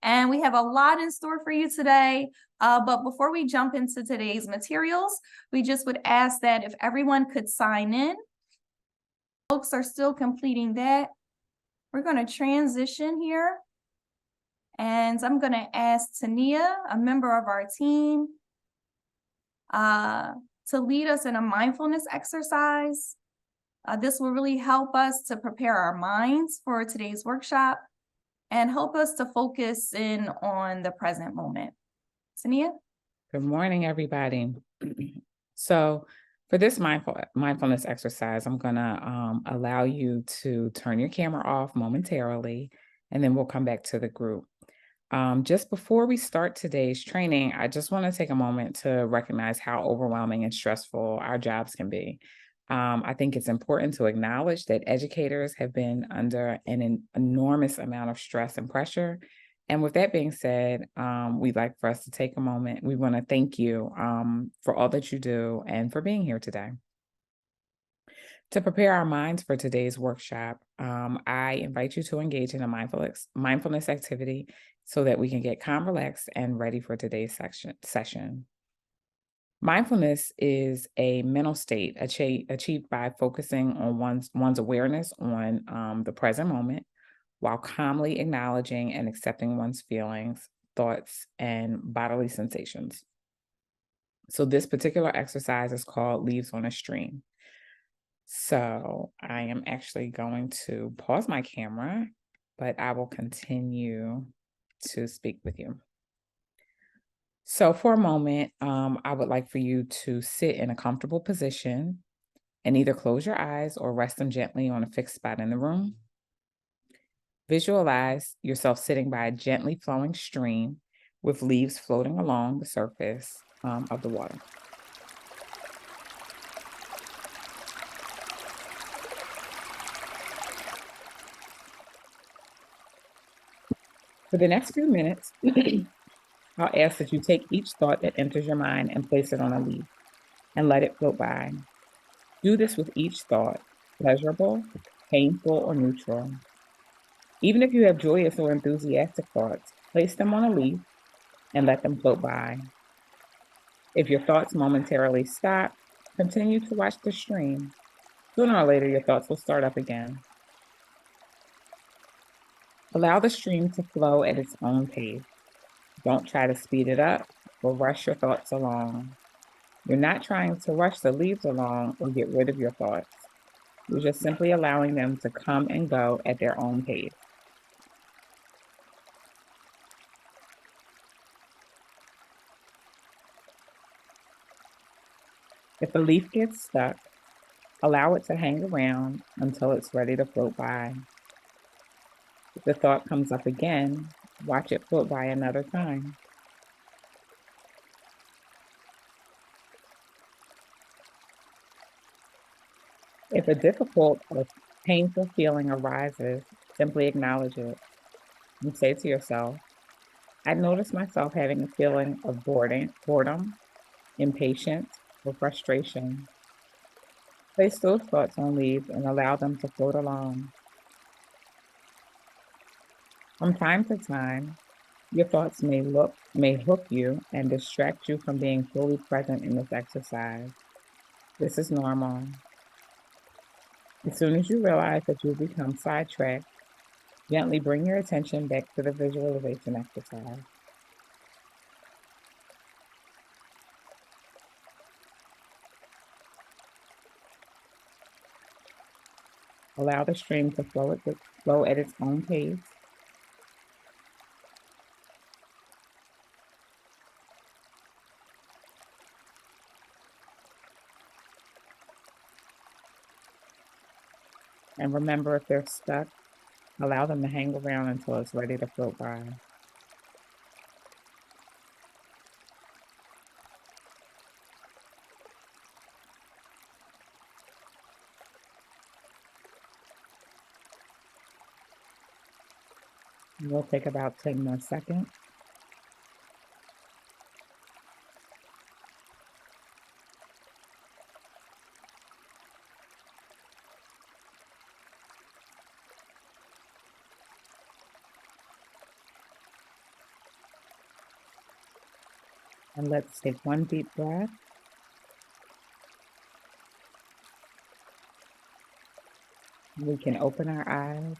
And we have a lot in store for you today. But before we jump into today's materials, we just would ask that if everyone could sign in. Folks are still completing that. We're going to transition here. And I'm going to ask Tania, a member of our team, to lead us in a mindfulness exercise. This will really help us to prepare our minds for today's workshop and help us to focus in on the present moment. Tania? Good morning, everybody. So for this mindfulness exercise, I'm going to allow you to turn your camera off momentarily, and then we'll come back to the group. Just before we start today's training, I just want to take a moment to recognize how overwhelming and stressful our jobs can be. I think it's important to acknowledge that educators have been under an enormous amount of stress and pressure. And with that being said, we'd like for us to take a moment. We want to thank you for all that you do and for being here today. To prepare our minds for today's workshop, I invite you to engage in a mindfulness activity so that we can get calm, relaxed, and ready for today's session. Mindfulness is a mental state achieved by focusing on one's awareness on the present moment while calmly acknowledging and accepting one's feelings, thoughts, and bodily sensations. So this particular exercise is called Leaves on a Stream. So I am actually going to pause my camera, but I will continue to speak with you. So for a moment, I would like for you to sit in a comfortable position and either close your eyes or rest them gently on a fixed spot in the room. Visualize yourself sitting by a gently flowing stream with leaves floating along the surface of the water. For the next few minutes, I'll ask that you take each thought that enters your mind and place it on a leaf and let it float by. Do this with each thought, pleasurable, painful, or neutral. Even if you have joyous or enthusiastic thoughts, place them on a leaf and let them float by. If your thoughts momentarily stop, continue to watch the stream. Sooner or later, your thoughts will start up again. Allow the stream to flow at its own pace. Don't try to speed it up or rush your thoughts along. You're not trying to rush the leaves along or get rid of your thoughts. You're just simply allowing them to come and go at their own pace. If a leaf gets stuck, allow it to hang around until it's ready to float by. If the thought comes up again, watch it float by another time. If a difficult or painful feeling arises, simply acknowledge it and say to yourself, I notice myself having a feeling of boredom, impatience, or frustration. Place those thoughts on leaves and allow them to float along. From time to time, your thoughts may hook you and distract you from being fully present in this exercise. This is normal. As soon as you realize that you've become sidetracked, gently bring your attention back to the visualization exercise. Allow the stream to flow at its own pace. And remember, if they're stuck, allow them to hang around until it's ready to float by. We'll take about 10 more seconds. And let's take one deep breath. We can open our eyes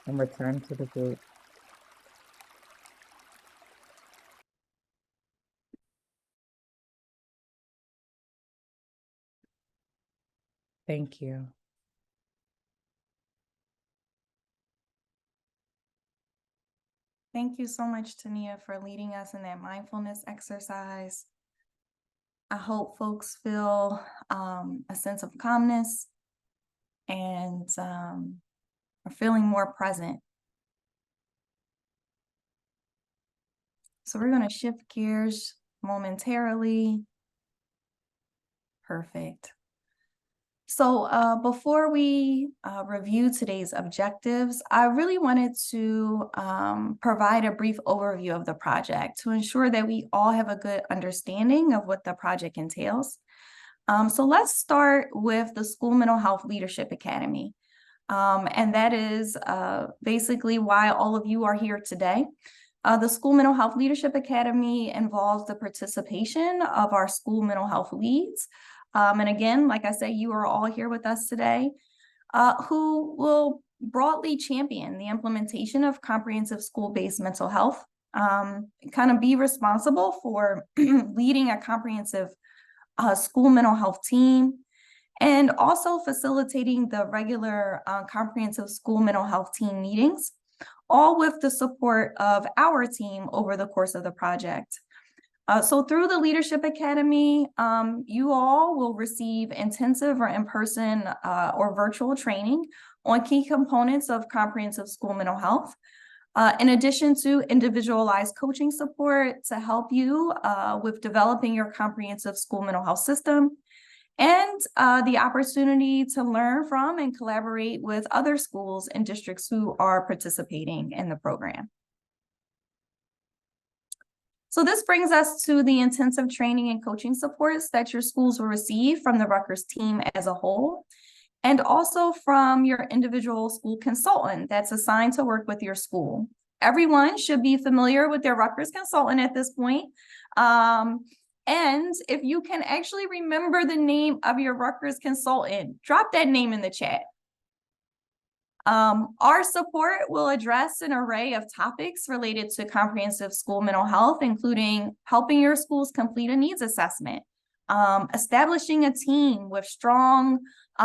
and return to the group. Thank you. Thank you so much, Tania, for leading us in that mindfulness exercise. I hope folks feel a sense of calmness and are feeling more present. So we're going to shift gears momentarily. Perfect. So before we review today's objectives, I really wanted to provide a brief overview of the project to ensure that we all have a good understanding of what the project entails. So let's start with the School Mental Health Leadership Academy. And that is basically why all of you are here today. The School Mental Health Leadership Academy involves the participation of our school mental health leads. And again, like I said, you are all here with us today, who will broadly champion the implementation of comprehensive school-based mental health, kind of be responsible for leading a comprehensive school mental health team, and also facilitating the regular comprehensive school mental health team meetings, all with the support of our team over the course of the project. So through the Leadership Academy, you all will receive intensive or in-person or virtual training on key components of comprehensive school mental health, in addition to individualized coaching support to help you with developing your comprehensive school mental health system, and the opportunity to learn from and collaborate with other schools and districts who are participating in the program. So this brings us to the intensive training and coaching supports that your schools will receive from the Rutgers team as a whole, and also from your individual school consultant that's assigned to work with your school. Everyone should be familiar with their Rutgers consultant at this point. And if you can actually remember the name of your Rutgers consultant, drop that name in the chat. Our support will address an array of topics related to comprehensive school mental health, including helping your schools complete a needs assessment, establishing a team with strong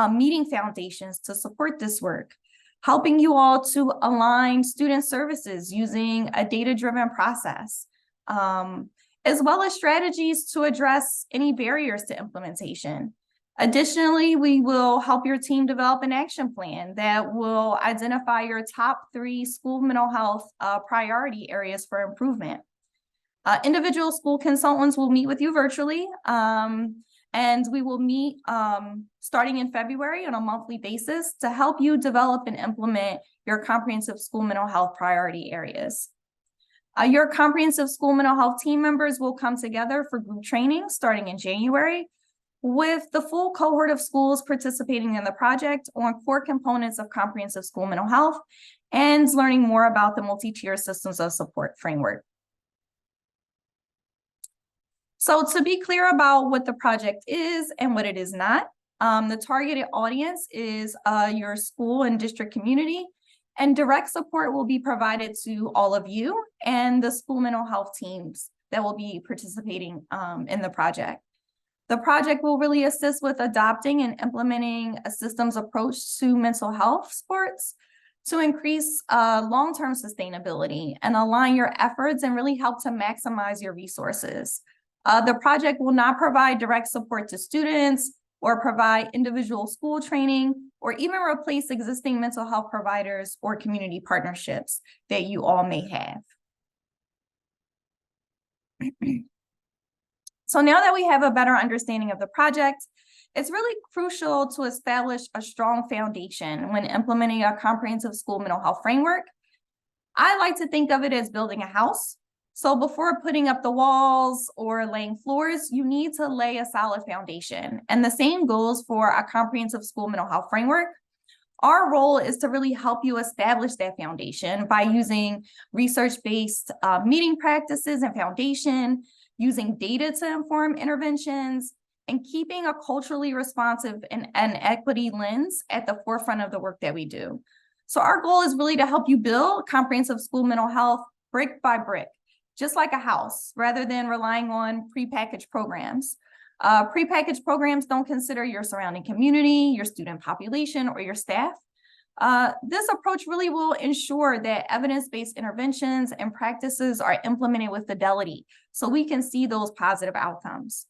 meeting foundations to support this work, helping you all to align student services using a data-driven process, as well as strategies to address any barriers to implementation. Additionally, we will help your team develop an action plan that will identify your top 3 school mental health priority areas for improvement. Individual school consultants will meet with you virtually, and we will meet starting in February on a monthly basis to help you develop and implement your comprehensive school mental health priority areas. Your comprehensive school mental health team members will come together for group training starting in January, with the full cohort of schools participating in the project on core components of comprehensive school mental health and learning more about the multi-tier systems of support framework. So to be clear about what the project is and what it is not, the targeted audience is your school and district community, and direct support will be provided to all of you and the school mental health teams that will be participating in the project. The project will really assist with adopting and implementing a systems approach to mental health supports to increase long-term sustainability and align your efforts and really help to maximize your resources. The project will not provide direct support to students or provide individual school training or even replace existing mental health providers or community partnerships that you all may have. So now that we have a better understanding of the project, it's really crucial to establish a strong foundation when implementing a comprehensive school mental health framework. I like to think of it as building a house. So before putting up the walls or laying floors, you need to lay a solid foundation. And the same goes for a comprehensive school mental health framework. Our role is to really help you establish that foundation by using research-based meeting practices and foundation, using data to inform interventions, and keeping a culturally responsive and equity lens at the forefront of the work that we do. So our goal is really to help you build comprehensive school mental health brick by brick, just like a house, rather than relying on prepackaged programs. Prepackaged programs don't consider your surrounding community, your student population, or your staff. This approach really will ensure that evidence-based interventions and practices are implemented with fidelity so we can see those positive outcomes.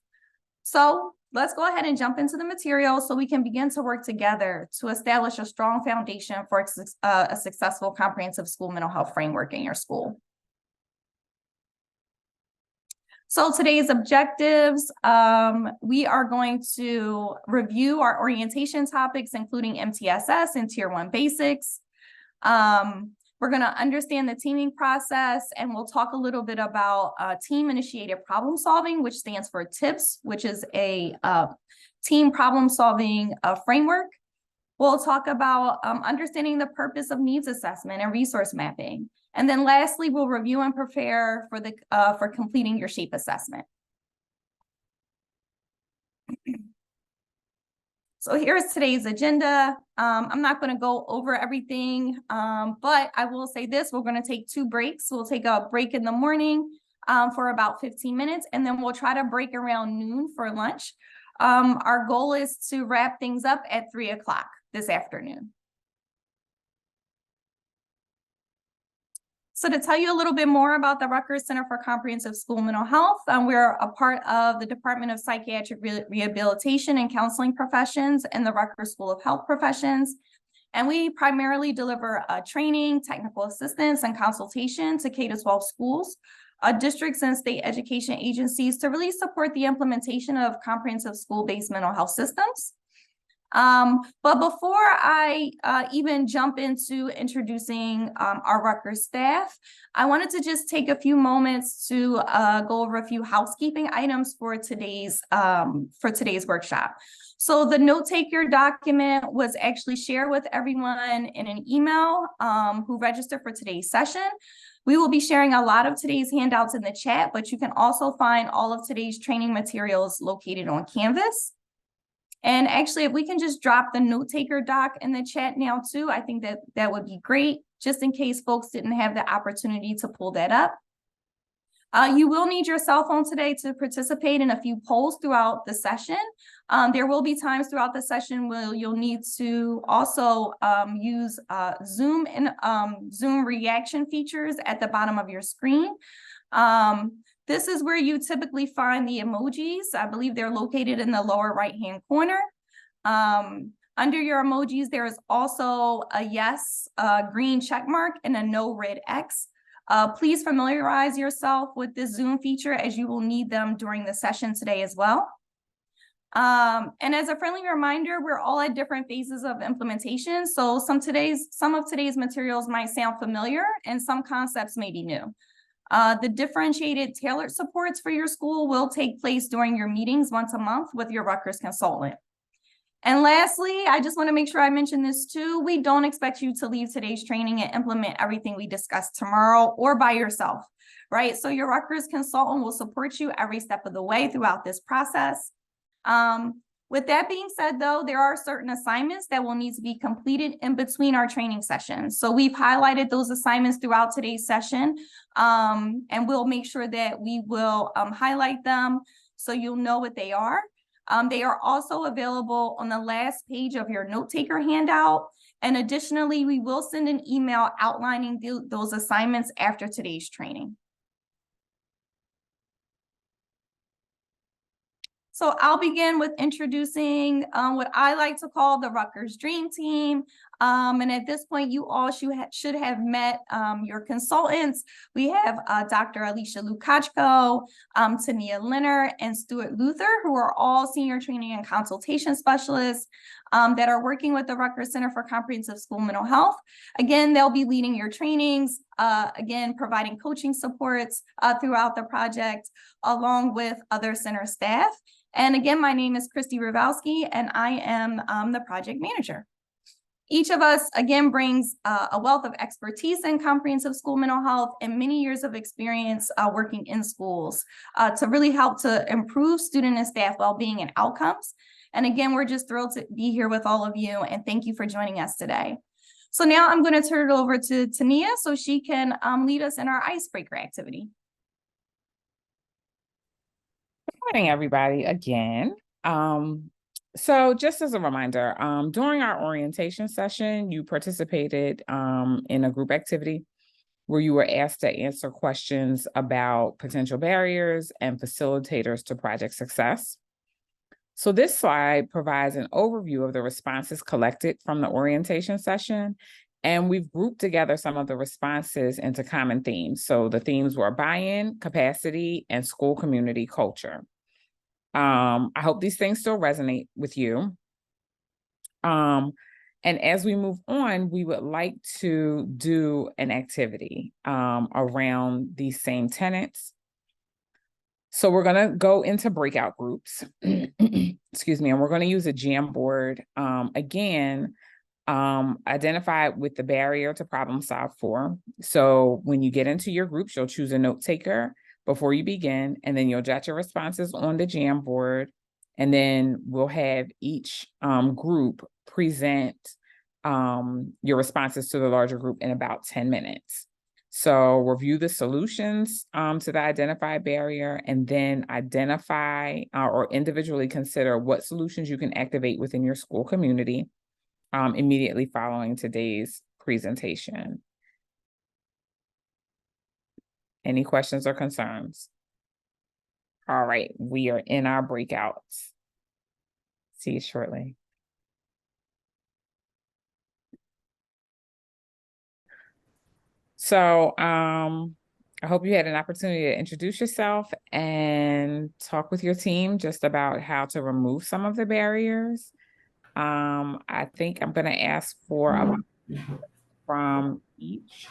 So let's go ahead and jump into the material so we can begin to work together to establish a strong foundation for a successful comprehensive school mental health framework in your school. So today's objectives, we are going to review our orientation topics, including MTSS and Tier 1 basics. We're going to understand the teaming process, and we'll talk a little bit about team-initiated problem solving, which stands for TIPS, which is a team problem solving framework. We'll talk about understanding the purpose of needs assessment and resource mapping. And then lastly, we'll review and prepare for completing your SHAPE assessment. So here's today's agenda. I'm not going to go over everything, but I will say this: we're going to take 2 breaks. We'll take a break in the morning for about 15 minutes, and then we'll try to break around noon for lunch. Our goal is to wrap things up at 3 o'clock this afternoon. So to tell you a little bit more about the Rutgers Center for Comprehensive School Mental Health, we're a part of the Department of Psychiatric Rehabilitation and Counseling Professions and the Rutgers School of Health Professions. And we primarily deliver training, technical assistance, and consultation to K-12 schools, districts, and state education agencies to really support the implementation of comprehensive school-based mental health systems. But before I even jump into introducing our Rutgers staff, I wanted to just take a few moments to go over a few housekeeping items for today's workshop. So the note-taker document was actually shared with everyone in an email who registered for today's session. We will be sharing a lot of today's handouts in the chat, but you can also find all of today's training materials located on Canvas. And actually, if we can just drop the note-taker doc in the chat now too, I think that would be great, just in case folks didn't have the opportunity to pull that up. You will need your cell phone today to participate in a few polls throughout the session. There will be times throughout the session where you'll need to also use Zoom and Zoom reaction features at the bottom of your screen. This is where you typically find the emojis. I believe they're located in the lower right-hand corner. Under your emojis, there is also a yes green check mark and a no red X. Please familiarize yourself with this Zoom feature, as you will need them during the session today as well. And as a friendly reminder, we're all at different phases of implementation. So some of today's materials might sound familiar and some concepts may be new. The differentiated tailored supports for your school will take place during your meetings once a month with your Rutgers consultant. And lastly, I just want to make sure I mention this too. We don't expect you to leave today's training and implement everything we discussed tomorrow or by yourself, right? So your Rutgers consultant will support you every step of the way throughout this process. With that being said, though, there are certain assignments that will need to be completed in between our training sessions. So we've highlighted those assignments throughout today's session, and we'll make sure that we will highlight them so you'll know what they are. They are also available on the last page of your note-taker handout. And additionally, we will send an email outlining those assignments after today's training. So I'll begin with introducing what I like to call the Rutgers Dream Team. And at this point, you all should have met your consultants. We have Dr. Alicia Lukachko, Tania Leonard, and Stuart Luther, who are all senior training and consultation specialists that are working with the Rutgers Center for Comprehensive School Mental Health. Again, they'll be leading your trainings, again, providing coaching supports throughout the project, along with other center staff. And again, my name is Christy Rivowski, and I am the project manager. Each of us, again, brings a wealth of expertise in comprehensive school mental health and many years of experience working in schools to really help to improve student and staff well-being and outcomes. And again, we're just thrilled to be here with all of you, and thank you for joining us today. So now I'm going to turn it over to Tania so she can lead us in our icebreaker activity. Good morning, everybody, again. So just as a reminder, during our orientation session, you participated in a group activity where you were asked to answer questions about potential barriers and facilitators to project success. So this slide provides an overview of the responses collected from the orientation session, and we've grouped together some of the responses into common themes. So the themes were buy-in, capacity, and school community culture. I hope these things still resonate with you. And as we move on, we would like to do an activity around these same tenets. So we're going to go into breakout groups, excuse me, and we're going to use a Jamboard. Again, identify with the barrier to problem solve for. So when you get into your groups, you'll choose a note taker before you begin, and then you'll jot your responses on the Jamboard, and then we'll have each group present your responses to the larger group in about 10 minutes. So review the solutions to the identified barrier, and then identify or individually consider what solutions you can activate within your school community immediately following today's presentation. Any questions or concerns? All right, we are in our breakouts. See you shortly. So I hope you had an opportunity to introduce yourself and talk with your team just about how to remove some of the barriers. I think I'm going to ask for a from each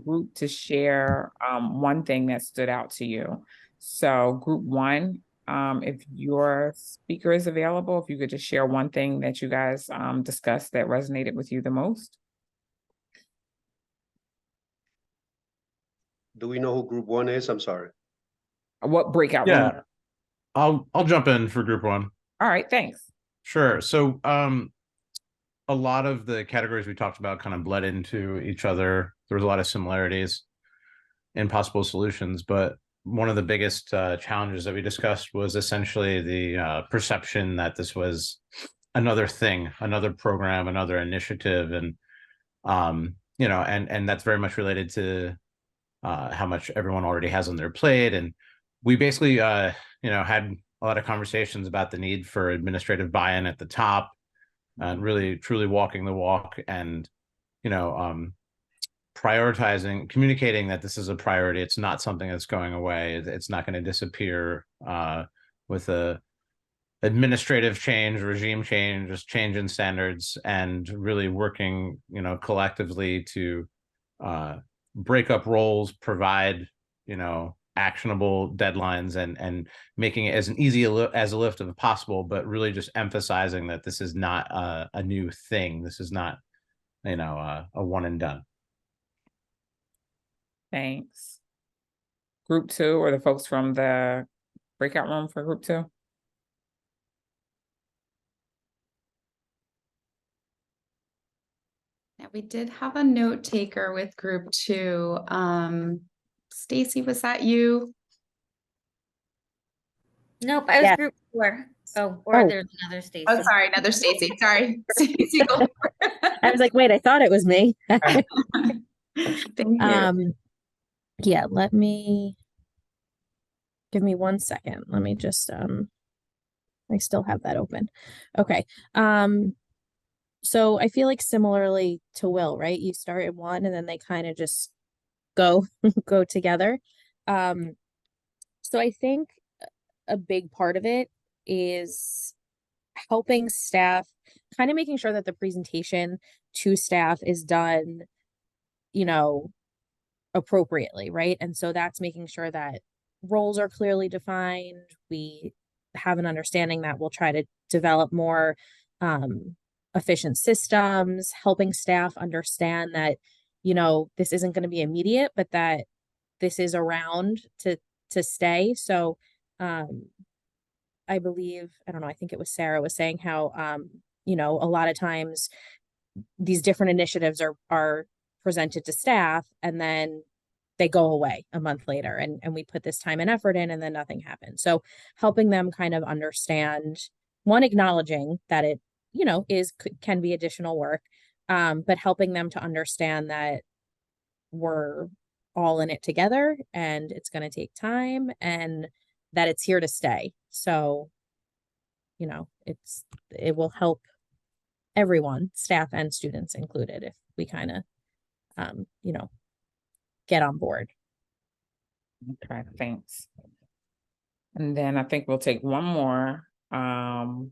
group to share one thing that stood out to you. So group one, if your speaker is available, if you could just share one thing that you guys discussed that resonated with you the most. Do we know who group one is? I'm sorry. What breakout room? Yeah, I'll jump in for group one. All right, thanks. Sure. So a lot of the categories we talked about kind of bled into each other. There was a lot of similarities in possible solutions, but one of the biggest challenges that we discussed was essentially the perception that this was another thing, another program, another initiative, and you know, and that's very much related to how much everyone already has on their plate. And we basically you know, had a lot of conversations about the need for administrative buy-in at the top, and really truly walking the walk, and you know, prioritizing, communicating that this is a priority. It's not something that's going away. It's not going to disappear with a administrative change, regime change, just change in standards, and really working, you know, collectively to break up roles, provide, you know, actionable deadlines, and making it as an easy as a lift as possible, but really just emphasizing that this is not a new thing. This is not, you know, a one and done. Thanks. Group two, or the folks from the breakout room for group two? Yeah, we did have a note taker with group two. Stacy, was that you? Nope, I was Yeah. group 4. Or there's another Stacy. Oh, sorry, another Stacy. Sorry. Stacy, go for it. I was like, wait, I thought it was me. Thank you. Yeah, give me 1 second. Let me just, I still have that open. Okay. So I feel like similarly to Will, right? You start at one and then they kind of just go together. So I think a big part of it is helping staff, kind of making sure that the presentation to staff is done, you know, appropriately, right? And so that's making sure that roles are clearly defined. We have an understanding that we'll try to develop more efficient systems, helping staff understand that, this isn't going to be immediate, but that this is around to stay. So I believe, I don't know, I think it was Sarah was saying how, a lot of times these different initiatives are presented to staff and then they go away a month later, and we put this time and effort in and then nothing happens. So helping them kind of understand, one, acknowledging that it, can be additional work, but helping them to understand that we're all in it together and it's going to take time and that it's here to stay. So, it will help everyone, staff and students included, if we kind of, get on board. Okay, thanks. And then I think we'll take one more, and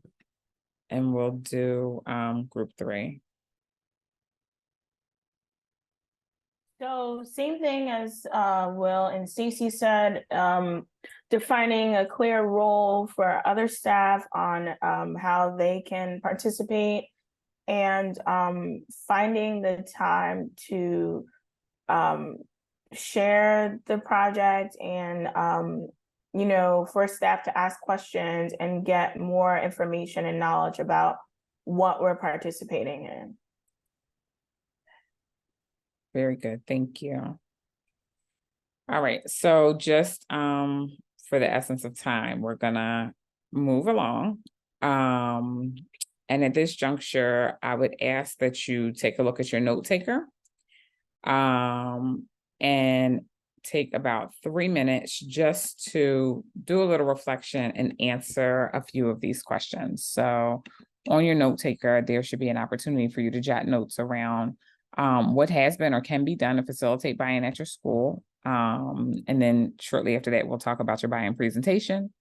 we'll do group 3. So same thing as Will and Stacy said, defining a clear role for other staff on how they can participate, and finding the time to share the project, and for staff to ask questions and get more information and knowledge about what we're participating in. Very good, thank you. All right, so just for the essence of time, we're gonna move along. And at this juncture, I would ask that you take a look at your note taker, and take about 3 minutes just to do a little reflection and answer a few of these questions. So on your note taker, there should be an opportunity for you to jot notes around what has been or can be done to facilitate buy-in at your school. And then shortly after that, we'll talk about your buy-in presentation.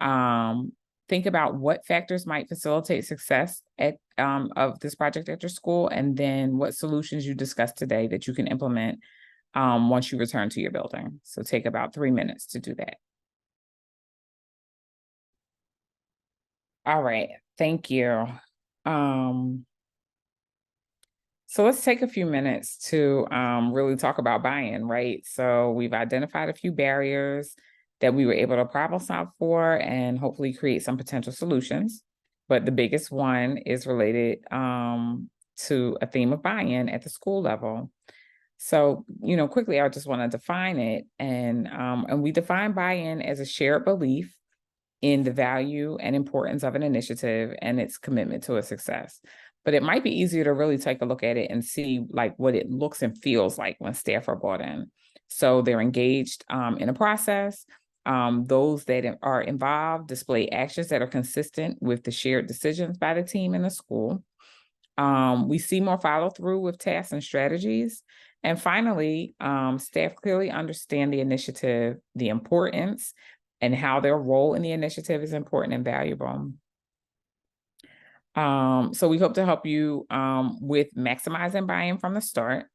Think about what factors might facilitate success of this project at your school, and then what solutions you discussed today that you can implement once you return to your building. So take about 3 minutes to do that. All right, thank you. So let's take a few minutes to really talk about buy-in, right? So we've identified a few barriers that we were able to problem solve for and hopefully create some potential solutions. But the biggest one is related to a theme of buy-in at the school level. So, quickly, I just want to define it. And we define buy-in as a shared belief in the value and importance of an initiative and its commitment to a success. But it might be easier to really take a look at it and see like what it looks and feels like when staff are brought in. So they're engaged in a process. Those that are involved display actions that are consistent with the shared decisions by the team in the school. We see more follow through with tasks and strategies. And finally, staff clearly understand the initiative, the importance, and how their role in the initiative is important and valuable. So we hope to help you with maximizing buy-in from the start.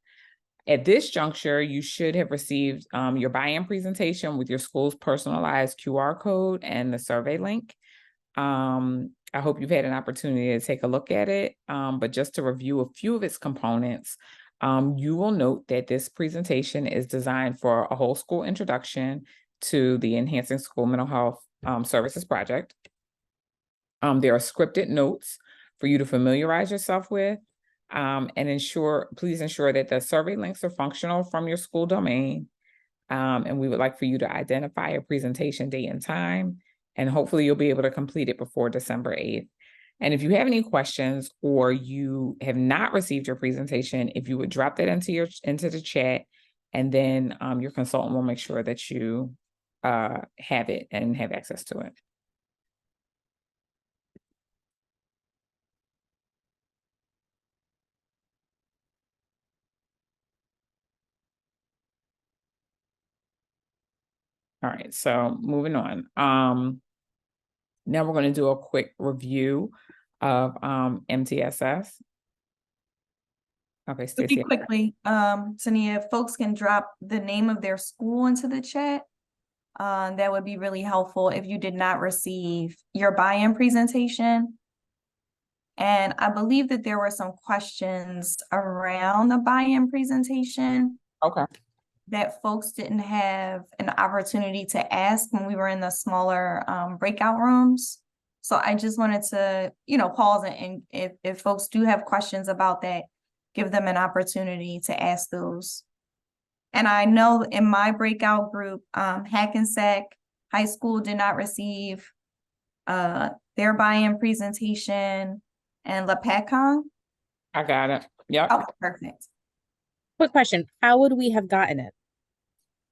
At this juncture, you should have received your buy-in presentation with your school's personalized QR code and the survey link. I hope you've had an opportunity to take a look at it, but just to review a few of its components, you will note that this presentation is designed for a whole school introduction to the Enhancing School Mental Health Services Project. There are scripted notes for you to familiarize yourself with, and please ensure that the survey links are functional from your school domain. And we would like for you to identify a presentation date and time, and hopefully you'll be able to complete it before December 8th. And if you have any questions or you have not received your presentation, if you would drop that into the chat, and then your consultant will make sure that you have it and have access to it. All right, so moving on. Now we're going to do a quick review of MTSS. Okay, Stacey. Really quickly, Tania, if folks can drop the name of their school into the chat, that would be really helpful if you did not receive your buy-in presentation. And I believe that there were some questions around the buy-in presentation Okay. that folks didn't have an opportunity to ask when we were in the smaller breakout rooms. So I just wanted to, pause and if folks do have questions about that, give them an opportunity to ask those. And I know in my breakout group, Hackensack High School did not receive their buy-in presentation, and LaPetcon. I got it. Yep. Oh, perfect. Quick question. How would we have gotten it?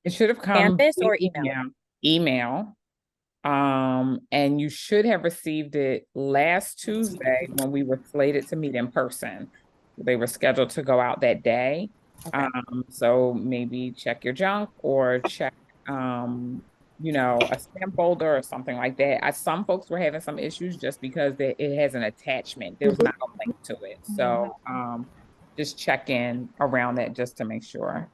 It should have come Canvas or via email? Email. And you should have received it last Tuesday when we were slated to meet in person. They were scheduled to go out that day. Okay. So maybe check your junk or check, a spam folder or something like that. Some folks were having some issues just because it has an attachment. There's not a link to it. So, just check in around that just to make sure.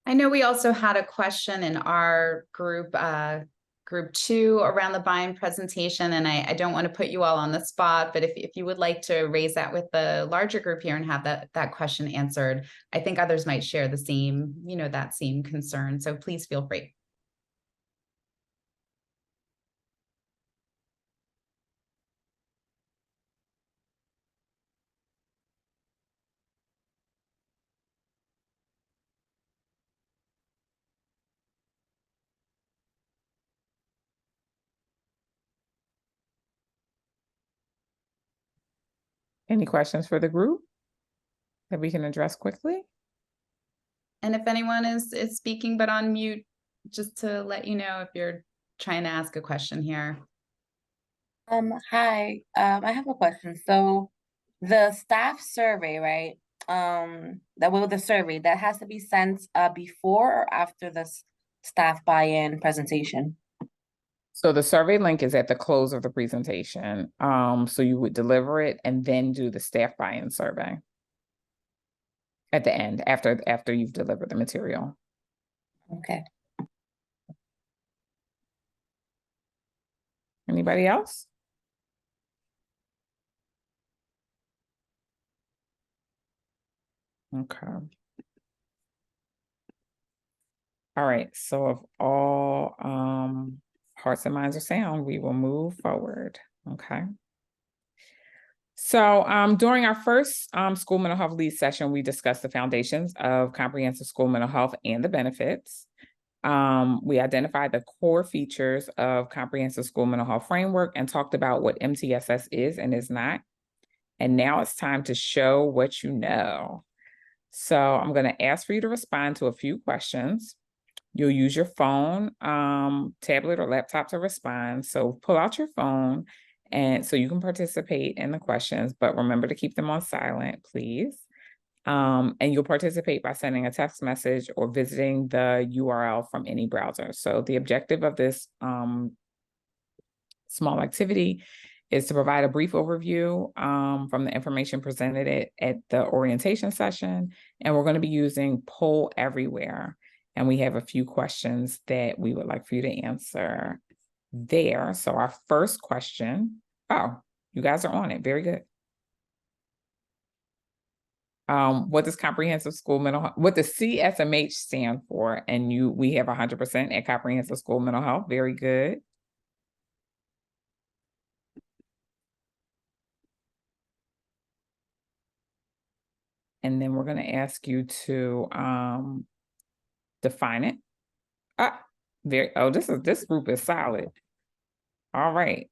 I know we also had a question in our group, group 2 around the buy-in presentation, and I don't want to put you all on the spot, but if you would like to raise that with the larger group here and have that question answered, I think others might share the same, that same concern. So please feel free. Any questions for the group that we can address quickly? And if anyone is speaking but on mute, just to let you know if you're trying to ask a question here. Hi, I have a question. So the staff survey, right? The survey that has to be sent before or after the staff buy-in presentation? So the survey link is at the close of the presentation. So you would deliver it and then do the staff buy-in survey at the end, after you've delivered the material. Okay. Anybody else? Okay. All right, so if all hearts and minds are sound, we will move forward. Okay. So during our first school mental health lead session, we discussed the foundations of comprehensive school mental health and the benefits. We identified the core features of comprehensive school mental health framework and talked about what MTSS is and is not. And now it's time to show what you know. So I'm going to ask for you to respond to a few questions. You'll use your phone, tablet, or laptop to respond. So pull out your phone and so you can participate in the questions, but remember to keep them on silent, please. And you'll participate by sending a text message or visiting the URL from any browser. So the objective of this small activity is to provide a brief overview from the information presented at the orientation session. And we're going to be using Poll Everywhere. And we have a few questions that we would like for you to answer there. So our first question, you guys are on it. Very good. What does comprehensive school mental health, what does CSMH stand for? And we have 100% at comprehensive school mental health. Very good. And then we're going to ask you to define it. This group is solid. All right.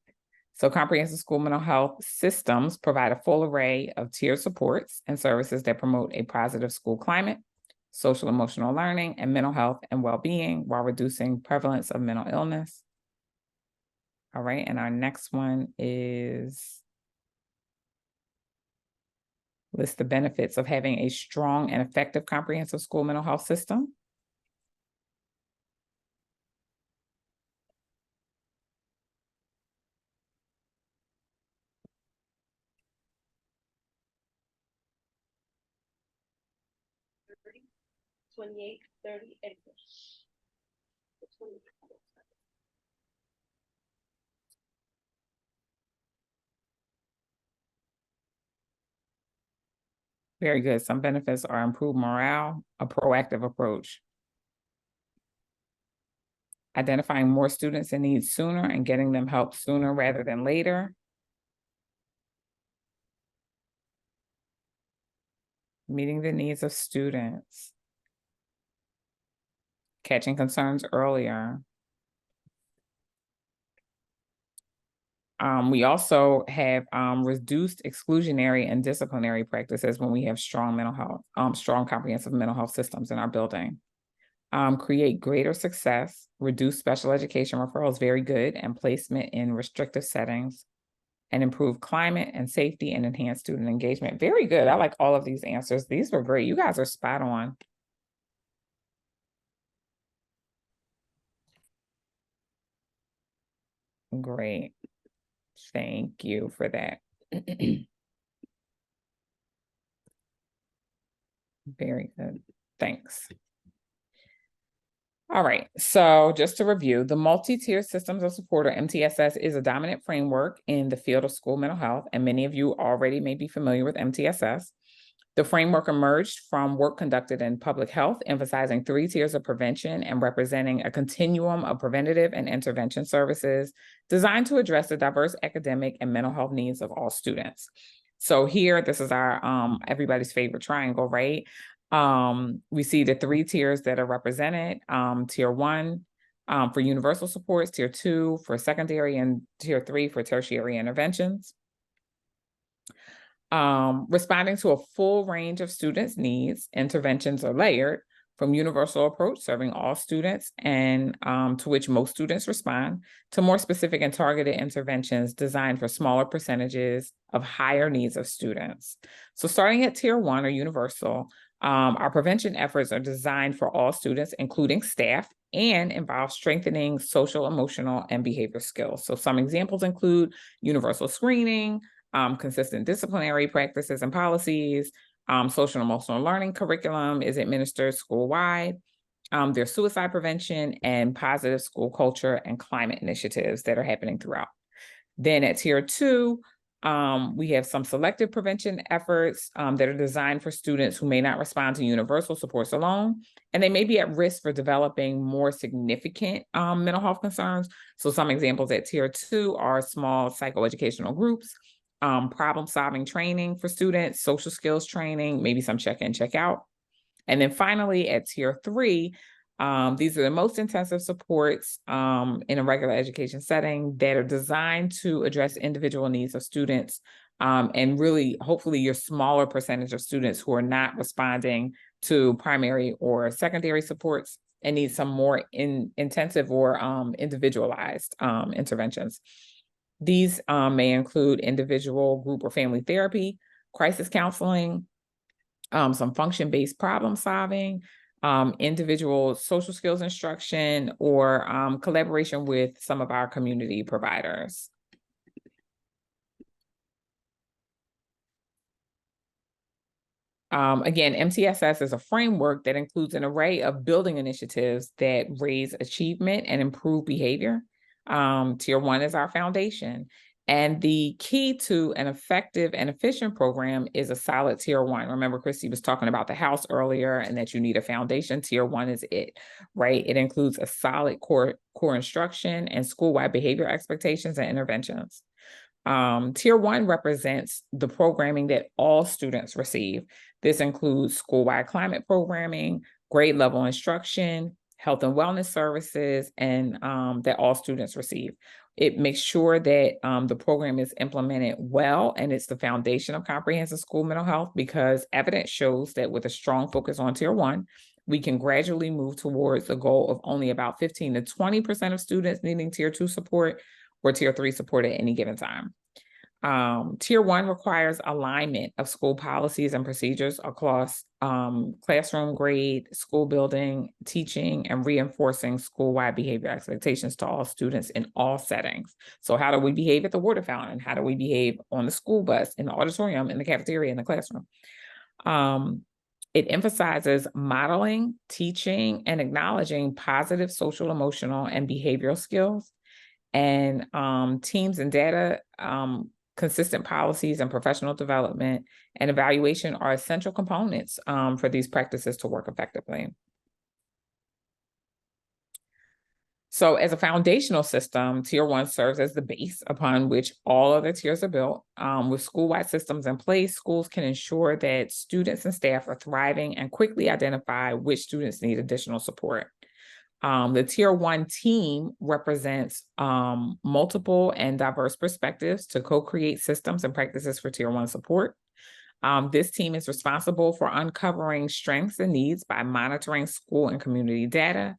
So comprehensive school mental health systems provide a full array of tiered supports and services that promote a positive school climate, social emotional learning, and mental health and well-being while reducing prevalence of mental illness. All right, and our next one is list the benefits of having a strong and effective comprehensive school mental health system. Very good. Some benefits are improved morale, a proactive approach. Identifying more students in need sooner and getting them help sooner rather than later. Meeting the needs of students. Catching concerns earlier. We also have reduced exclusionary and disciplinary practices when we have strong mental health, strong comprehensive mental health systems in our building. Create greater success, reduce special education referrals, very good, and placement in restrictive settings, and improve climate and safety and enhance student engagement. Very good. I like all of these answers. These were great. You guys are spot on. Great. Thank you for that. Very good. Thanks. All right, so just to review, the multi-tiered systems of support, or MTSS, is a dominant framework in the field of school mental health, and many of you already may be familiar with MTSS. The framework emerged from work conducted in public health, emphasizing 3 tiers of prevention and representing a continuum of preventative and intervention services designed to address the diverse academic and mental health needs of all students. So here, this is our everybody's favorite triangle, right? We see the 3 tiers that are represented, tier 1 for universal supports, tier 2 for secondary, and tier 3 for tertiary interventions. Responding to a full range of students' needs, interventions are layered from universal approach, serving all students and to which most students respond, to more specific and targeted interventions designed for smaller percentages of higher needs of students. So starting at tier 1 or universal, our prevention efforts are designed for all students, including staff, and involve strengthening social, emotional, and behavior skills. So some examples include universal screening, consistent disciplinary practices and policies, social and emotional learning curriculum is administered school-wide. There's suicide prevention and positive school culture and climate initiatives that are happening throughout. Then at tier 2, we have some selective prevention efforts that are designed for students who may not respond to universal supports alone, and they may be at risk for developing more significant mental health concerns. So some examples at tier 2 are small psychoeducational groups, problem-solving training for students, social skills training, maybe some check-in, check-out. And then finally, at tier 3, these are the most intensive supports in a regular education setting that are designed to address individual needs of students, and really, hopefully, your smaller percentage of students who are not responding to primary or secondary supports and need some more intensive or individualized interventions. These may include individual, group, or family therapy, crisis counseling, some function-based problem solving, individual social skills instruction, or collaboration with some of our community providers. Again, MTSS is a framework that includes an array of building initiatives that raise achievement and improve behavior. Tier 1 is our foundation. And the key to an effective and efficient program is a solid tier 1. Remember, Christy was talking about the house earlier and that you need a foundation. Tier 1 is it, right? It includes a solid core instruction and school-wide behavior expectations and interventions. Tier 1 represents the programming that all students receive. This includes school-wide climate programming, grade level instruction, health and wellness services, and that all students receive. It makes sure that the program is implemented well, and it's the foundation of comprehensive school mental health, because evidence shows that with a strong focus on tier 1, we can gradually move towards a goal of only about 15 to 20% of students needing tier 2 support or tier 3 support at any given time. Tier 1 requires alignment of school policies and procedures across classroom grade, school building, teaching, and reinforcing school-wide behavior expectations to all students in all settings. So how do we behave at the water fountain? How do we behave on the school bus, in the auditorium, in the cafeteria, in the classroom? It emphasizes modeling, teaching, and acknowledging positive social, emotional, and behavioral skills. And teams and data consistent policies and professional development, and evaluation are essential components for these practices to work effectively. So as a foundational system, Tier 1 serves as the base upon which all other tiers are built. With school-wide systems in place, schools can ensure that students and staff are thriving and quickly identify which students need additional support. The Tier 1 team represents multiple and diverse perspectives to co-create systems and practices for Tier 1 support. This team is responsible for uncovering strengths and needs by monitoring school and community data.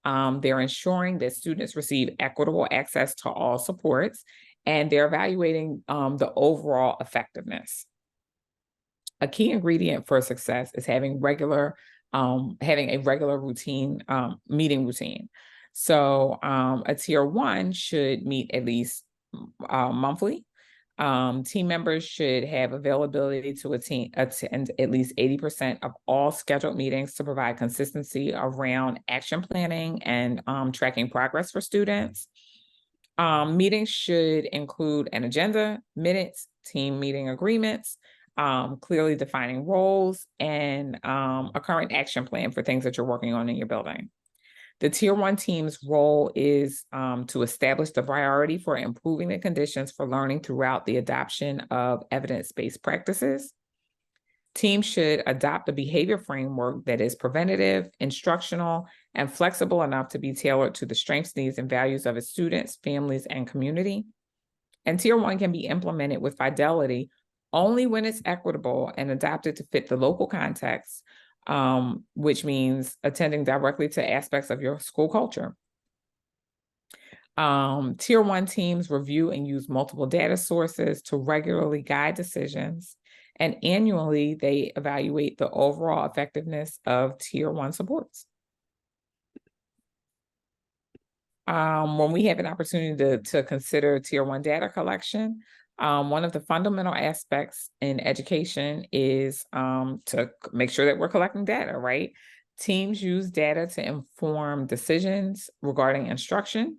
They're ensuring that students receive equitable access to all supports, and they're evaluating the overall effectiveness. A key ingredient for success is having a regular routine, meeting routine. So a Tier 1 should meet at least monthly. Team members should have availability to attend at least 80% of all scheduled meetings to provide consistency around action planning and tracking progress for students. Meetings should include an agenda, minutes, team meeting agreements, clearly defining roles, and a current action plan for things that you're working on in your building. The Tier 1 team's role is to establish the priority for improving the conditions for learning throughout the adoption of evidence-based practices. Teams should adopt a behavior framework that is preventative, instructional, and flexible enough to be tailored to the strengths, needs, and values of its students, families, and community. And Tier 1 can be implemented with fidelity only when it's equitable and adapted to fit the local context, which means attending directly to aspects of your school culture. Tier 1 teams review and use multiple data sources to regularly guide decisions, and annually they evaluate the overall effectiveness of Tier 1 supports. When we have an opportunity to consider Tier 1 data collection, one of the fundamental aspects in education is to make sure that we're collecting data, right? Teams use data to inform decisions regarding instruction,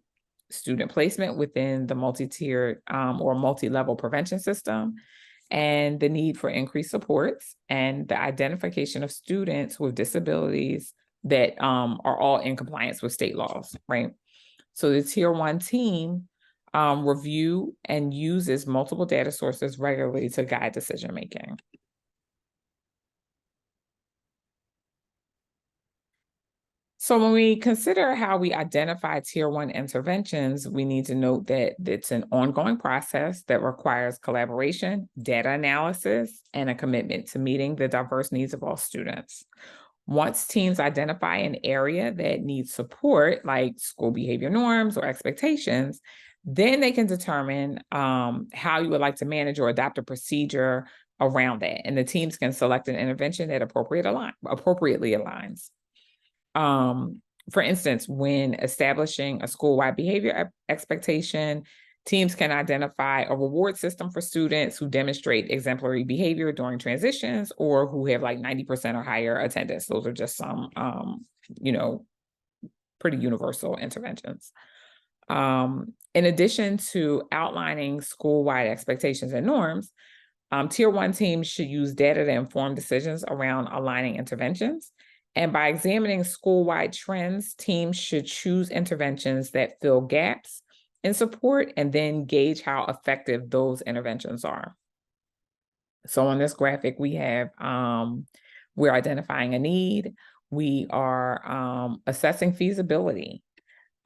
student placement within the multi-tiered or multi-level prevention system, and the need for increased supports, and the identification of students with disabilities that are all in compliance with state laws, right? So the Tier 1 team review and uses multiple data sources regularly to guide decision-making. So when we consider how we identify Tier 1 interventions, we need to note that it's an ongoing process that requires collaboration, data analysis, and a commitment to meeting the diverse needs of all students. Once teams identify an area that needs support, like school behavior norms or expectations, then they can determine how you would like to manage or adopt a procedure around that. And the teams can select an intervention that appropriately aligns. For instance, when establishing a school-wide behavior expectation, teams can identify a reward system for students who demonstrate exemplary behavior during transitions or who have like 90% or higher attendance. Those are just some, pretty universal interventions. In addition to outlining school-wide expectations and norms, Tier 1 teams should use data to inform decisions around aligning interventions. And by examining school-wide trends, teams should choose interventions that fill gaps in support and then gauge how effective those interventions are. So on this graphic, we have, we're identifying a need. We are assessing feasibility.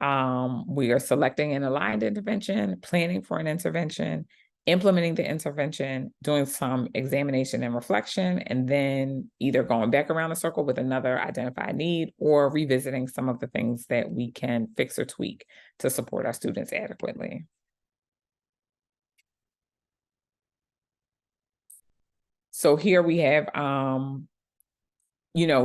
We are selecting an aligned intervention, planning for an intervention, implementing the intervention, doing some examination and reflection, and then either going back around the circle with another identified need or revisiting some of the things that we can fix or tweak to support our students adequately. So here we have,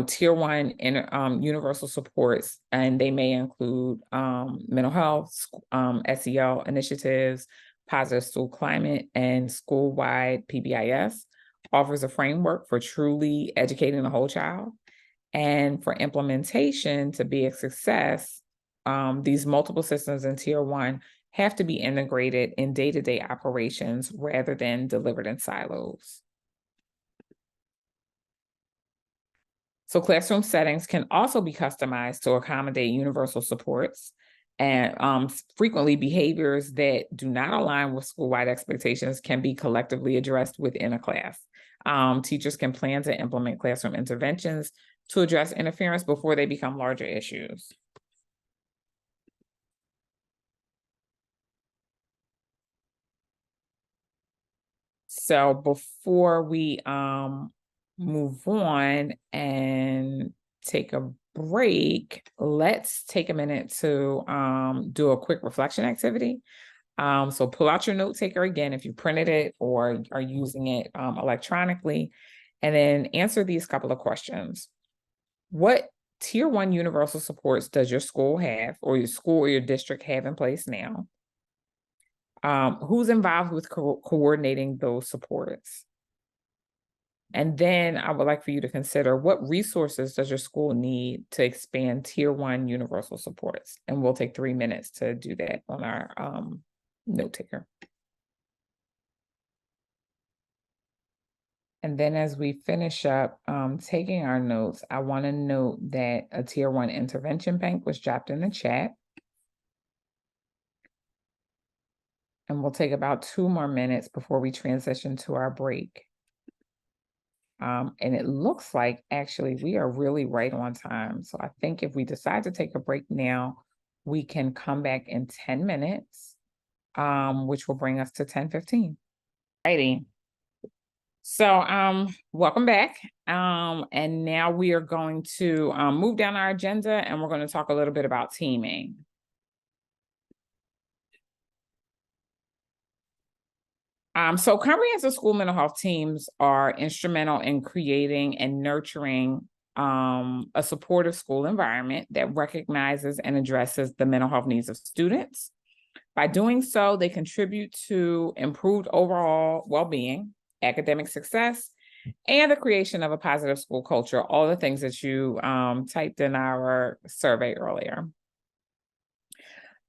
Tier 1 universal supports, and they may include mental health, SEL initiatives, positive school climate, and school-wide PBIS. Offers a framework for truly educating the whole child. And for implementation to be a success, these multiple systems in Tier 1 have to be integrated in day-to-day operations rather than delivered in silos. So classroom settings can also be customized to accommodate universal supports, and frequently behaviors that do not align with school-wide expectations can be collectively addressed within a class. Teachers can plan to implement classroom interventions to address interference before they become larger issues. So before we move on and take a break, let's take a minute to do a quick reflection activity. So pull out your note taker again if you printed it or are using it electronically, and then answer these couple of questions. What Tier 1 universal supports does your school have, or your school or your district have in place now? Who's involved with coordinating those supports? And then I would like for you to consider, what resources does your school need to expand Tier 1 universal supports? And we'll take 3 minutes to do that on our note taker. And then as we finish up taking our notes, I want to note that a Tier 1 intervention bank was dropped in the chat. And we'll take about 2 more minutes before we transition to our break. And it looks like actually we are really right on time. So I think if we decide to take a break now, we can come back in 10 minutes, which will bring us to 10:15. Righty. So welcome back. And now we are going to move down our agenda, and we're going to talk a little bit about teaming. So comprehensive school mental health teams are instrumental in creating and nurturing a supportive school environment that recognizes and addresses the mental health needs of students. By doing so, they contribute to improved overall well-being, academic success, and the creation of a positive school culture, all the things that you typed in our survey earlier.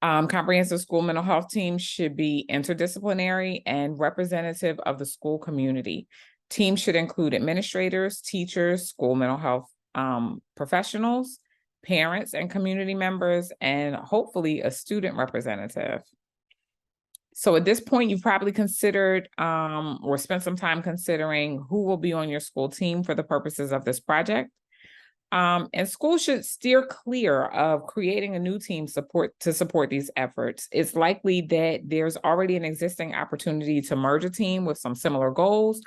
Comprehensive school mental health teams should be interdisciplinary and representative of the school community. Teams should include administrators, teachers, school mental health professionals, parents and community members, and hopefully a student representative. So at this point, you've probably considered or spent some time considering who will be on your school team for the purposes of this project. And schools should steer clear of creating a new team to support these efforts. It's likely that there's already an existing opportunity to merge a team with some similar goals.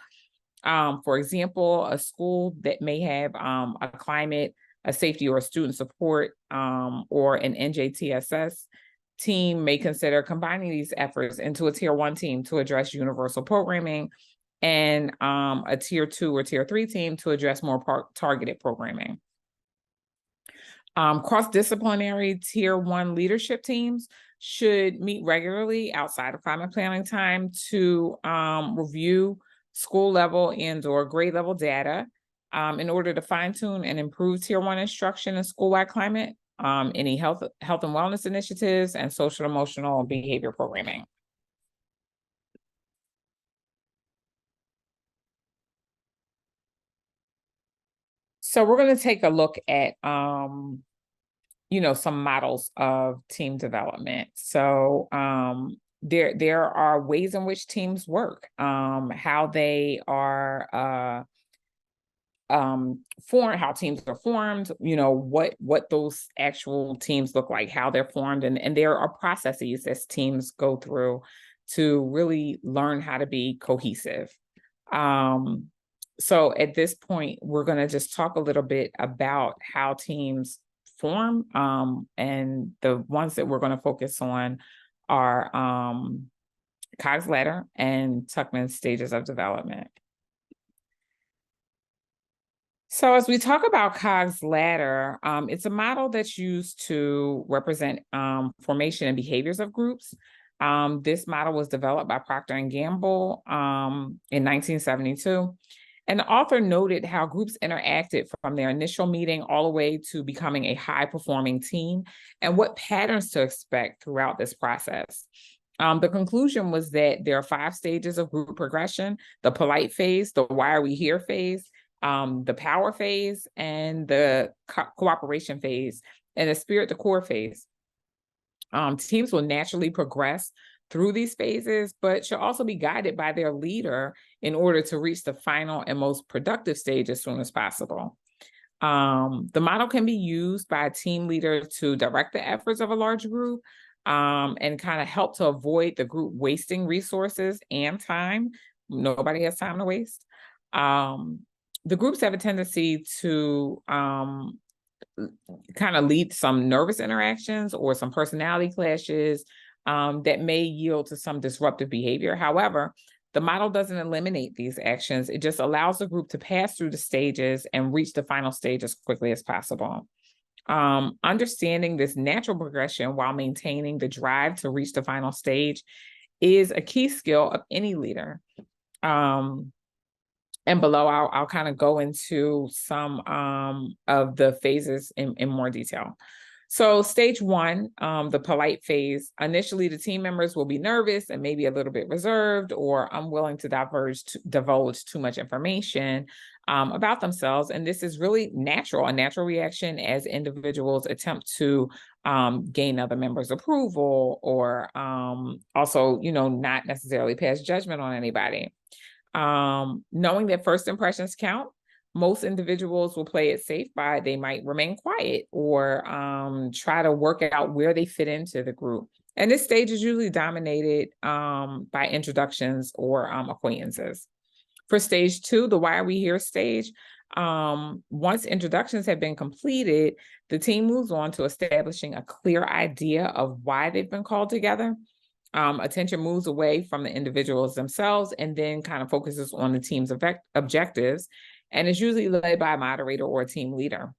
For example, a school that may have a climate, a safety, or a student support, or an NJDOE team may consider combining these efforts into a Tier 1 team to address universal programming, and a Tier 2 or Tier 3 team to address more targeted programming. Cross-disciplinary Tier 1 leadership teams should meet regularly outside of climate planning time to review school level and/or grade level data in order to fine-tune and improve Tier 1 instruction in school-wide climate, any health and wellness initiatives, and social, emotional, and behavior programming. So we're going to take a look at some models of team development. So there are ways in which teams work, how they are formed, how teams are formed, what those actual teams look like, how they're formed, and there are processes as teams go through to really learn how to be cohesive. So at this point, we're going to just talk a little bit about how teams form, and the ones that we're going to focus on are Cog's ladder and Tuckman's stages of development. So as we talk about Cog's ladder, it's a model that's used to represent formation and behaviors of groups. This model was developed by Procter & Gamble in 1972. And the author noted how groups interacted from their initial meeting all the way to becoming a high-performing team and what patterns to expect throughout this process. The conclusion was that there are 5 stages of group progression: the polite phase, the why are we here phase, the power phase, and the cooperation phase, and the spirit to core phase. Teams will naturally progress through these phases, but should also be guided by their leader in order to reach the final and most productive stage as soon as possible. The model can be used by a team leader to direct the efforts of a large group and kind of help to avoid the group wasting resources and time. Nobody has time to waste. The groups have a tendency to kind of lead some nervous interactions or some personality clashes that may yield to some disruptive behavior. However, the model doesn't eliminate these actions. It just allows the group to pass through the stages and reach the final stage as quickly as possible. Understanding this natural progression while maintaining the drive to reach the final stage is a key skill of any leader. And below, I'll kind of go into some of the phases in more detail. So stage 1, the polite phase. Initially, the team members will be nervous and maybe a little bit reserved or unwilling to divulge too much information about themselves. And this is really natural, a natural reaction as individuals attempt to gain other members' approval or also, not necessarily pass judgment on anybody. Knowing that first impressions count, most individuals will play it safe by they might remain quiet or try to work out where they fit into the group. And this stage is usually dominated by introductions or acquaintances. For stage 2, the why are we here stage, once introductions have been completed, the team moves on to establishing a clear idea of why they've been called together. Attention moves away from the individuals themselves and then kind of focuses on the team's objectives, and is usually led by a moderator or a team leader.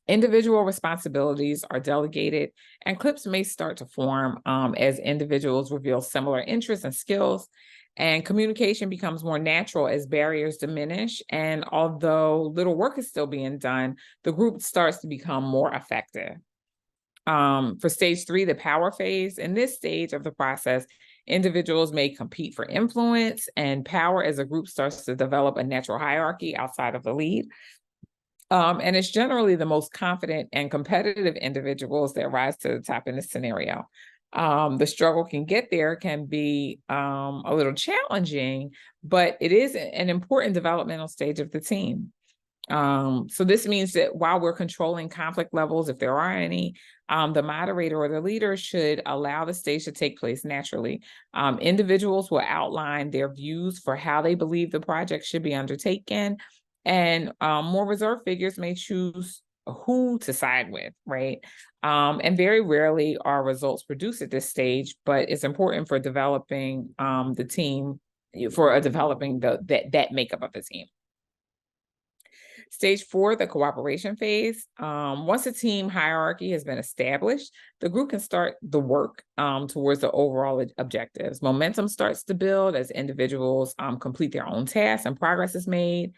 Individual responsibilities are delegated, and clips may start to form as individuals reveal similar interests and skills, and communication becomes more natural as barriers diminish. And although little work is still being done, the group starts to become more effective. For stage 3, the power phase, in this stage of the process, individuals may compete for influence and power as a group starts to develop a natural hierarchy outside of the lead. And it's generally the most confident and competitive individuals that rise to the top in this scenario. The struggle can get there, can be a little challenging, but it is an important developmental stage of the team. So this means that while we're controlling conflict levels, if there are any, the moderator or the leader should allow the stage to take place naturally. Individuals will outline their views for how they believe the project should be undertaken, and more reserved figures may choose who to side with, right? And very rarely are results produced at this stage, but it's important for developing the team, for developing that makeup of the team. Stage 4, the cooperation phase. Once a team hierarchy has been established, the group can start the work towards the overall objectives. Momentum starts to build as individuals complete their own tasks and progress is made.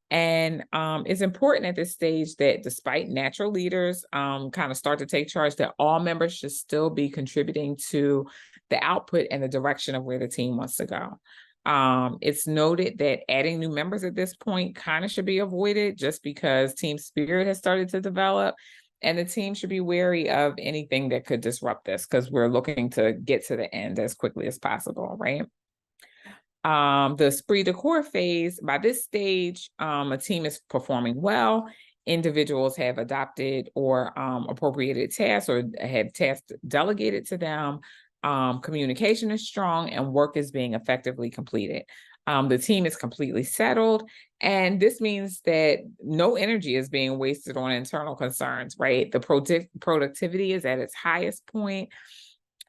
And it's important at this stage that despite natural leaders kind of start to take charge, that all members should still be contributing to the output and the direction of where the team wants to go. It's noted that adding new members at this point kind of should be avoided just because team spirit has started to develop, and the team should be wary of anything that could disrupt this because we're looking to get to the end as quickly as possible, right? The esprit de corps phase, by this stage, a team is performing well. Individuals have adopted or appropriated tasks or have tasks delegated to them. Communication is strong and work is being effectively completed. The team is completely settled, and this means that no energy is being wasted on internal concerns, right? The productivity is at its highest point.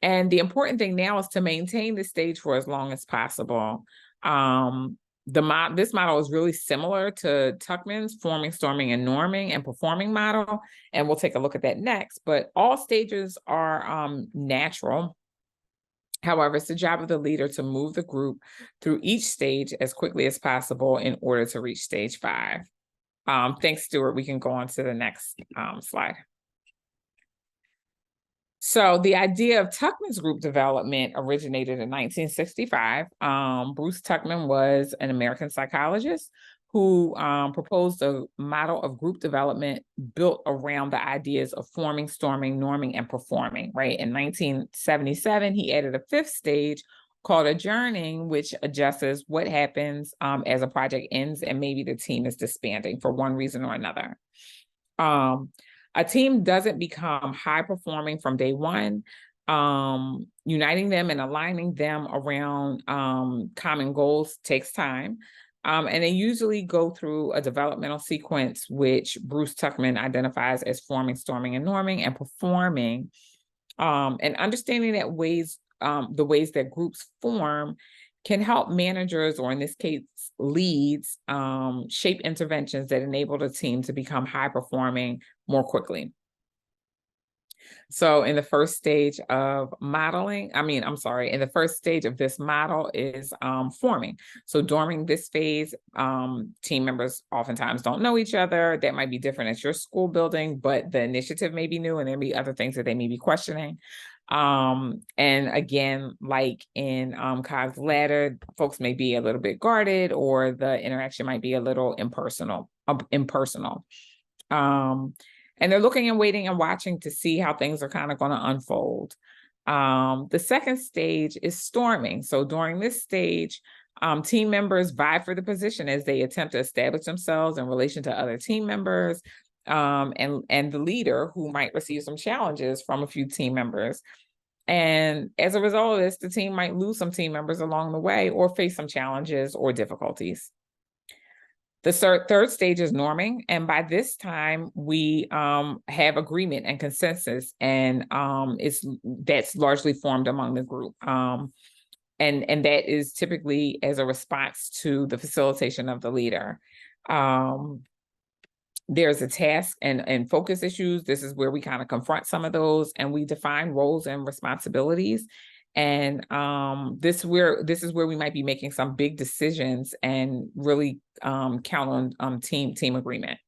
And the important thing now is to maintain the stage for as long as possible. This model is really similar to Tuckman's forming, storming, and norming and performing model, and we'll take a look at that next. But all stages are natural. However, it's the job of the leader to move the group through each stage as quickly as possible in order to reach stage 5. Thanks, Stuart. We can go on to the next slide. So the idea of Tuckman's group development originated in 1965. Bruce Tuckman was an American psychologist who proposed a model of group development built around the ideas of forming, storming, norming, and performing, right? In 1977, he added a 5th stage called adjourning, which adjusts what happens as a project ends and maybe the team is disbanding for one reason or another. A team doesn't become high performing from day one. Uniting them and aligning them around common goals takes time. And they usually go through a developmental sequence, which Bruce Tuckman identifies as forming, storming, and norming, and performing. And understanding that the ways that groups form can help managers, or in this case, leads, shape interventions that enable the team to become high performing more quickly. So in the first stage of modeling, in the first stage of this model is forming. So during this phase, team members oftentimes don't know each other. That might be different at your school building, but the initiative may be new and there may be other things that they may be questioning. And again, like in Cogg's ladder, folks may be a little bit guarded, or the interaction might be a little impersonal. And they're looking and waiting and watching to see how things are kind of going to unfold. The second stage is storming. So during this stage, team members vie for the position as they attempt to establish themselves in relation to other team members, and the leader, who might receive some challenges from a few team members. And as a result of this, the team might lose some team members along the way or face some challenges or difficulties. The third stage is norming, and by this time we have agreement and consensus, and that's largely formed among the group, and that is typically as a response to the facilitation of the leader. There's a task and focus issues. This is where we kind of confront some of those, and we define roles and responsibilities. And this is where we might be making some big decisions and really count on team agreement.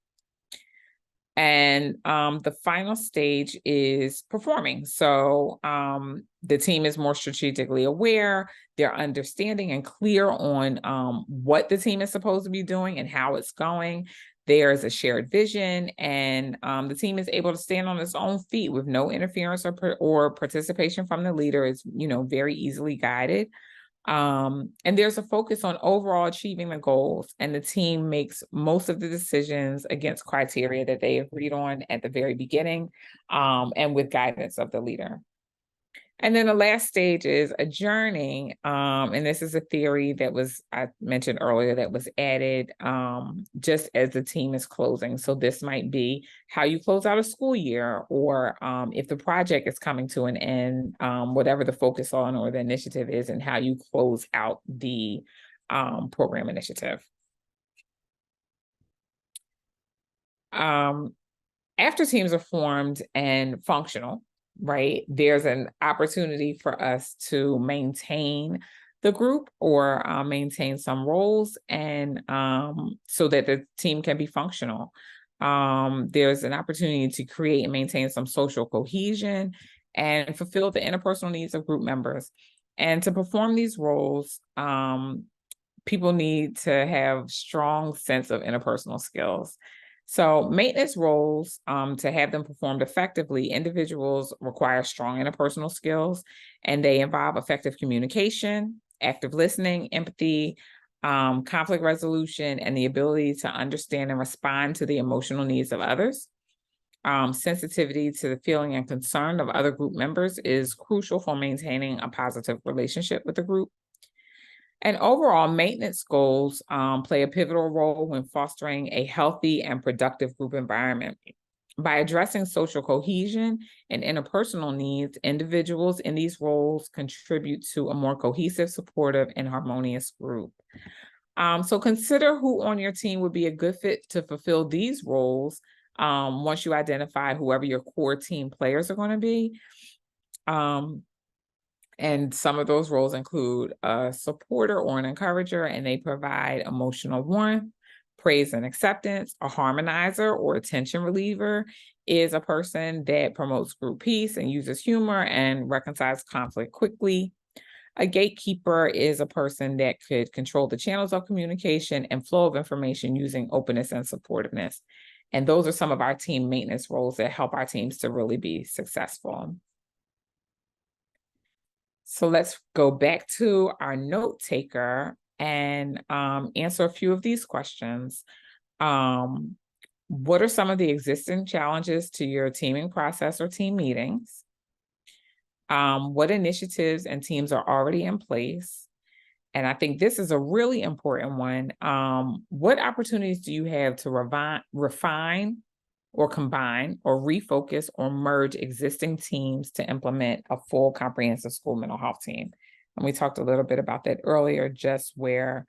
And the final stage is performing. So the team is more strategically aware. They're understanding and clear on what the team is supposed to be doing and how it's going. There's a shared vision, and the team is able to stand on its own feet with no interference or participation from the leader. It's, very easily guided. And there's a focus on overall achieving the goals, and the team makes most of the decisions against criteria that they agreed on at the very beginning, and with guidance of the leader. And then the last stage is adjourning. And this is a theory that I mentioned earlier, that was added just as the team is closing. So this might be how you close out a school year, or if the project is coming to an end, whatever the focus on or the initiative is, and how you close out the program initiative. After teams are formed and functional, right, there's an opportunity for us to maintain the group, or maintain some roles, and so that the team can be functional. There's an opportunity to create and maintain some social cohesion and fulfill the interpersonal needs of group members. And to perform these roles, people need to have strong sense of interpersonal skills. So maintenance roles, to have them performed effectively, individuals require strong interpersonal skills, and they involve effective communication, active listening, empathy, conflict resolution, and the ability to understand and respond to the emotional needs of others. Sensitivity to the feeling and concern of other group members is crucial for maintaining a positive relationship with the group. And overall, maintenance goals play a pivotal role when fostering a healthy and productive group environment. By addressing social cohesion and interpersonal needs, individuals in these roles contribute to a more cohesive, supportive, and harmonious group. So consider who on your team would be a good fit to fulfill these roles once you identify whoever your core team players are going to be. And some of those roles include a supporter or an encourager, and they provide emotional warmth, praise and acceptance. A harmonizer or a tension reliever is a person that promotes group peace and uses humor and reconciles conflict quickly. A gatekeeper is a person that could control the channels of communication and flow of information using openness and supportiveness. And those are some of our team maintenance roles that help our teams to really be successful. So let's go back to our note taker and answer a few of these questions. What are some of the existing challenges to your teaming process or team meetings? What initiatives and teams are already in place? And I think this is a really important one. What opportunities do you have to refine or combine or refocus or merge existing teams to implement a full comprehensive school mental health team? And we talked a little bit about that earlier, just where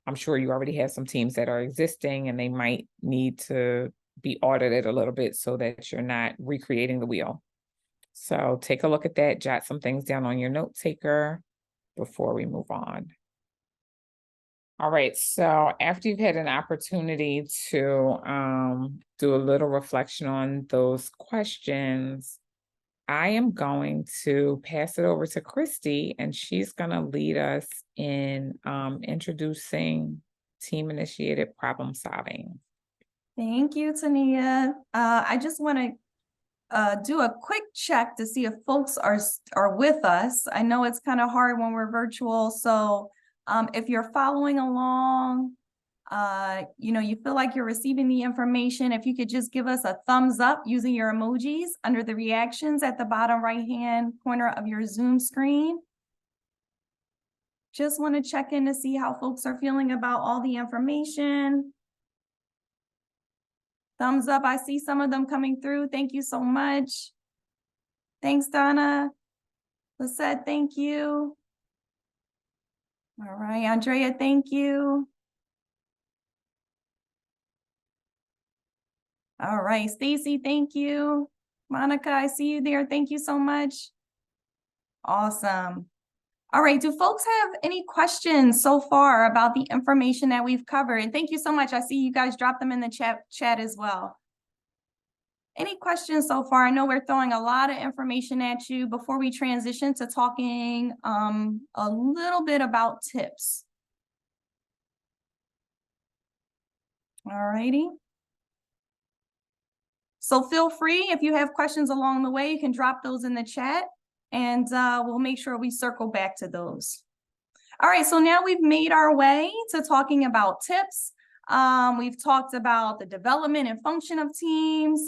I'm sure you already have some teams that are existing and they might need to be audited a little bit so that you're not recreating the wheel. So take a look at that, jot some things down on your note taker before we move on. All right, so after you've had an opportunity to do a little reflection on those questions, I am going to pass it over to Christy, and she's going to lead us in introducing team-initiated problem solving. Thank you, Tania. I just want to do a quick check to see if folks are with us. I know it's kind of hard when we're virtual, so if you're following along, you feel like you're receiving the information, if you could just give us a thumbs up using your emojis under the reactions at the bottom right-hand corner of your Zoom screen. Just want to check in to see how folks are feeling about all the information. Thumbs up, I see some of them coming through. Thank you so much. Thanks, Donna. Lisette, thank you. All right, Andrea, thank you. All right, Stacy, thank you. Monica, I see you there. Thank you so much. Awesome. All right, do folks have any questions so far about the information that we've covered? And thank you so much. I see you guys dropped them in the chat as well. Any questions so far? I know we're throwing a lot of information at you before we transition to talking a little bit about tips. All righty. So feel free, if you have questions along the way, you can drop those in the chat and we'll make sure we circle back to those. All right, so now we've made our way to talking about tips. We've talked about the development and function of teams.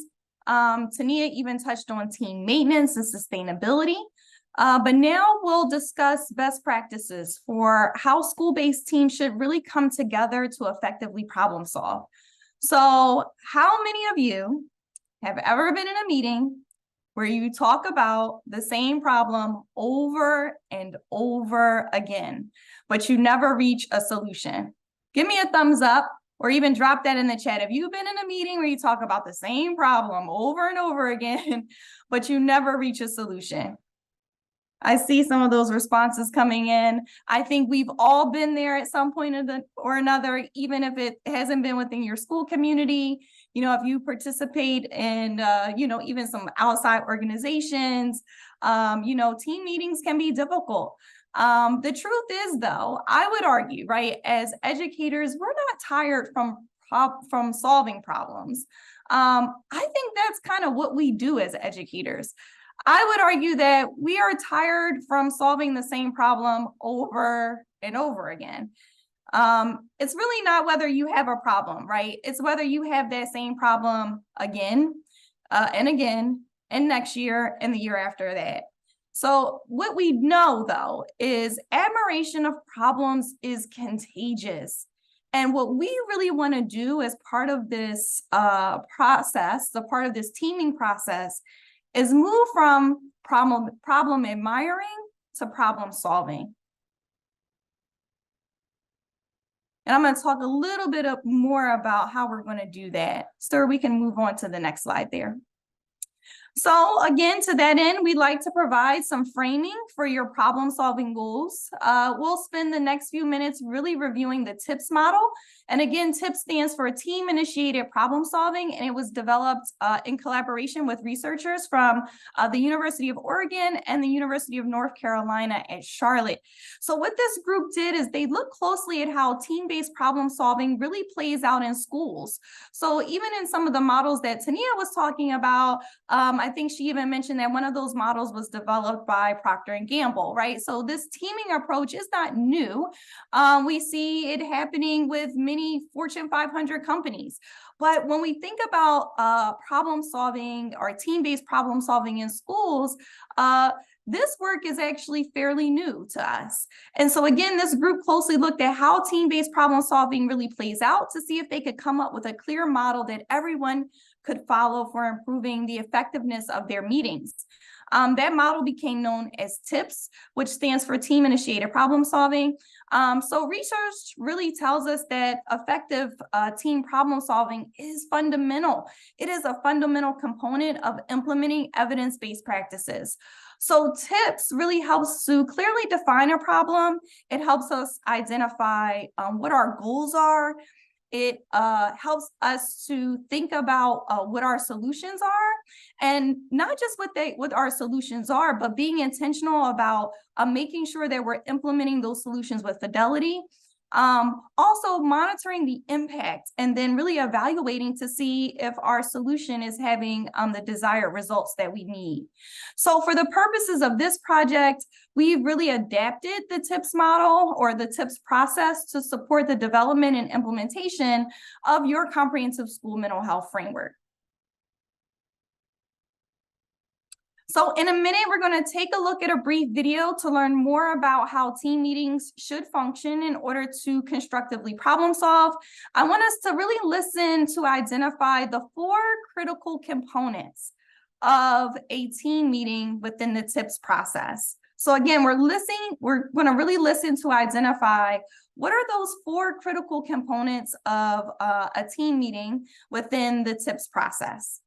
Tania even touched on team maintenance and sustainability. But now we'll discuss best practices for how school-based teams should really come together to effectively problem solve. So how many of you have ever been in a meeting where you talk about the same problem over and over again, but you never reach a solution? Give me a thumbs up or even drop that in the chat. Have you been in a meeting where you talk about the same problem over and over again, but you never reach a solution? I see some of those responses coming in. I think we've all been there at some point or another, even if it hasn't been within your school community. You know, if you participate in, even some outside organizations, team meetings can be difficult. The truth is, though, I would argue, right, as educators, we're not tired from solving problems. I think that's kind of what we do as educators. I would argue that we are tired from solving the same problem over and over again. It's really not whether you have a problem, right? It's whether you have that same problem again and again and next year and the year after that. So what we know, though, is admiration of problems is contagious. And what we really want to do as part of this process, the part of this teaming process, is move from problem admiring to problem solving. And I'm going to talk a little bit more about how we're going to do that. So we can move on to the next slide there. So again, to that end, we'd like to provide some framing for your problem-solving goals. We'll spend the next few minutes really reviewing the TIPS model. And again, TIPS stands for Team-Initiated Problem Solving, and it was developed in collaboration with researchers from the University of Oregon and the University of North Carolina at Charlotte. So what this group did is they looked closely at how team-based problem solving really plays out in schools. So even in some of the models that Tania was talking about, I think she even mentioned that one of those models was developed by Procter & Gamble, right? So this teaming approach is not new. We see it happening with many Fortune 500 companies. But when we think about problem solving or team-based problem solving in schools, this work is actually fairly new to us. And so again, this group closely looked at how team-based problem solving really plays out to see if they could come up with a clear model that everyone could follow for improving the effectiveness of their meetings. That model became known as TIPS, which stands for Team-Initiated Problem Solving. So research really tells us that effective team problem solving is fundamental. It is a fundamental component of implementing evidence-based practices. So TIPS really helps to clearly define a problem. It helps us identify what our goals are. It helps us to think about what our solutions are, and not just what our solutions are, but being intentional about making sure that we're implementing those solutions with fidelity. Also monitoring the impact and then really evaluating to see if our solution is having the desired results that we need. So for the purposes of this project, we've really adapted the TIPS model or the TIPS process to support the development and implementation of your comprehensive school mental health framework. So in a minute, we're going to take a look at a brief video to learn more about how team meetings should function in order to constructively problem solve. I want us to really listen to identify the 4 critical components of a team meeting within the TIPS process. So again, we're going to really listen to identify what are those 4 critical components of a team meeting within the TIPS process.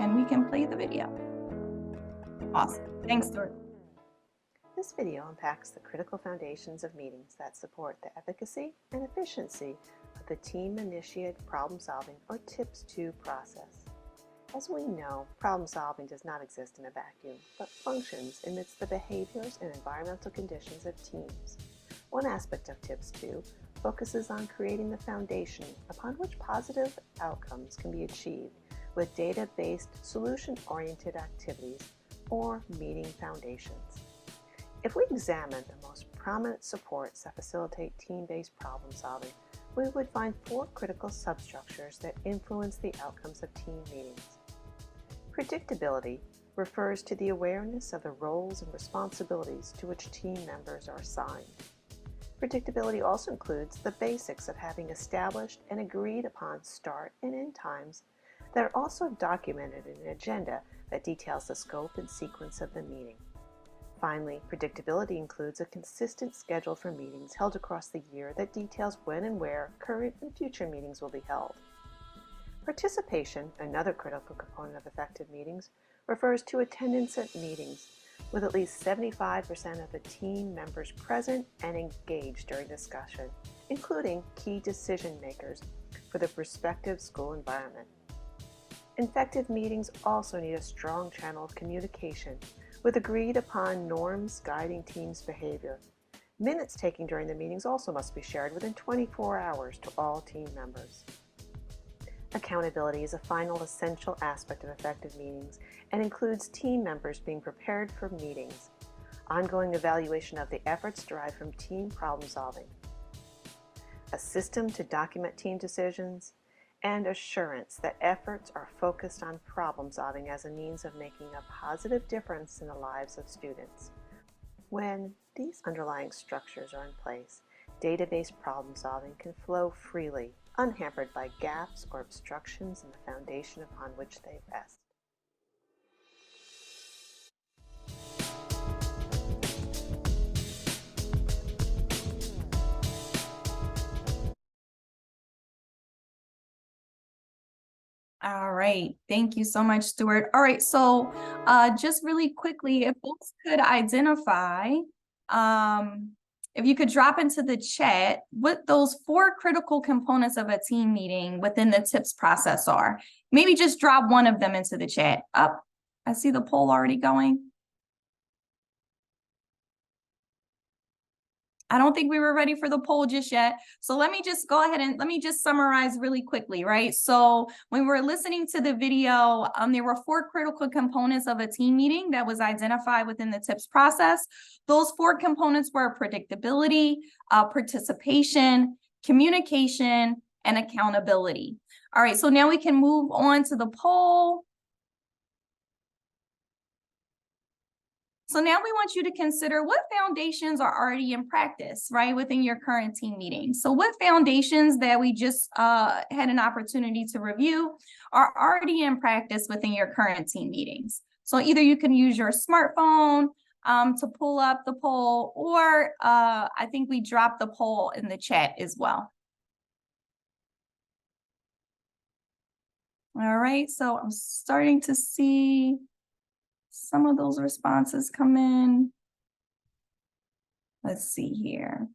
And we can play the video. Awesome. Thanks, Stuart. This video unpacks the critical foundations of meetings that support the efficacy and efficiency of the team-initiated problem-solving, or TIPS-2 process. As we know, problem-solving does not exist in a vacuum, but functions amidst the behaviors and environmental conditions of teams. One aspect of TIPS-2 focuses on creating the foundation upon which positive outcomes can be achieved with data-based, solution-oriented activities, or meeting foundations. If we examine the most prominent supports that facilitate team-based problem-solving, we would find 4 critical substructures that influence the outcomes of team meetings. Predictability refers to the awareness of the roles and responsibilities to which team members are assigned. Predictability also includes the basics of having established and agreed upon start and end times that are also documented in an agenda that details the scope and sequence of the meeting. Finally, predictability includes a consistent schedule for meetings held across the year that details when and where current and future meetings will be held. Participation, another critical component of effective meetings, refers to attendance at meetings, with at least 75% of the team members present and engaged during discussion, including key decision makers for the respective school environment. Effective meetings also need a strong channel of communication with agreed upon norms guiding teams' behavior. Minutes taken during the meetings also must be shared within 24 hours to all team members. Accountability is a final essential aspect of effective meetings and includes team members being prepared for meetings, ongoing evaluation of the efforts derived from team problem solving, a system to document team decisions, and assurance that efforts are focused on problem solving as a means of making a positive difference in the lives of students. When these underlying structures are in place, data-based problem solving can flow freely, unhampered by gaps or obstructions in the foundation upon which they rest. All right, thank you so much, Stuart. All right, so just really quickly, if folks could identify, if you could drop into the chat what those 4 critical components of a team meeting within the TIPS process are. Maybe just drop one of them into the chat. Up, I see the poll already going. I don't think we were ready for the poll just yet. So let me just go ahead and let me just summarize really quickly, right? So when we're listening to the video, there were 4 critical components of a team meeting that was identified within the TIPS process. Those 4 components were predictability, participation, communication, and accountability. All right, so now we can move on to the poll. So now we want you to consider what foundations are already in practice, right, within your current team meeting. So what foundations that we just had an opportunity to review are already in practice within your current team meetings. So either you can use your smartphone to pull up the poll, or I think we dropped the poll in the chat as well. All right, so I'm starting to see some of those responses come in. Let's see here.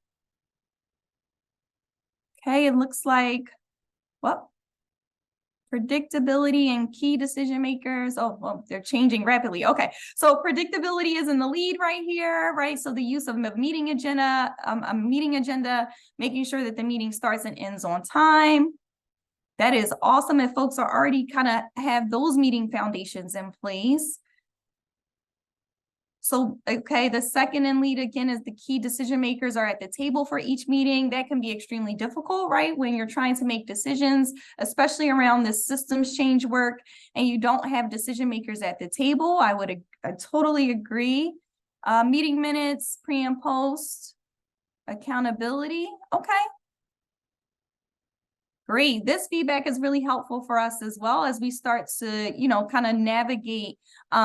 Okay, it looks like, well, predictability and key decision makers. Oh, well, they're changing rapidly. Okay, so predictability is in the lead right here, right? So the use of a meeting agenda, making sure that the meeting starts and ends on time. That is awesome if folks are already kind of have those meeting foundations in place. So, okay, the second in lead again is the key decision makers are at the table for each meeting. That can be extremely difficult, right? When you're trying to make decisions, especially around this systems change work, and you don't have decision makers at the table. I totally agree. Meeting minutes, pre and post, accountability. Okay. Great. This feedback is really helpful for us as well as we start to, kind of navigate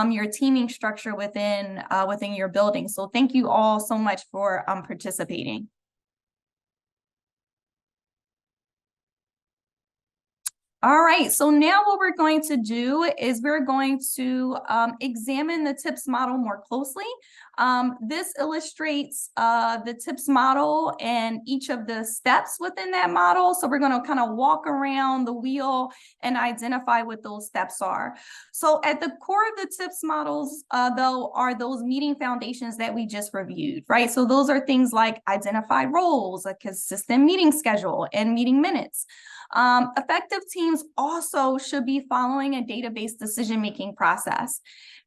your teaming structure within your building. So thank you all so much for participating. All right, so now what we're going to do is we're going to examine the TIPS model more closely. This illustrates the TIPS model and each of the steps within that model. So we're going to kind of walk around the wheel and identify what those steps are. So at the core of the TIPS models, though, are those meeting foundations that we just reviewed, right? So those are things like identified roles, a consistent meeting schedule, and meeting minutes. Effective teams also should be following a database decision-making process.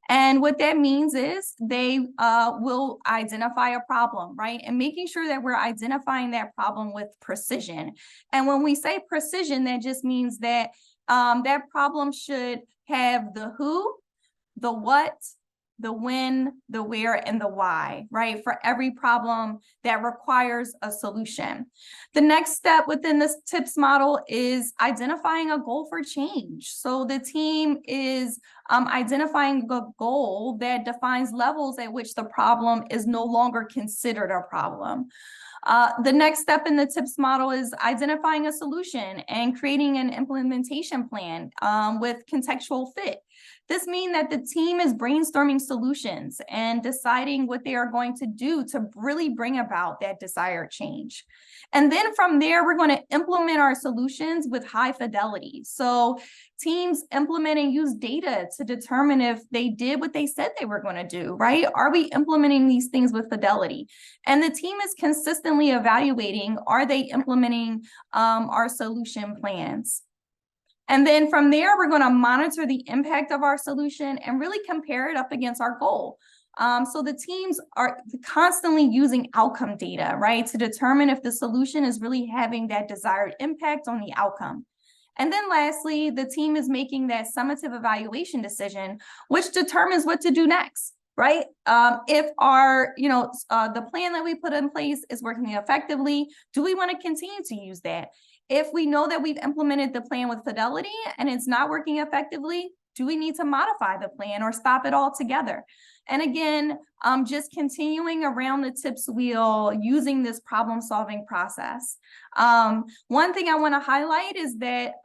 And what that means is they will identify a problem, right? And making sure that we're identifying that problem with precision. And when we say precision, that just means that that problem should have the who, the what, the when, the where, and the why, right? For every problem that requires a solution. The next step within this TIPS model is identifying a goal for change. So the team is identifying a goal that defines levels at which the problem is no longer considered a problem. The next step in the TIPS model is identifying a solution and creating an implementation plan with contextual fit. This means that the team is brainstorming solutions and deciding what they are going to do to really bring about that desired change. And then from there, we're going to implement our solutions with high fidelity. So teams implement and use data to determine if they did what they said they were going to do, right? Are we implementing these things with fidelity? And the team is consistently evaluating, are they implementing our solution plans? And then from there, we're going to monitor the impact of our solution and really compare it up against our goal. So the teams are constantly using outcome data, right, to determine if the solution is really having that desired impact on the outcome. And then lastly, the team is making that summative evaluation decision, which determines what to do next, right? If our, the plan that we put in place is working effectively, do we want to continue to use that? If we know that we've implemented the plan with fidelity and it's not working effectively, do we need to modify the plan or stop it altogether? And again, just continuing around the TIPS wheel using this problem-solving process. One thing I want to highlight is that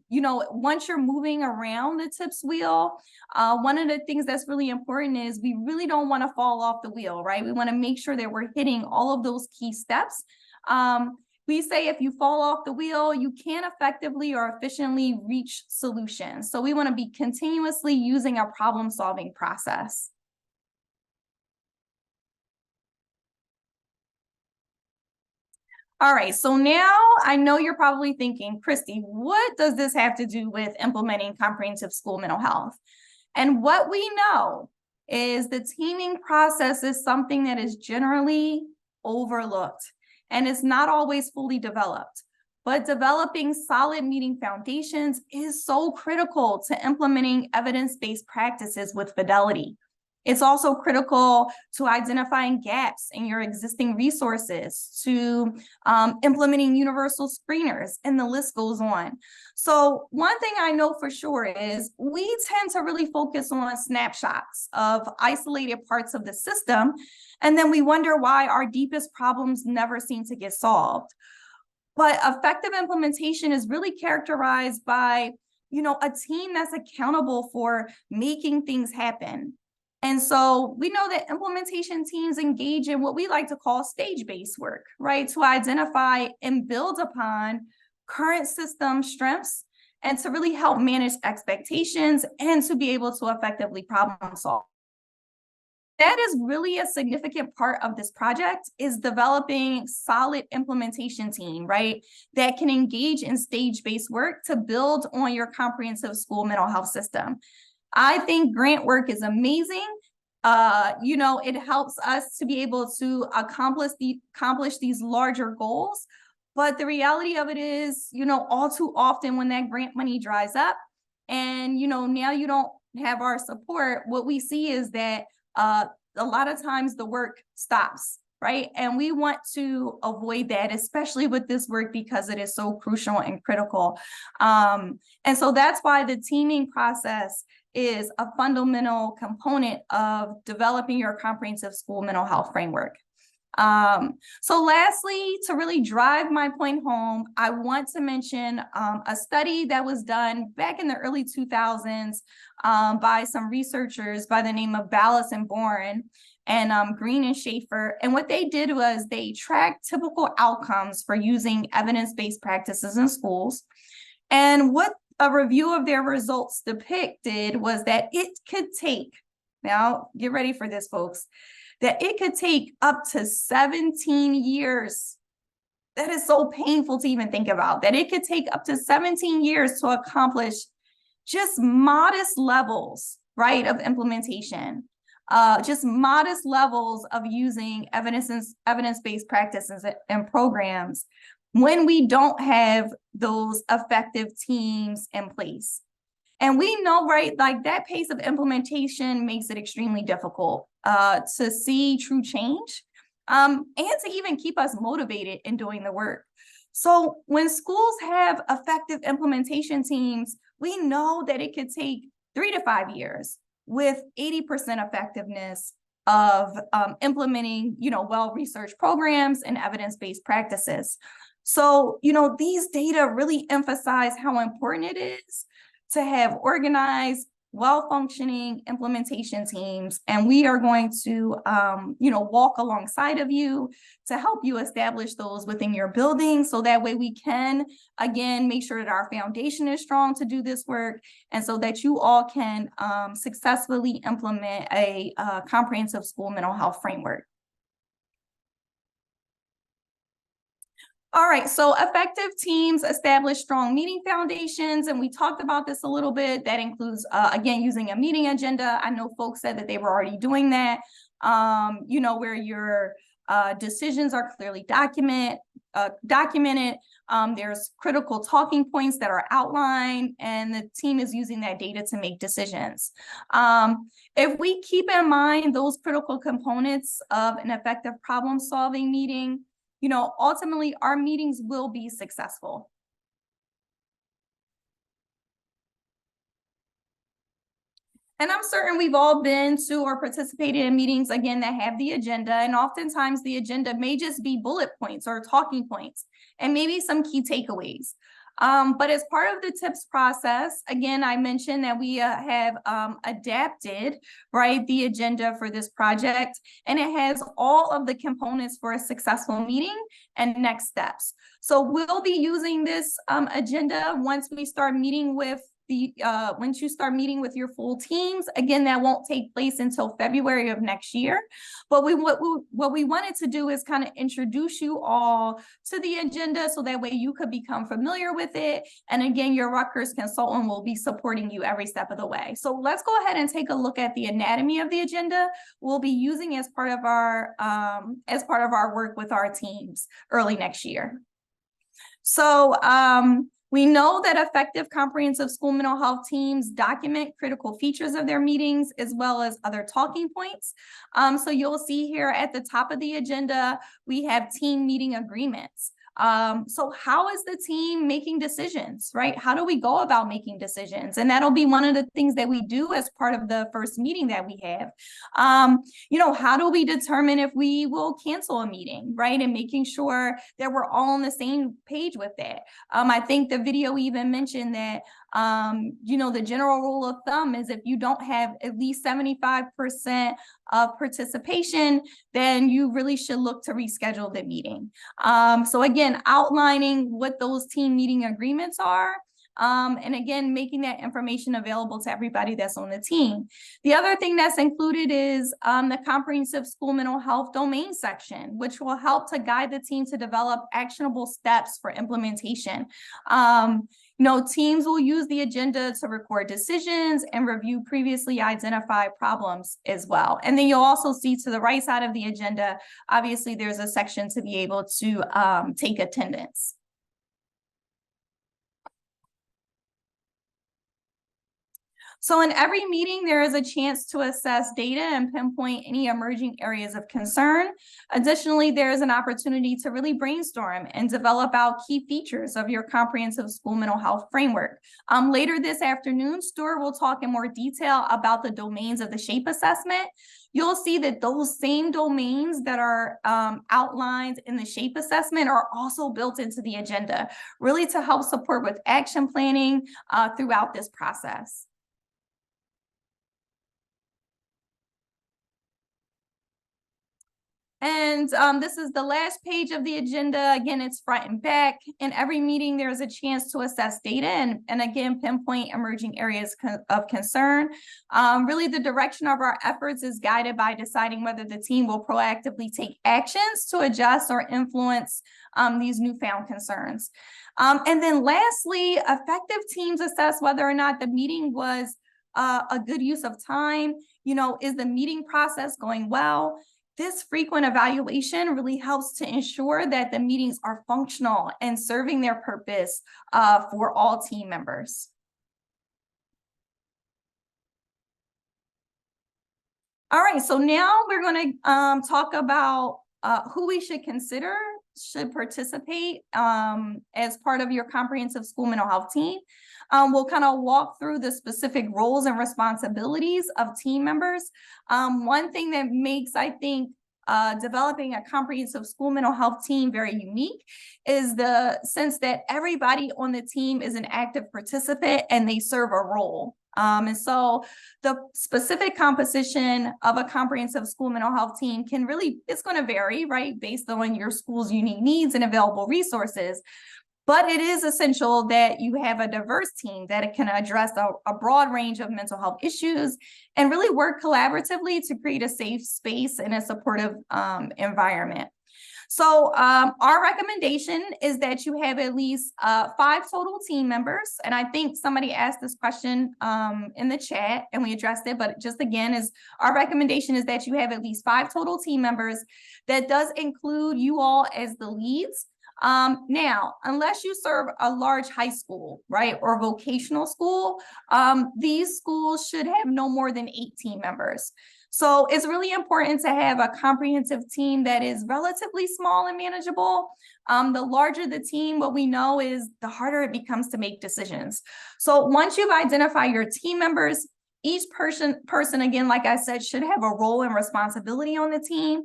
once you're moving around the TIPS wheel, one of the things that's really important is we really don't want to fall off the wheel, right? We want to make sure that we're hitting all of those key steps. We say if you fall off the wheel, you can't effectively or efficiently reach solutions. So we want to be continuously using a problem-solving process. All right, so now I know you're probably thinking, Christy, what does this have to do with implementing comprehensive school mental health? And what we know is the teaming process is something that is generally overlooked and is not always fully developed. But developing solid meeting foundations is so critical to implementing evidence-based practices with fidelity. It's also critical to identifying gaps in your existing resources, to implementing universal screeners, and the list goes on. So one thing I know for sure is we tend to really focus on snapshots of isolated parts of the system, and then we wonder why our deepest problems never seem to get solved. But effective implementation is really characterized by, a team that's accountable for making things happen. And so we know that implementation teams engage in what we like to call stage-based work, right? To identify and build upon current system strengths and to really help manage expectations and to be able to effectively problem solve. That is really a significant part of this project, is developing solid implementation team, right? That can engage in stage-based work to build on your comprehensive school mental health system. I think grant work is amazing. It helps us to be able to accomplish these larger goals. But the reality of it is, all too often when that grant money dries up and, now you don't have our support, what we see is that a lot of times the work stops, right? And we want to avoid that, especially with this work, because it is so crucial and critical. And so that's why the teaming process is a fundamental component of developing your comprehensive school mental health framework. So lastly, to really drive my point home, I want to mention a study that was done back in the early 2000s by some researchers by the name of Ballas and Boren and Green and Schaefer. And what they did was they tracked typical outcomes for using evidence-based practices in schools. And what a review of their results depicted was that it could take, now get ready for this, folks, that it could take up to 17 years. That is so painful to even think about, that it could take up to 17 years to accomplish just modest levels, right, of implementation, just modest levels of using evidence-based practices and programs when we don't have those effective teams in place. And we know, right, like that pace of implementation makes it extremely difficult to see true change and to even keep us motivated in doing the work. So when schools have effective implementation teams, we know that it could take 3 to 5 years with 80% effectiveness of implementing, well-researched programs and evidence-based practices. So, these data really emphasize how important it is to have organized, well-functioning implementation teams. And we are going to, walk alongside of you to help you establish those within your building. So that way we can, again, make sure that our foundation is strong to do this work. And so that you all can successfully implement a comprehensive school mental health framework. All right, so effective teams establish strong meeting foundations, and we talked about this a little bit. That includes, again, using a meeting agenda. I know folks said that they were already doing that, where your decisions are clearly documented. There's critical talking points that are outlined, and the team is using that data to make decisions. If we keep in mind those critical components of an effective problem-solving meeting, ultimately our meetings will be successful. And I'm certain we've all been to or participated in meetings, again, that have the agenda. And oftentimes the agenda may just be bullet points or talking points and maybe some key takeaways. But as part of the tips process, again, I mentioned that we have adapted, right, the agenda for this project, and it has all of the components for a successful meeting and next steps. So we'll be using this agenda once we start meeting with once you start meeting with your full teams. Again, that won't take place until February of next year. But what we wanted to do is kind of introduce you all to the agenda so that way you could become familiar with it. And again, your Rutgers consultant will be supporting you every step of the way. So let's go ahead and take a look at the anatomy of the agenda we'll be using as part of our work with our teams early next year. So we know that effective comprehensive school mental health teams document critical features of their meetings as well as other talking points. So you'll see here at the top of the agenda, we have team meeting agreements. So how is the team making decisions, right? How do we go about making decisions? And that'll be one of the things that we do as part of the first meeting that we have. You know, how do we determine if we will cancel a meeting, right? And making sure that we're all on the same page with that. I think the video even mentioned that, you know, the general rule of thumb is if you don't have at least 75% of participation, then you really should look to reschedule the meeting. So again, outlining what those team meeting agreements are, and again, making that information available to everybody that's on the team. The other thing that's included is the comprehensive school mental health domain section, which will help to guide the team to develop actionable steps for implementation. You know, teams will use the agenda to record decisions and review previously identified problems as well. And then you'll also see to the right side of the agenda, obviously there's a section to be able to take attendance. So in every meeting, there is a chance to assess data and pinpoint any emerging areas of concern. Additionally, there is an opportunity to really brainstorm and develop out key features of your comprehensive school mental health framework. Later this afternoon, Stuart will talk in more detail about the domains of the SHAPE assessment. You'll see that those same domains that are outlined in the SHAPE assessment are also built into the agenda, really to help support with action planning throughout this process. And this is the last page of the agenda. Again, it's front and back. In every meeting, there's a chance to assess data and again, pinpoint emerging areas of concern. Really, the direction of our efforts is guided by deciding whether the team will proactively take actions to adjust or influence these newfound concerns. And then lastly, effective teams assess whether or not the meeting was a good use of time. You know, is the meeting process going well? This frequent evaluation really helps to ensure that the meetings are functional and serving their purpose for all team members. All right, so now we're going to talk about who we should consider should participate as part of your comprehensive school mental health team. We'll kind of walk through the specific roles and responsibilities of team members. One thing that makes, I think, developing a comprehensive school mental health team very unique is the sense that everybody on the team is an active participant and they serve a role. And so the specific composition of a comprehensive school mental health team can really, it's going to vary, right, based on your school's unique needs and available resources. But it is essential that you have a diverse team that it can address a broad range of mental health issues and really work collaboratively to create a safe space and a supportive environment. So our recommendation is that you have at least 5 total team members. And I think somebody asked this question in the chat and we addressed it, but just again, is our recommendation is that you have at least 5 total team members. That does include you all as the leads. Now, unless you serve a large high school, right, or vocational school, these schools should have no more than 8 team members. So it's really important to have a comprehensive team that is relatively small and manageable. The larger the team, what we know is the harder it becomes to make decisions. So once you've identified your team members, each person, again, like I said, should have a role and responsibility on the team.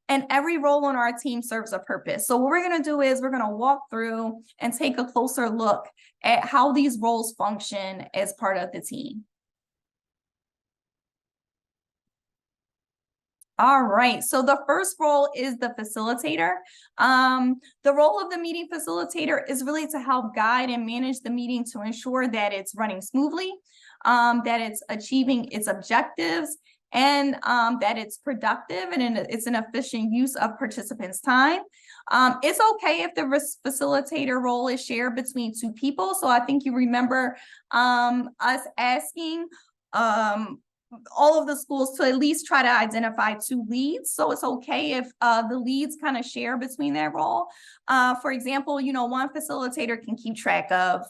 and every role on our team serves a purpose. So what we're going to do is we're going to walk through and take a closer look at how these roles function as part of the team. All right, so the first role is the facilitator. The role of the meeting facilitator is really to help guide and manage the meeting to ensure that it's running smoothly, that it's achieving its objectives, and that it's productive and it's an efficient use of participants' time. It's okay if the facilitator role is shared between two people. So I think you remember us asking all of the schools to at least try to identify two leads. So it's okay if the leads kind of share between their role. For example, you know, one facilitator can keep track of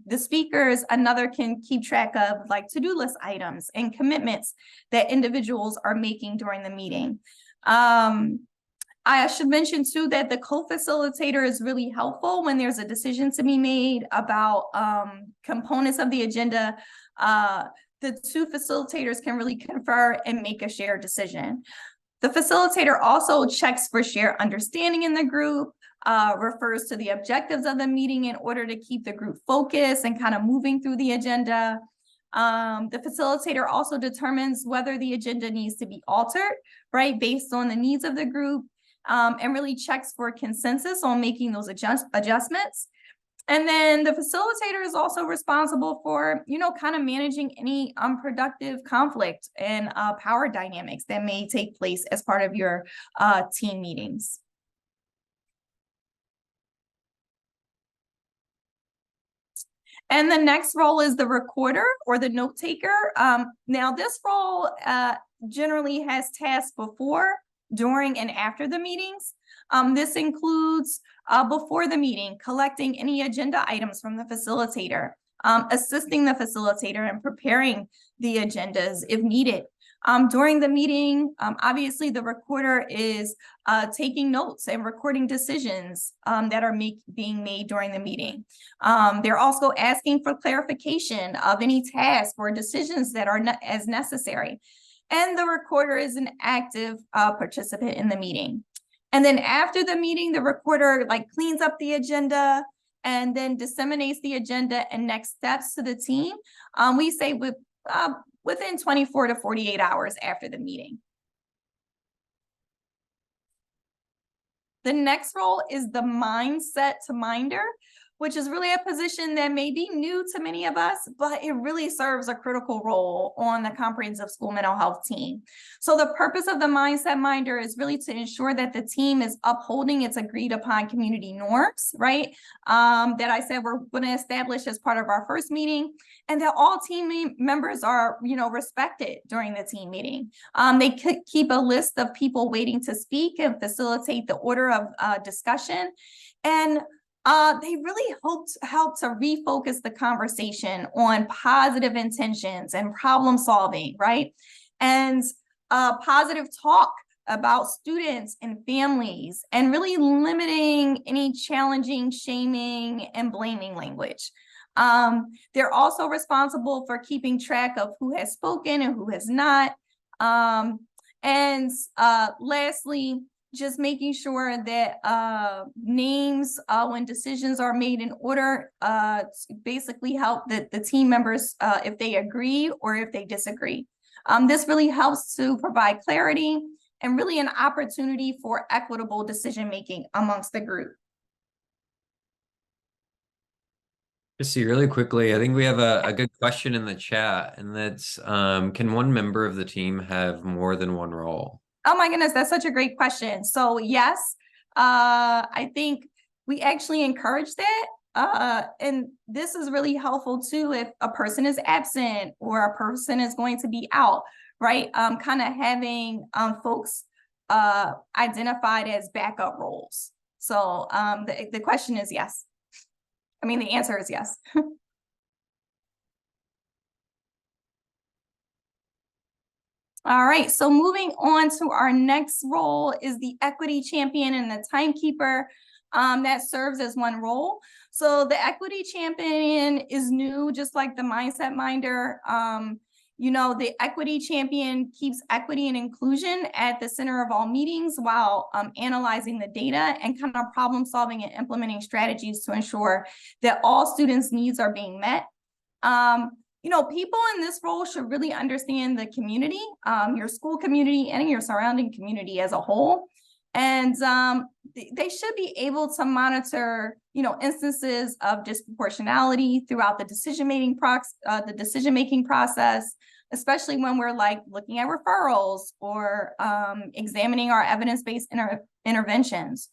the speakers, another can keep track of like to-do list items and commitments that individuals are making during the meeting. I should mention too that the co-facilitator is really helpful when there's a decision to be made about components of the agenda. The two facilitators can really confer and make a shared decision. The facilitator also checks for shared understanding in the group, refers to the objectives of the meeting in order to keep the group focused and kind of moving through the agenda. The facilitator also determines whether the agenda needs to be altered, right, based on the needs of the group, and really checks for consensus on making those adjustments. And then the facilitator is also responsible for, you know, kind of managing any unproductive conflict and power dynamics that may take place as part of your team meetings. And the next role is the recorder or the note taker. Now this role generally has tasks before, during, and after the meetings. This includes before the meeting, collecting any agenda items from the facilitator, assisting the facilitator in preparing the agendas if needed. During the meeting, obviously the recorder is taking notes and recording decisions that are being made during the meeting. They're also asking for clarification of any tasks or decisions that are as necessary. And the recorder is an active participant in the meeting. And then after the meeting, the recorder like cleans up the agenda and then disseminates the agenda and next steps to the team. We say within 24 to 48 hours after the meeting. The next role is the mindset to minder, which is really a position that may be new to many of us, but it really serves a critical role on the comprehensive school mental health team. So the purpose of the mindset minder is really to ensure that the team is upholding its agreed upon community norms, right? That I said we're going to establish as part of our first meeting, and that all team members are, you know, respected during the team meeting. They could keep a list of people waiting to speak and facilitate the order of discussion. And they really help to refocus the conversation on positive intentions and problem solving, right? And positive talk about students and families, and really limiting any challenging, shaming, and blaming language. They're also responsible for keeping track of who has spoken and who has not. And lastly, just making sure that names when decisions are made in order basically help the team members if they agree or if they disagree. This really helps to provide clarity and really an opportunity for equitable decision-making amongst the group. Just see really quickly, I think we have a good question in the chat, and that's, can one member of the team have more than one role? Oh my goodness, that's such a great question. So yes, I think we actually encourage that. And this is really helpful too if a person is absent or a person is going to be out, right? Kind of having folks identified as backup roles. So the question is yes. I mean, the answer is yes. All right, so moving on to our next role is the equity champion and the timekeeper that serves as one role. So the equity champion is new, just like the mindset minder. The equity champion keeps equity and inclusion at the center of all meetings while analyzing the data and kind of problem solving and implementing strategies to ensure that all students' needs are being met. People in this role should really understand the community, your school community and your surrounding community as a whole. And they should be able to monitor, instances of disproportionality throughout the decision-making process, especially when we're looking at referrals or examining our evidence-based interventions.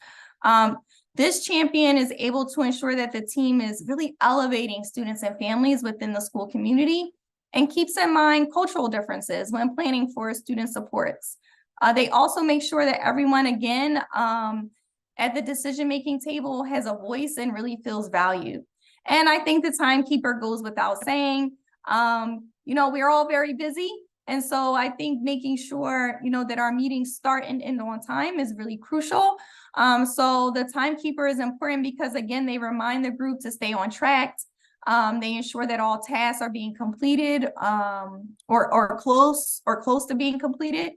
This champion is able to ensure that the team is really elevating students and families within the school community and keeps in mind cultural differences when planning for student supports. They also make sure that everyone, again, at the decision-making table has a voice and really feels valued. And I think the timekeeper goes without saying. We're all very busy. And so I think making sure, that our meetings start and end on time is really crucial. So the timekeeper is important because, again, they remind the group to stay on track. They ensure that all tasks are being completed or close to being completed.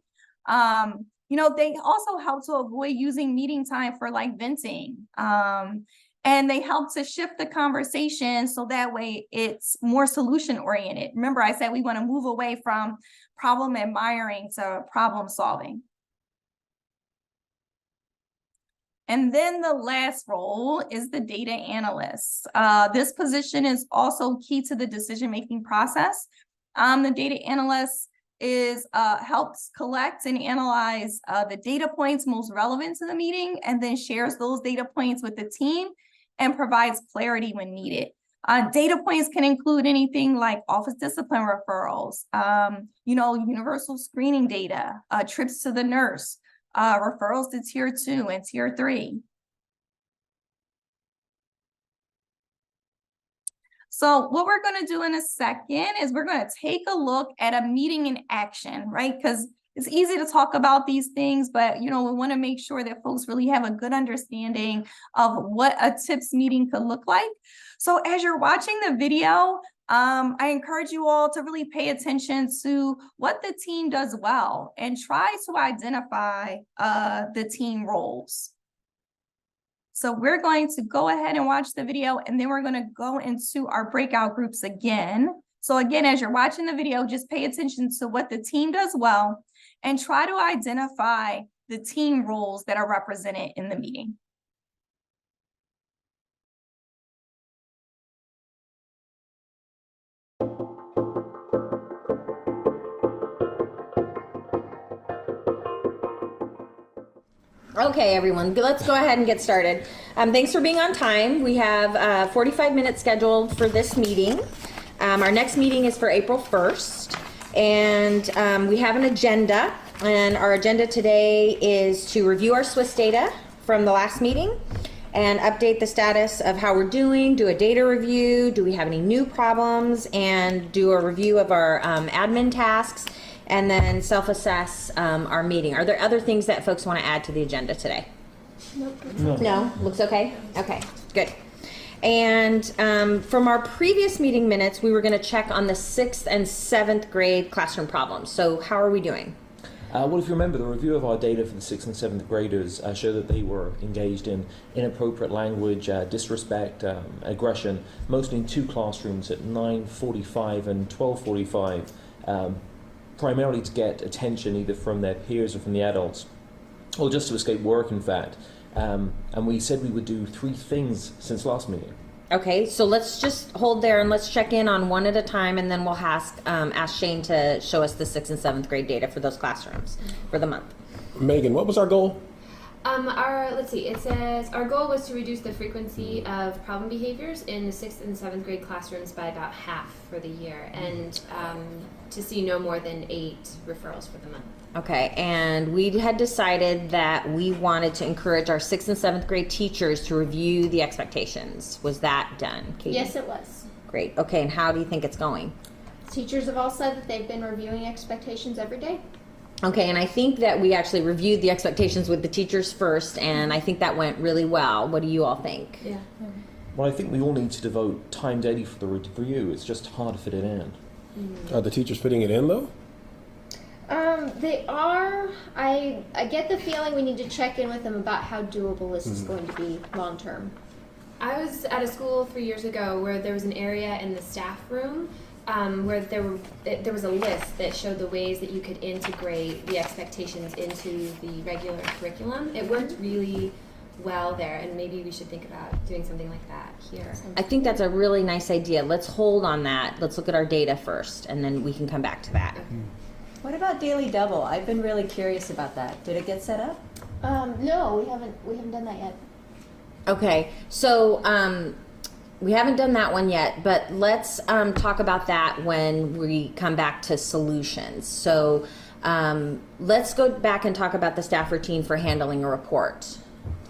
They also help to avoid using meeting time for venting. And they help to shift the conversation so that way it's more solution oriented. Remember, I said we want to move away from problem admiring to problem solving. And then the last role is the data analyst. This position is also key to the decision-making process. The data analyst helps collect and analyze the data points most relevant to the meeting and then shares those data points with the team and provides clarity when needed. Data points can include anything like office discipline referrals, universal screening data, trips to the nurse, referrals to tier 2 and tier 3. So what we're going to do in a second is we're going to take a look at a meeting in action, right? Because it's easy to talk about these things, but we want to make sure that folks really have a good understanding of what a TIPS meeting could look like. So as you're watching the video, I encourage you all to really pay attention to what the team does well and try to identify the team roles. So we're going to go ahead and watch the video, and then we're going to go into our breakout groups again. So again, as you're watching the video, just pay attention to what the team does well and try to identify the team roles that are represented in the meeting. Okay, everyone, let's go ahead and get started. Thanks for being on time. We have 45 minutes scheduled for this meeting. Our next meeting is for April 1st, and we have an agenda, and our agenda today is to review our Swiss data from the last meeting and update the status of how we're doing, do a data review, do we have any new problems, and do a review of our admin tasks, and then self-assess our meeting. Are there other things that folks want to add to the agenda today? Nope. No? Looks okay? Okay, good. And from our previous meeting minutes, we were going to check on the 6th and 7th grade classroom problems. So how are we doing? Well, if you remember, the review of our data for the 6th and 7th graders showed that they were engaged in inappropriate language, disrespect, aggression, mostly in 2 classrooms at 9:45 and 12:45, primarily to get attention either from their peers or from the adults, or just to escape work, in fact. And we said we would do 3 things since last meeting. Okay, so let's just hold there and let's check in on one at a time, and then we'll ask Shane to show us the 6th and 7th grade data for those classrooms for the month. Megan, what was our goal? Let's see, it says our goal was to reduce the frequency of problem behaviors in the 6th and 7th grade classrooms by about half for the year, and to see no more than 8 referrals for the month. Okay, and we had decided that we wanted to encourage our 6th and 7th grade teachers to review the expectations. Was that done, Katie? Yes, it was. Great. Okay, and how do you think it's going? Teachers have all said that they've been reviewing expectations every day. Okay, and I think that we actually reviewed the expectations with the teachers first, and I think that went really well. What do you all think? Yeah. Well, I think we all need to devote time daily for the review. It's just hard to fit it in. Are the teachers fitting it in though? They are. I get the feeling we need to check in with them about how doable this is going to be long term. I was at a school 3 years ago where there was an area in the staff room where there was a list that showed the ways that you could integrate the expectations into the regular curriculum. It worked really well there, and maybe we should think about doing something like that here. I think that's a really nice idea. Let's hold on that. Let's look at our data first, and then we can come back to that. What about Daily Double? I've been really curious about that. Did it get set up? No, we haven't done that yet. Okay, so we haven't done that one yet, but let's talk about that when we come back to solutions. So let's go back and talk about the staff routine for handling a report.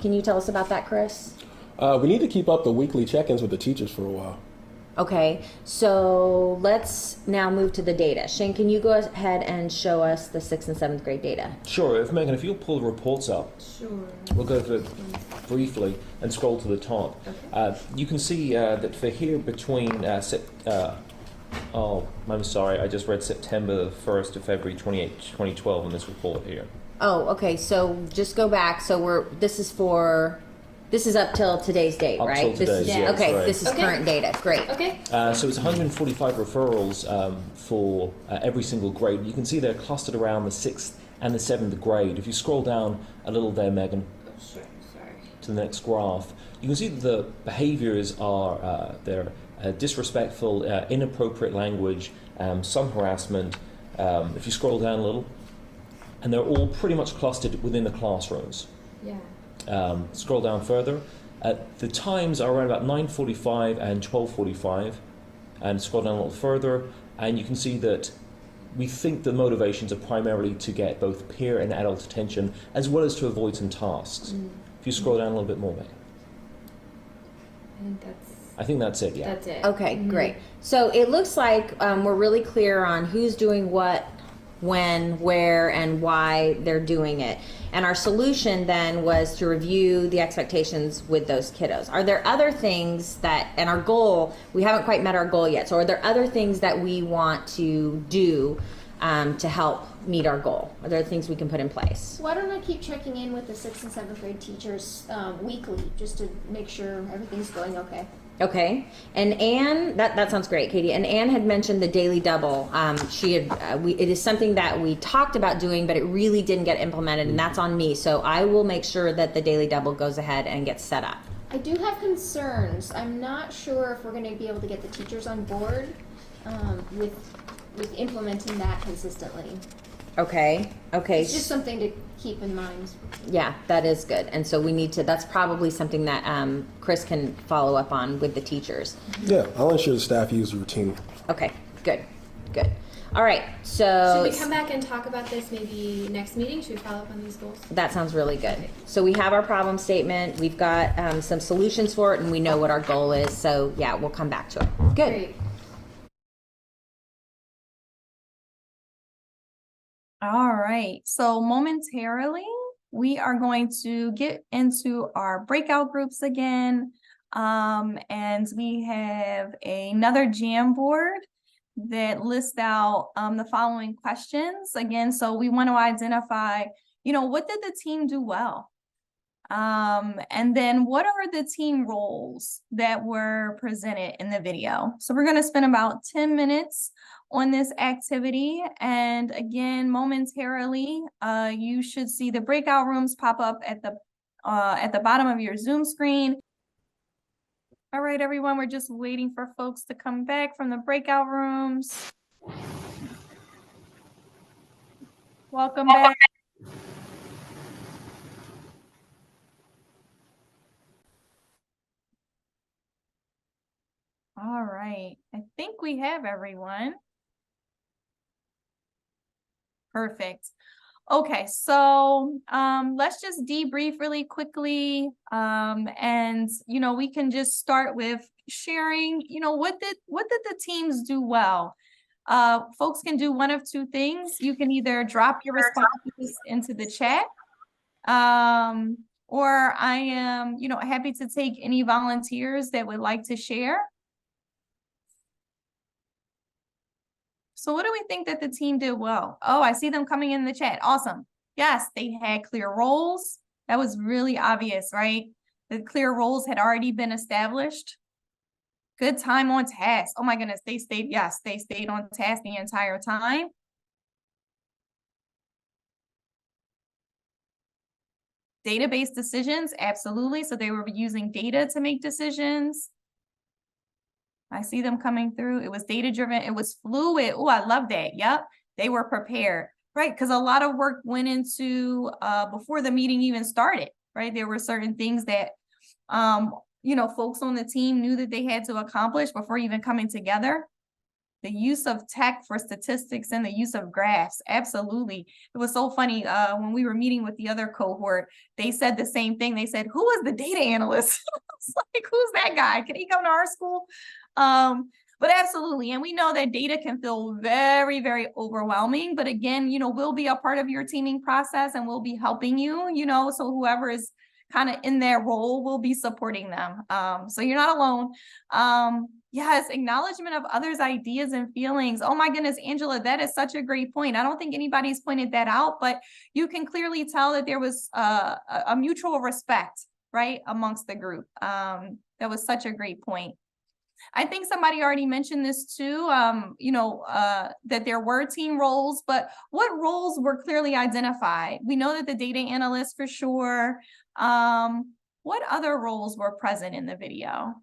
Can you tell us about that, Chris? We need to keep up the weekly check-ins with the teachers for a while. Okay, so let's now move to the data. Shane, can you go ahead and show us the 6th and 7th grade data? Sure. If Megan, if you'll pull the reports up, Sure. we'll go through it briefly and scroll to the top. Okay. You can see that for here between oh, I'm sorry, I just read September 1st to February 28, 2012 in this report here. Oh, okay, so just go back. So this is up till today's date, Up right? till today's, yes, okay, right. this is current data. Great. Okay. So it's 145 referrals for every single grade. You can see they're clustered around the 6th and the 7th grade. If you scroll down a little there, Megan, Sure. Sorry. to the next graph, you can see that the behaviors are they're disrespectful, inappropriate language, some harassment. If you scroll down a little, and they're all pretty much clustered within the classrooms. Yeah. Scroll down further. The times are around about 9:45 and 12:45, and scroll down a little further, and you can see that we think the motivations are primarily to get both peer and adult attention, as well as to avoid some tasks. If you scroll down a little bit more, Megan. I think that's it, yeah. That's it. Okay, great. So it looks like we're really clear on who's doing what, when, where, and why they're doing it. And our solution then was to review the expectations with those kiddos. Are there other things that, and our goal, we haven't quite met our goal yet, so are there other things that we want to do to help meet our goal? Are there things we can put in place? Why don't I keep checking in with the 6th and 7th grade teachers weekly, just to make sure everything's going okay. Okay, and Anne, that sounds great, Katie. And Anne had mentioned the daily double. She had, it is something that we talked about doing, but it really didn't get implemented, and that's on me. So I will make sure that the daily double goes ahead and gets set up. I do have concerns. I'm not sure if we're going to be able to get the teachers on board with implementing that consistently. Okay. It's just something to keep in mind. Yeah, that is good. And so we need to, that's probably something that Chris can follow up on with the teachers. Yeah, I'll ensure the staff use the routine. Okay, good. All right, so. Should we come back and talk about this maybe next meeting? Should we follow up on these goals? That sounds really good. So we have our problem statement, we've got some solutions for it, and we know what our goal is. So yeah, we'll come back to it. Good. Great. All right, so momentarily, we are going to get into our breakout groups again. And we have another Jamboard that lists out the following questions. Again, so we want to identify, what did the team do well? And then what are the team roles that were presented in the video? So we're going to spend about 10 minutes on this activity. And again, momentarily, you should see the breakout rooms pop up at the bottom of your Zoom screen. All right, everyone, we're just waiting for folks to come back from the breakout rooms. Welcome back. All right, I think we have everyone. Perfect. Okay, so let's just debrief really quickly. And we can just start with sharing, what did the teams do well? Folks can do one of two things. You can either drop your responses into the chat, or I am, happy to take any volunteers that would like to share. So what do we think that the team did well? Oh, I see them coming in the chat. Awesome. Yes, they had clear roles. That was really obvious, right? The clear roles had already been established. Good time on task. Oh my goodness, they stayed on task the entire time. Database decisions, absolutely. So they were using data to make decisions. I see them coming through. It was data-driven. It was fluid. Oh, I love that. Yep. They were prepared, right? Because a lot of work went into before the meeting even started, right? There were certain things that, folks on the team knew that they had to accomplish before even coming together. The use of tech for statistics and the use of graphs. Absolutely. It was so funny. When we were meeting with the other cohort, they said the same thing. They said, who is the data analyst? It's like, who's that guy? Can he come to our school? But absolutely. And we know that data can feel very, very overwhelming. But again, we'll be a part of your teaming process and we'll be helping you, so whoever is kind of in their role will be supporting them. So you're not alone. Yes, acknowledgement of others' ideas and feelings. Oh my goodness, Angela, that is such a great point. I don't think anybody's pointed that out, but you can clearly tell that there was a mutual respect, right, amongst the group. That was such a great point. I think somebody already mentioned this too, that there were team roles, but what roles were clearly identified? We know that the data analyst for sure. What other roles were present in the video?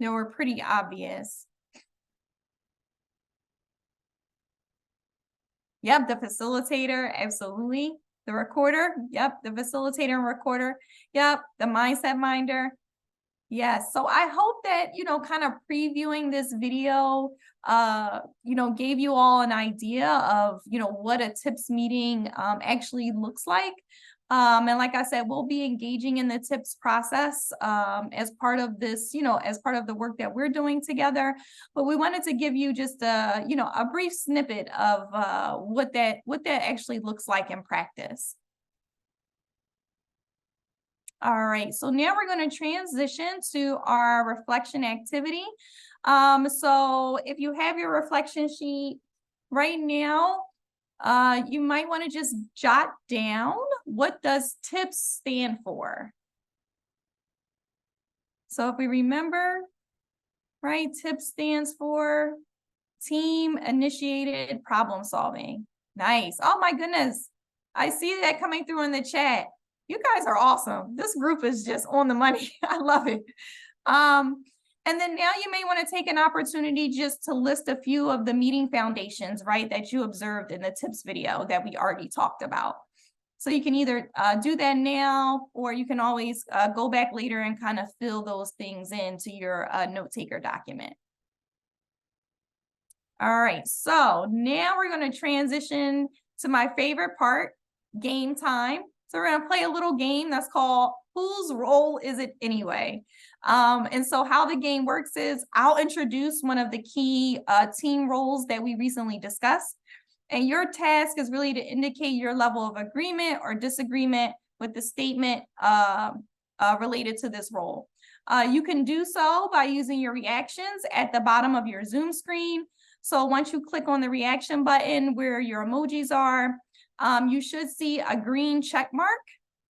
They were pretty obvious. Yep, the facilitator, absolutely. The recorder, yep, the facilitator and recorder, yep, the mindset minder. Yes, so I hope that, kind of previewing this video, gave you all an idea of, what a TIPS meeting actually looks like. And like I said, we'll be engaging in the TIPS process as part of this, as part of the work that we're doing together. But we wanted to give you just a brief snippet of what that actually looks like in practice. All right, so now we're going to transition to our reflection activity. So if you have your reflection sheet right now, you might want to just jot down, what does TIPS stand for? So if we remember, right, TIPS stands for Team Initiated Problem Solving. Nice. Oh my goodness. I see that coming through in the chat. You guys are awesome. This group is just on the money. I love it. And then now you may want to take an opportunity just to list a few of the meeting foundations, right, that you observed in the TIPS video that we already talked about. So you can either do that now, or you can always go back later and kind of fill those things into your note taker document. All right, so now we're going to transition to my favorite part, game time. So we're going to play a little game that's called Whose Role Is It Anyway? And so how the game works is I'll introduce one of the key team roles that we recently discussed. And your task is really to indicate your level of agreement or disagreement with the statement related to this role. You can do so by using your reactions at the bottom of your Zoom screen. So once you click on the reaction button where your emojis are, you should see a green check mark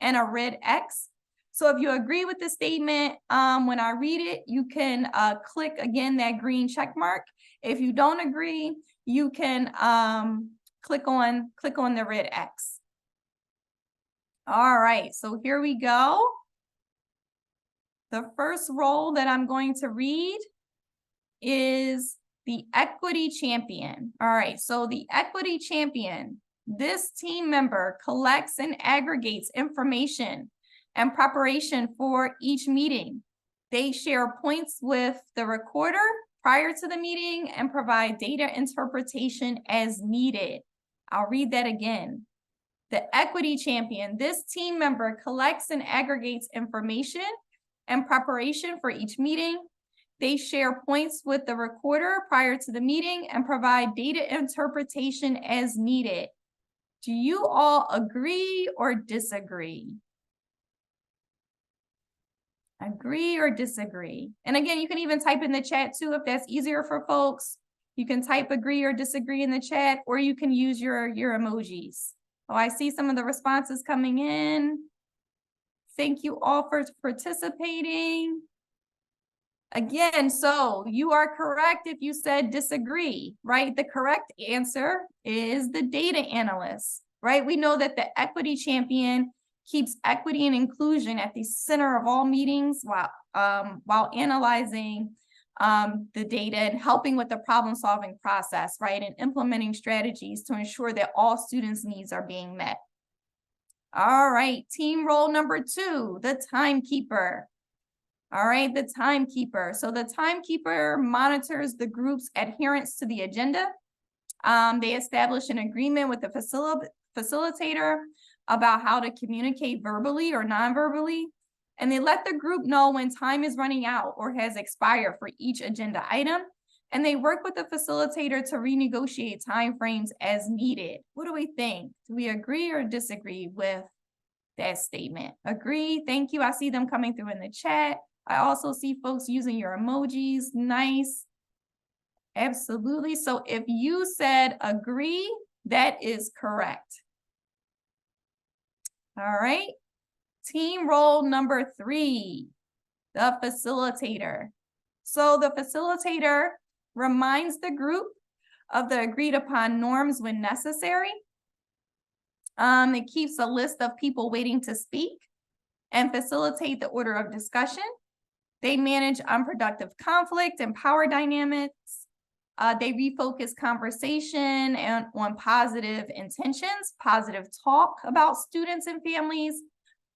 and a red X. So if you agree with the statement, when I read it, you can click again that green check mark. If you don't agree, you can click on the red X. All right, so here we go. The first role that I'm going to read is the equity champion. All right, so the equity champion, this team member collects and aggregates information and preparation for each meeting. They share points with the recorder prior to the meeting and provide data interpretation as needed. I'll read that again. The equity champion, this team member collects and aggregates information and preparation for each meeting. They share points with the recorder prior to the meeting and provide data interpretation as needed. Do you all agree or disagree? Agree or disagree? And again, you can even type in the chat too, if that's easier for folks. You can type agree or disagree in the chat, or you can use your emojis. Oh, I see some of the responses coming in. Thank you all for participating. Again, so you are correct if you said disagree, right? The correct answer is the data analyst, right? We know that the equity champion keeps equity and inclusion at the center of all meetings while analyzing the data and helping with the problem-solving process, right? And implementing strategies to ensure that all students' needs are being met. All right, team role number 2, the timekeeper. All right, the timekeeper. So the timekeeper monitors the group's adherence to the agenda. They establish an agreement with the facilitator about how to communicate verbally or non-verbally, and they let the group know when time is running out or has expired for each agenda item, and they work with the facilitator to renegotiate timeframes as needed. What do we think? Do we agree or disagree with that statement? Agree. Thank you. I see them coming through in the chat. I also see folks using your emojis. Nice. Absolutely. So if you said agree, that is correct. All right. Team role number 3, the facilitator. So the facilitator reminds the group of the agreed upon norms when necessary. It keeps a list of people waiting to speak and facilitate the order of discussion. They manage unproductive conflict and power dynamics. They refocus conversation on positive intentions, positive talk about students and families,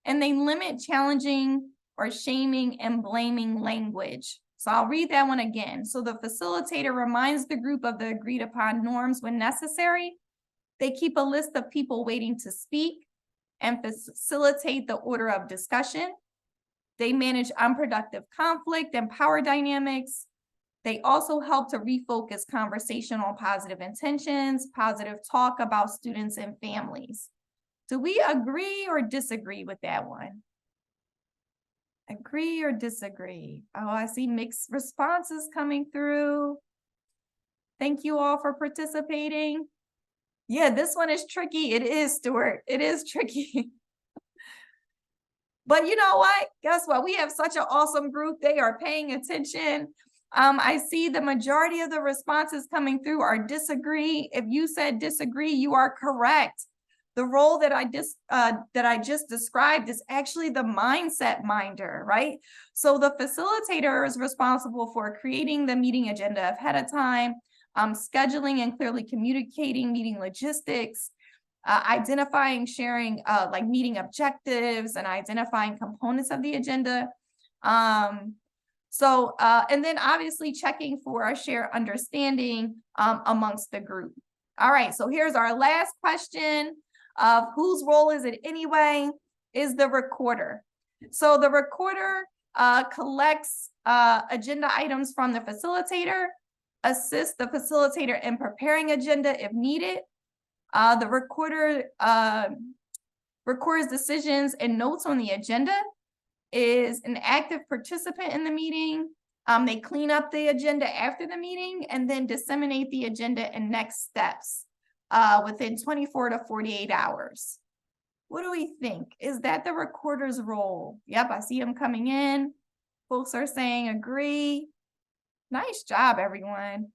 and they limit challenging or shaming and blaming language. So I'll read that one again. So the facilitator reminds the group of the agreed upon norms when necessary. They keep a list of people waiting to speak and facilitate the order of discussion. They manage unproductive conflict and power dynamics. They also help to refocus conversation on positive intentions, positive talk about students and families. Do we agree or disagree with that one? Agree or disagree? Oh, I see mixed responses coming through. Thank you all for participating. Yeah, this one is tricky. It is, Stuart. It is tricky. But you know what? Guess what? We have such an awesome group. They are paying attention. I see the majority of the responses coming through are disagree. If you said disagree, you are correct. The role that I just described is actually the mindset minder, right? So the facilitator is responsible for creating the meeting agenda ahead of time, scheduling and clearly communicating meeting logistics, identifying, sharing like meeting objectives and identifying components of the agenda. And then obviously checking for a shared understanding amongst the group. All right, so here's our last question of whose role is it anyway, is the recorder. So the recorder collects agenda items from the facilitator, assists the facilitator in preparing agenda if needed. The recorder records decisions and notes on the agenda, is an active participant in the meeting. They clean up the agenda after the meeting and then disseminate the agenda and next steps within 24 to 48 hours. What do we think? Is that the recorder's role? Yep, I see them coming in. Folks are saying agree. Nice job, everyone.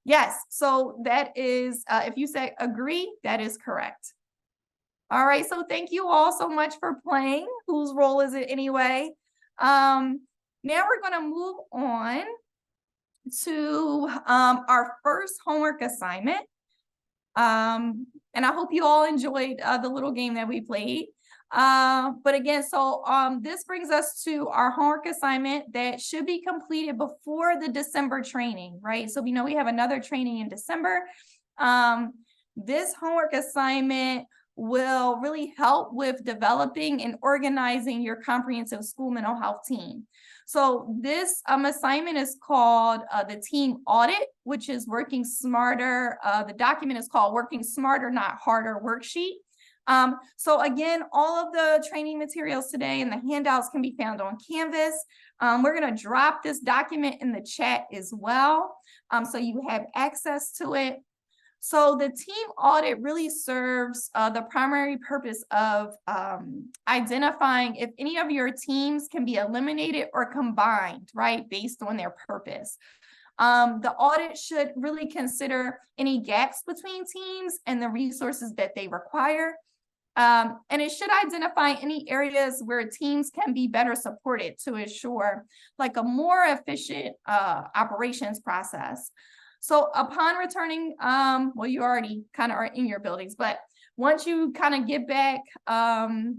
Yes, so that is, if you say agree, that is correct. All right, so thank you all so much for playing. Whose role is it anyway? Now we're gonna move on to our first homework assignment. And I hope you all enjoyed the little game that we played. But again, so this brings us to our homework assignment that should be completed before the December training, right? So we know we have another training in December. This homework assignment will really help with developing and organizing your comprehensive school mental health team. So this assignment is called the team audit, which is working smarter. The document is called Working Smarter, Not Harder worksheet. So again, all of the training materials today and the handouts can be found on Canvas. We're going to drop this document in the chat as well, so you have access to it. So the team audit really serves the primary purpose of identifying if any of your teams can be eliminated or combined, right, based on their purpose. The audit should really consider any gaps between teams and the resources that they require. And it should identify any areas where teams can be better supported to ensure like a more efficient operations process. So upon returning, well, you already kind of are in your buildings, but once you kind of get back to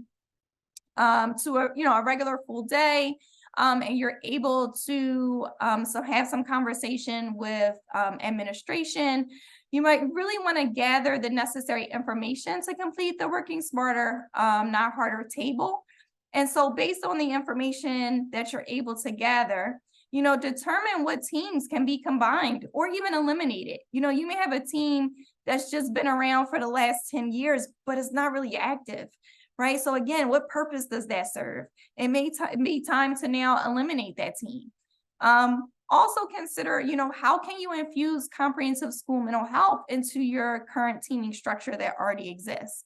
a regular full day, and you're able to have some conversation with administration, you might really want to gather the necessary information to complete the Working Smarter, Not Harder table. And so based on the information that you're able to gather, determine what teams can be combined or even eliminated. You may have a team that's just been around for the last 10 years, but it's not really active, right? So again, what purpose does that serve? It may be time to now eliminate that team. Also consider, how can you infuse comprehensive school mental health into your current teaming structure that already exists?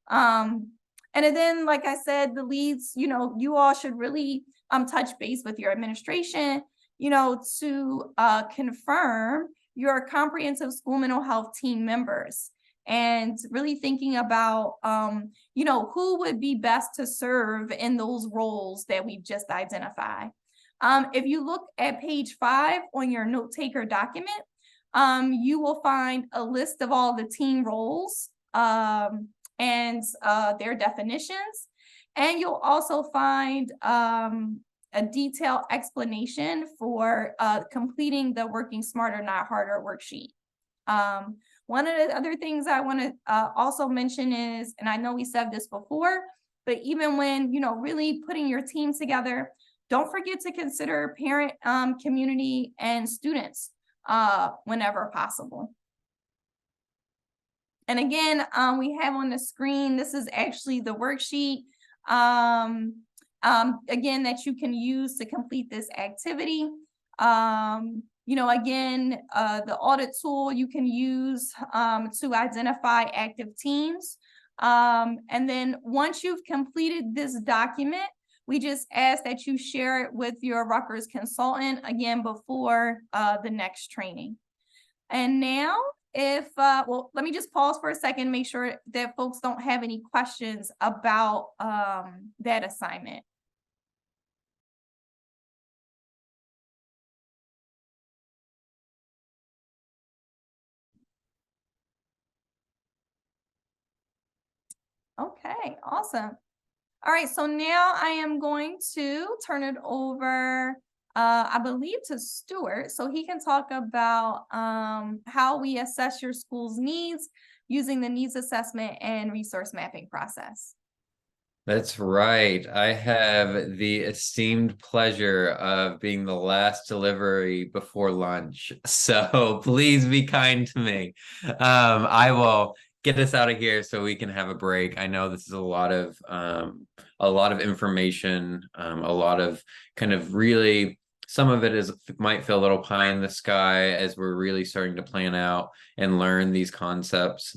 And then, like I said, the leads, you all should really touch base with your administration, to confirm your comprehensive school mental health team members, and really thinking about, who would be best to serve in those roles that we've just identified. If you look at page 5 on your note taker document, you will find a list of all the team roles and their definitions. And you'll also find a detailed explanation for completing the Working Smarter, Not Harder worksheet. One of the other things I want to also mention is, and I know we said this before, but even when, really putting your team together, don't forget to consider parent, community, and students whenever possible. And again, we have on the screen, this is actually the worksheet, again, that you can use to complete this activity. Again, the audit tool you can use to identify active teams. And then once you've completed this document, we just ask that you share it with your Rutgers consultant, again, before the next training. And now, well, let me just pause for a second, make sure that folks don't have any questions about that assignment. Okay, awesome. All right, so now I am going to turn it over, I believe, to Stuart, so he can talk about how we assess your school's needs using the needs assessment and resource mapping process. That's right. I have the esteemed pleasure of being the last delivery before lunch. So please be kind to me. I will get us out of here so we can have a break. I know this is a lot of information, a lot of kind of really, some of it might feel a little pie in the sky as we're really starting to plan out and learn these concepts.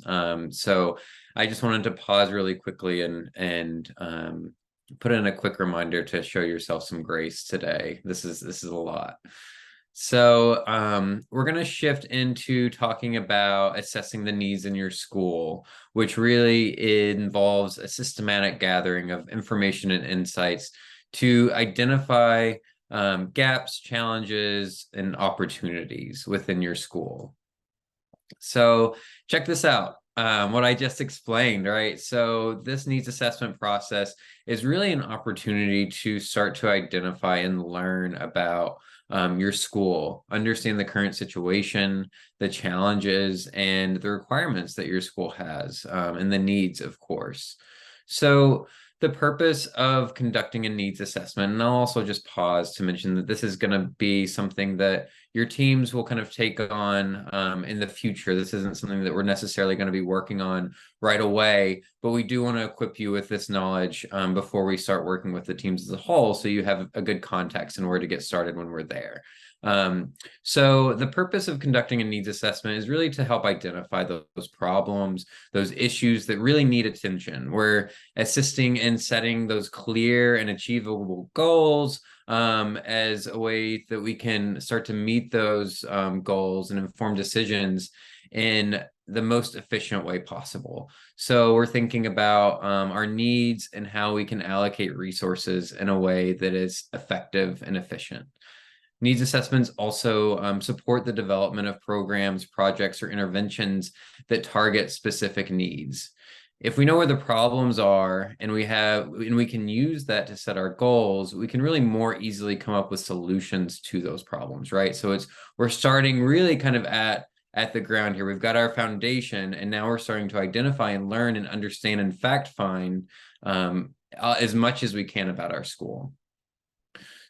So I just wanted to pause really quickly and put in a quick reminder to show yourself some grace today. This is a lot. So we're going to shift into talking about assessing the needs in your school, which really involves a systematic gathering of information and insights to identify gaps, challenges, and opportunities within your school. So check this out. What I just explained, right? So this needs assessment process is really an opportunity to start to identify and learn about your school, understand the current situation, the challenges, and the requirements that your school has, and the needs, of course. So the purpose of conducting a needs assessment, and I'll also just pause to mention that this is going to be something that your teams will kind of take on in the future. This isn't something that we're necessarily going to be working on right away, but we do want to equip you with this knowledge before we start working with the teams as a whole, so you have a good context and where to get started when we're there. So the purpose of conducting a needs assessment is really to help identify those problems, those issues that really need attention. We're assisting in setting those clear and achievable goals as a way that we can start to meet those goals and inform decisions in the most efficient way possible. So we're thinking about our needs and how we can allocate resources in a way that is effective and efficient. Needs assessments also support the development of programs, projects, or interventions that target specific needs. If we know where the problems are and we can use that to set our goals, we can really more easily come up with solutions to those problems, right? So we're starting really kind of at the ground here. We've got our foundation, and now we're starting to identify and learn and understand and fact find as much as we can about our school.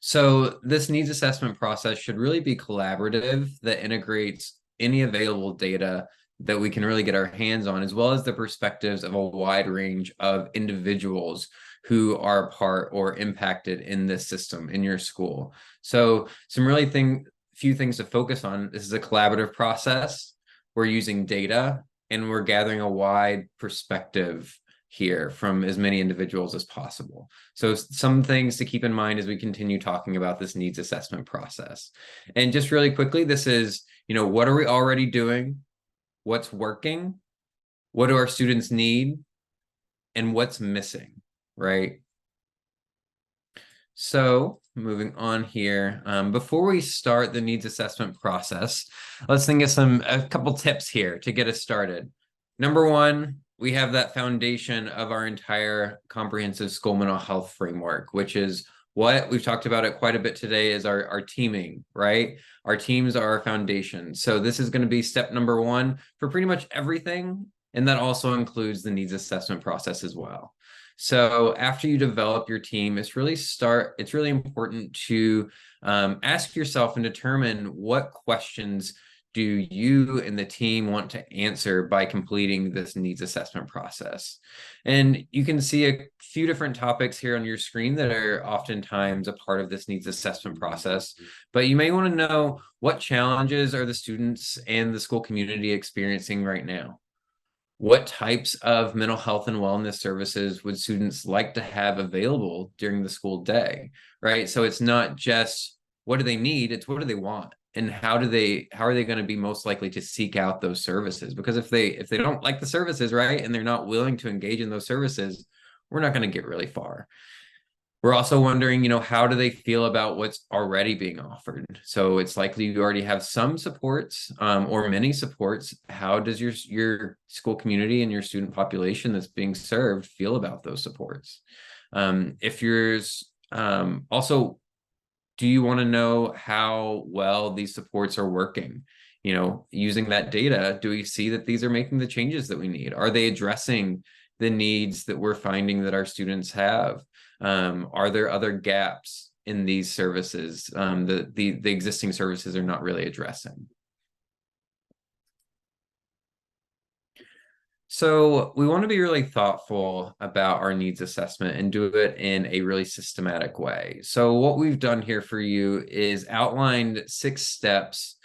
So this needs assessment process should really be collaborative, that integrates any available data that we can really get our hands on, as well as the perspectives of a wide range of individuals who are part or impacted in this system in your school. So some really few things to focus on. This is a collaborative process. We're using data, and we're gathering a wide perspective here from as many individuals as possible. So some things to keep in mind as we continue talking about this needs assessment process. And just really quickly, this is, what are we already doing? What's working? What do our students need? And what's missing, right? So moving on here, before we start the needs assessment process, let's think of a couple tips here to get us started. Number one, we have that foundation of our entire comprehensive school mental health framework, which is what we've talked about it quite a bit today, is our teaming, right? Our teams are our foundation. So this is going to be step number one for pretty much everything. And that also includes the needs assessment process as well. So after you develop your team, it's really important to ask yourself and determine what questions do you and the team want to answer by completing this needs assessment process. And you can see a few different topics here on your screen that are oftentimes a part of this needs assessment process, but you may want to know, what challenges are the students and the school community experiencing right now? What types of mental health and wellness services would students like to have available during the school day, right? So it's not just what do they need, it's what do they want? And how are they going to be most likely to seek out those services? Because if they don't like the services, right, and they're not willing to engage in those services, we're not going to get really far. We're also wondering, how do they feel about what's already being offered? So it's likely you already have some supports or many supports. How does your school community and your student population that's being served feel about those supports? Also, do you want to know how well these supports are working? Using that data, do we see that these are making the changes that we need? Are they addressing the needs that we're finding that our students have? Are there other gaps in these services that the existing services are not really addressing? So we want to be really thoughtful about our needs assessment and do it in a really systematic way. So what we've done here for you is outlined 6 steps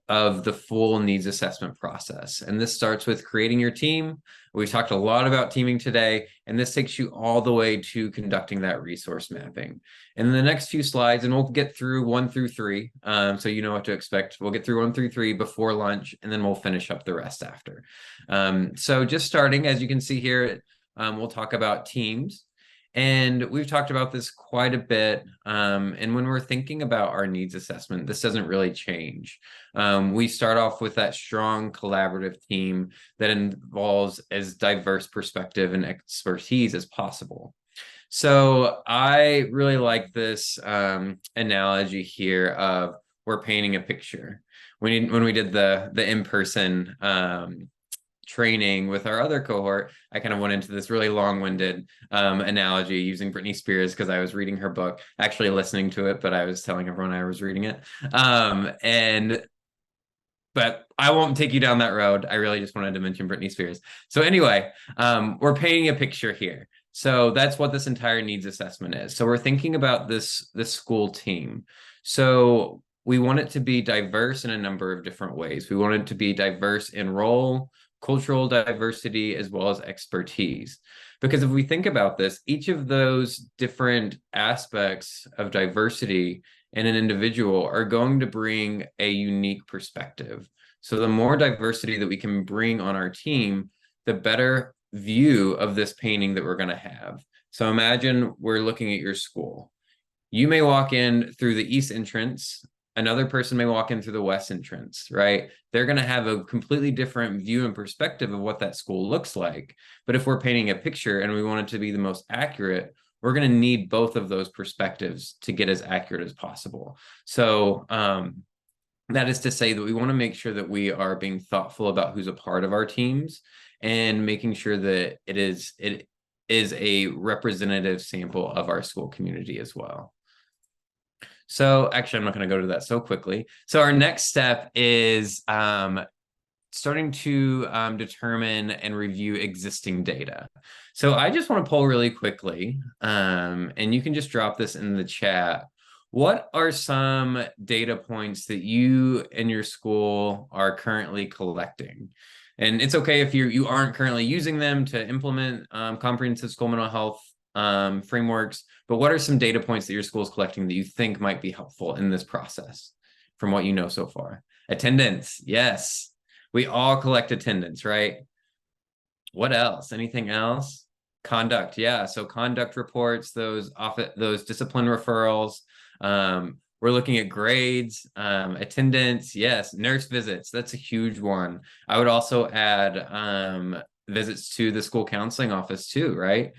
of the full needs assessment process. And this starts with creating your team. We talked a lot about teaming today, and this takes you all the way to conducting that resource mapping. And in the next few slides, and we'll get through 1 through 3, so you know what to expect. We'll get through 1 through 3 before lunch, and then we'll finish up the rest after. So just starting, as you can see here, we'll talk about teams. And we've talked about this quite a bit. And when we're thinking about our needs assessment, this doesn't really change. We start off with that strong collaborative team that involves as diverse perspective and expertise as possible. So I really like this analogy here of we're painting a picture. When we did the in-person training with our other cohort, I kind of went into this really long-winded analogy using Britney Spears because I was reading her book, actually listening to it, but I was telling everyone I was reading it. But I won't take you down that road. I really just wanted to mention Britney Spears. So anyway, we're painting a picture here. So that's what this entire needs assessment is. So we're thinking about this school team. So we want it to be diverse in a number of different ways. We want it to be diverse in role, cultural diversity, as well as expertise. Because if we think about this, each of those different aspects of diversity in an individual are going to bring a unique perspective. So the more diversity that we can bring on our team, the better view of this painting that we're going to have. So imagine we're looking at your school. You may walk in through the east entrance. Another person may walk in through the west entrance, right? They're going to have a completely different view and perspective of what that school looks like. But if we're painting a picture and we want it to be the most accurate, we're going to need both of those perspectives to get as accurate as possible. So that is to say that we want to make sure that we are being thoughtful about who's a part of our teams and making sure that it is a representative sample of our school community as well. So actually, I'm not going to go to that so quickly. So our next step is starting to determine and review existing data. So I just want to poll really quickly, and you can just drop this in the chat. What are some data points that you and your school are currently collecting? And it's okay if you aren't currently using them to implement comprehensive school mental health frameworks, but what are some data points that your school is collecting that you think might be helpful in this process from what you know so far? Attendance, yes. We all collect attendance, right? What else? Anything else? Conduct, yeah. So conduct reports, those discipline referrals. We're looking at grades, attendance, yes. Nurse visits, that's a huge one. I would also add visits to the school counseling office too, right?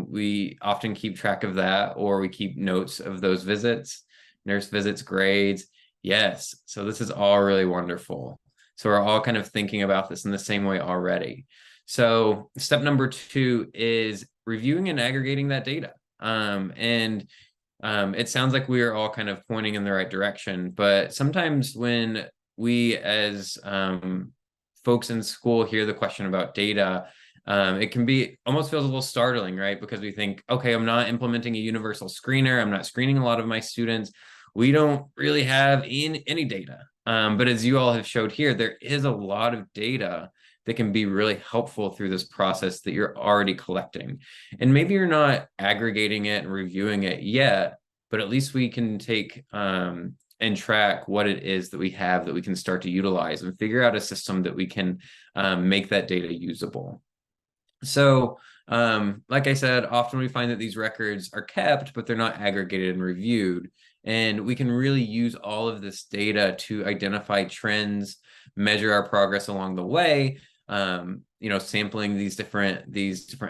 We often keep track of that, or we keep notes of those visits, nurse visits, grades. Yes, so this is all really wonderful. So we're all kind of thinking about this in the same way already. So step number 2 is reviewing and aggregating that data. It sounds like we are all kind of pointing in the right direction, but sometimes when we as folks in school hear the question about data, it can be almost feels a little startling, right? Because we think, okay, I'm not implementing a universal screener. I'm not screening a lot of my students. We don't really have any data. But as you all have showed here, there is a lot of data that can be really helpful through this process that you're already collecting. And maybe you're not aggregating it and reviewing it yet, but at least we can take and track what it is that we have that we can start to utilize and figure out a system that we can make that data usable. So like I said, often we find that these records are kept, but they're not aggregated and reviewed. And we can really use all of this data to identify trends, measure our progress along the way, sampling these different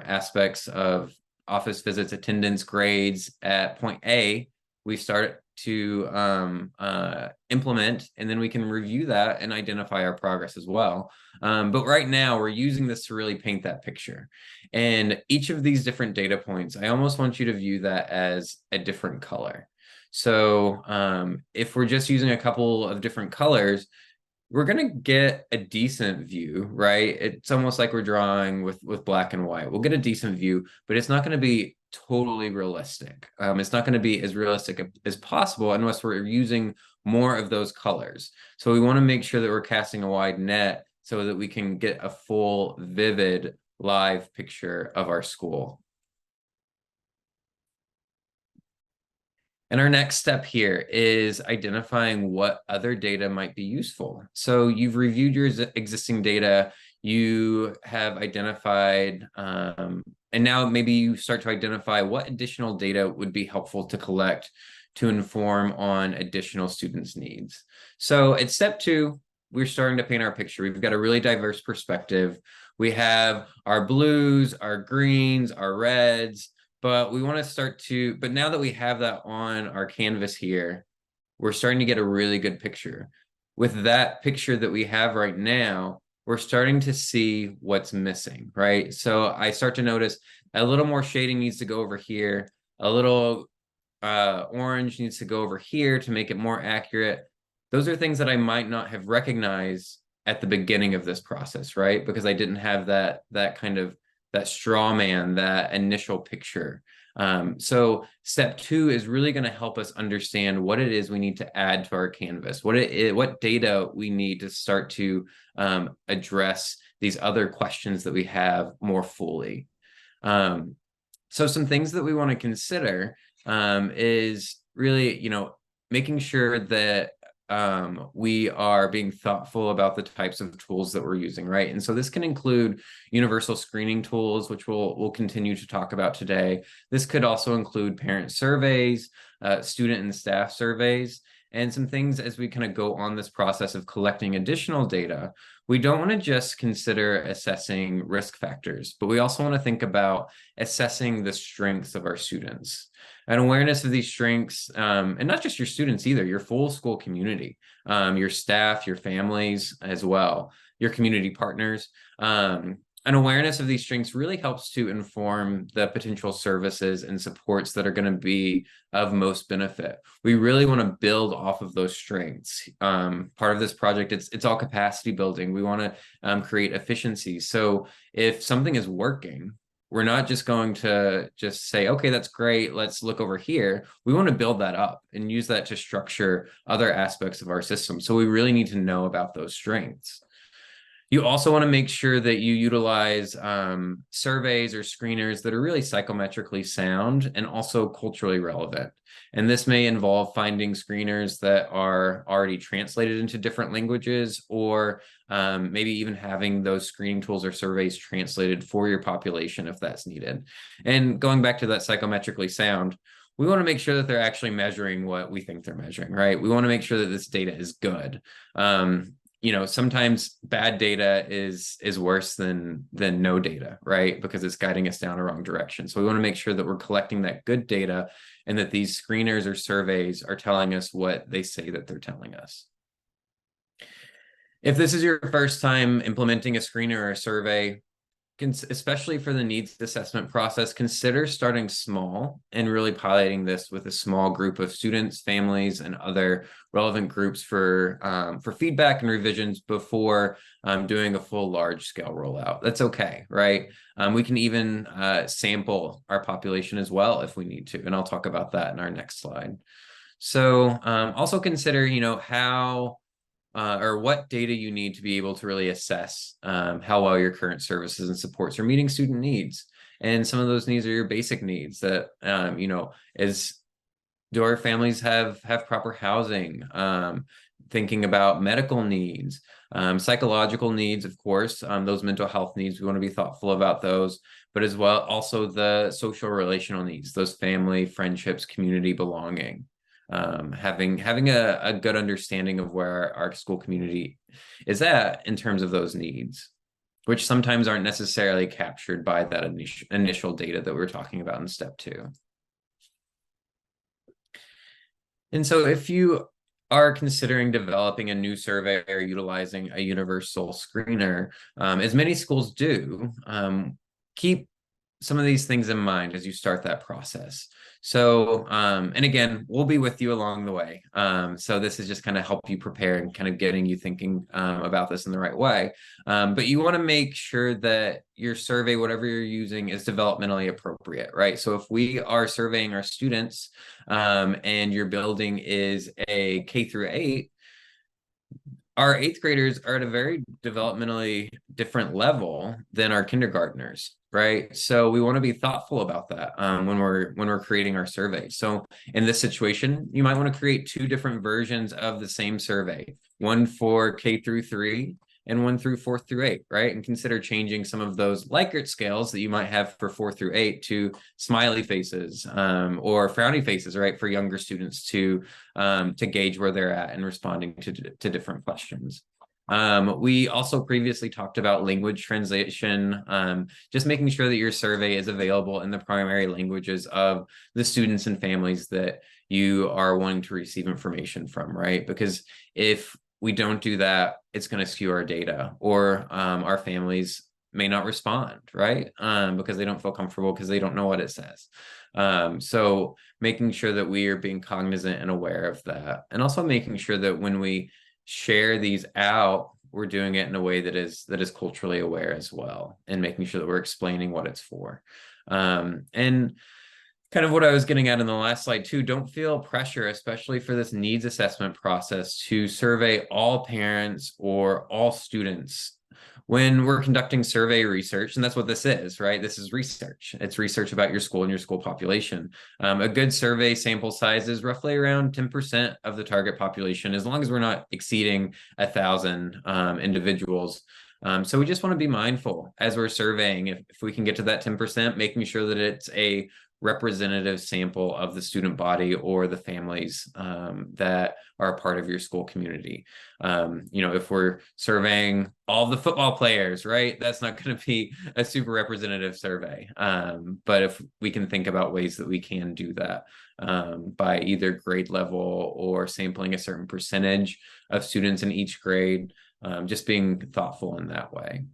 aspects of office visits, attendance, grades. At point A, we start to implement, and then we can review that and identify our progress as well. But right now, we're using this to really paint that picture. And each of these different data points, I almost want you to view that as a different color. So if we're just using a couple of different colors, we're going to get a decent view, right? It's almost like we're drawing with black and white. We'll get a decent view, but it's not going to be totally realistic. It's not going to be as realistic as possible unless we're using more of those colors. So we want to make sure that we're casting a wide net so that we can get a full, vivid, live picture of our school. And our next step here is identifying what other data might be useful. So you've reviewed your existing data, you have identified, and now maybe you start to identify what additional data would be helpful to collect to inform on additional students' needs. So at step 2, we're starting to paint our picture. We've got a really diverse perspective. We have our blues, our greens, our reds, but we want to start to, but now that we have that on our canvas here, we're starting to get a really good picture. With that picture that we have right now, we're starting to see what's missing, right? So I start to notice a little more shading needs to go over here, a little orange needs to go over here to make it more accurate. Those are things that I might not have recognized at the beginning of this process, right? Because I didn't have that kind of that straw man, that initial picture. So step 2 is really going to help us understand what it is we need to add to our canvas, what data we need to start to address these other questions that we have more fully. So some things that we want to consider is really, making sure that we are being thoughtful about the types of tools that we're using, right? And so this can include universal screening tools, which we'll continue to talk about today. This could also include parent surveys, student and staff surveys, and some things as we kind of go on this process of collecting additional data. We don't want to just consider assessing risk factors, but we also want to think about assessing the strengths of our students. An awareness of these strengths, and not just your students either, your full school community, your staff, your families as well, your community partners. An awareness of these strengths really helps to inform the potential services and supports that are going to be of most benefit. We really want to build off of those strengths. Part of this project, it's all capacity building. We want to create efficiency. So if something is working, we're not just going to just say, okay, that's great, let's look over here. We want to build that up and use that to structure other aspects of our system. So we really need to know about those strengths. You also want to make sure that you utilize surveys or screeners that are really psychometrically sound and also culturally relevant. And this may involve finding screeners that are already translated into different languages, or maybe even having those screening tools or surveys translated for your population if that's needed. And going back to that psychometrically sound, we want to make sure that they're actually measuring what we think they're measuring, right? We want to make sure that this data is good. Sometimes bad data is worse than no data, right? Because it's guiding us down a wrong direction. So we want to make sure that we're collecting that good data and that these screeners or surveys are telling us what they say that they're telling us. If this is your first time implementing a screener or a survey, especially for the needs assessment process, consider starting small and really piloting this with a small group of students, families, and other relevant groups for feedback and revisions before doing a full large-scale rollout. That's okay, right? We can even sample our population as well if we need to, and I'll talk about that in our next slide. So also consider, how or what data you need to be able to really assess how well your current services and supports are meeting student needs. And some of those needs are your basic needs that, do our families have proper housing? Thinking about medical needs, psychological needs, of course, those mental health needs, we want to be thoughtful about those, but as well, also the social relational needs, those family, friendships, community belonging. Having a good understanding of where our school community is at in terms of those needs, which sometimes aren't necessarily captured by that initial data that we're talking about in step 2. And so if you are considering developing a new survey or utilizing a universal screener, as many schools do, keep some of these things in mind as you start that process. So, and again, we'll be with you along the way. So this is just kind of help you prepare and kind of getting you thinking about this in the right way. But you want to make sure that your survey, whatever you're using, is developmentally appropriate, right? So if we are surveying our students and your building is a K-8, our 8th graders are at a very developmentally different level than our kindergartners, right? So we want to be thoughtful about that when we're creating our survey. So in this situation, you might want to create 2 different versions of the same survey, one for K-3 and one through 4-8, right? And consider changing some of those Likert scales that you might have for 4-8 to smiley faces or frowny faces, right? For younger students to gauge where they're at and responding to different questions. We also previously talked about language translation, just making sure that your survey is available in the primary languages of the students and families that you are wanting to receive information from, right? Because if we don't do that, it's going to skew our data, or our families may not respond, right? Because they don't feel comfortable, because they don't know what it says. So making sure that we are being cognizant and aware of that, and also making sure that when we share these out, we're doing it in a way that is culturally aware as well, and making sure that we're explaining what it's for. And kind of what I was getting at in the last slide too, don't feel pressure, especially for this needs assessment process, to survey all parents or all students when we're conducting survey research. And that's what this is, right? This is research. It's research about your school and your school population. A good survey sample size is roughly around 10% of the target population, as long as we're not exceeding 1,000 individuals. So we just want to be mindful as we're surveying, if we can get to that 10%, making sure that it's a representative sample of the student body or the families that are a part of your school community. If we're surveying all the football players, right, that's not going to be a super representative survey. But if we can think about ways that we can do that by either grade level or sampling a certain percentage of students in each grade, just being thoughtful in that way.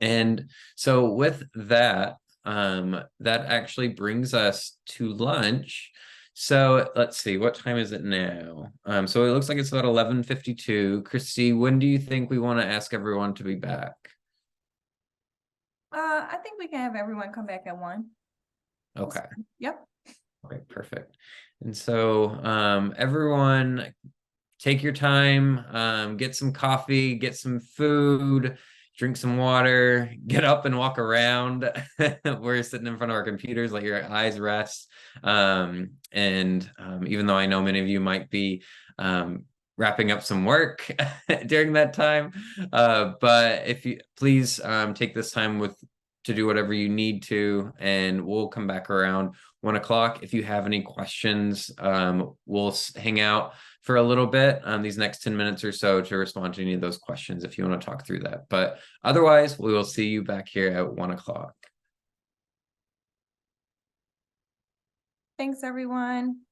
And so with that, that actually brings us to lunch. So let's see, what time is it now? So it looks like it's about 11:52. Christy, when do you think we want to ask everyone to be back? I think we can have everyone come back at 1. Okay. Yep. Okay, perfect. And so everyone take your time, get some coffee, get some food, drink some water, get up and walk around. We're sitting in front of our computers, let your eyes rest. Even though I know many of you might be wrapping up some work during that time, but if you please take this time to do whatever you need to, and we'll come back around 1 o'clock. If you have any questions, we'll hang out for a little bit, these next 10 minutes or so, to respond to any of those questions if you want to talk through that. But otherwise, we will see you back here at 1 o'clock. Thanks, everyone.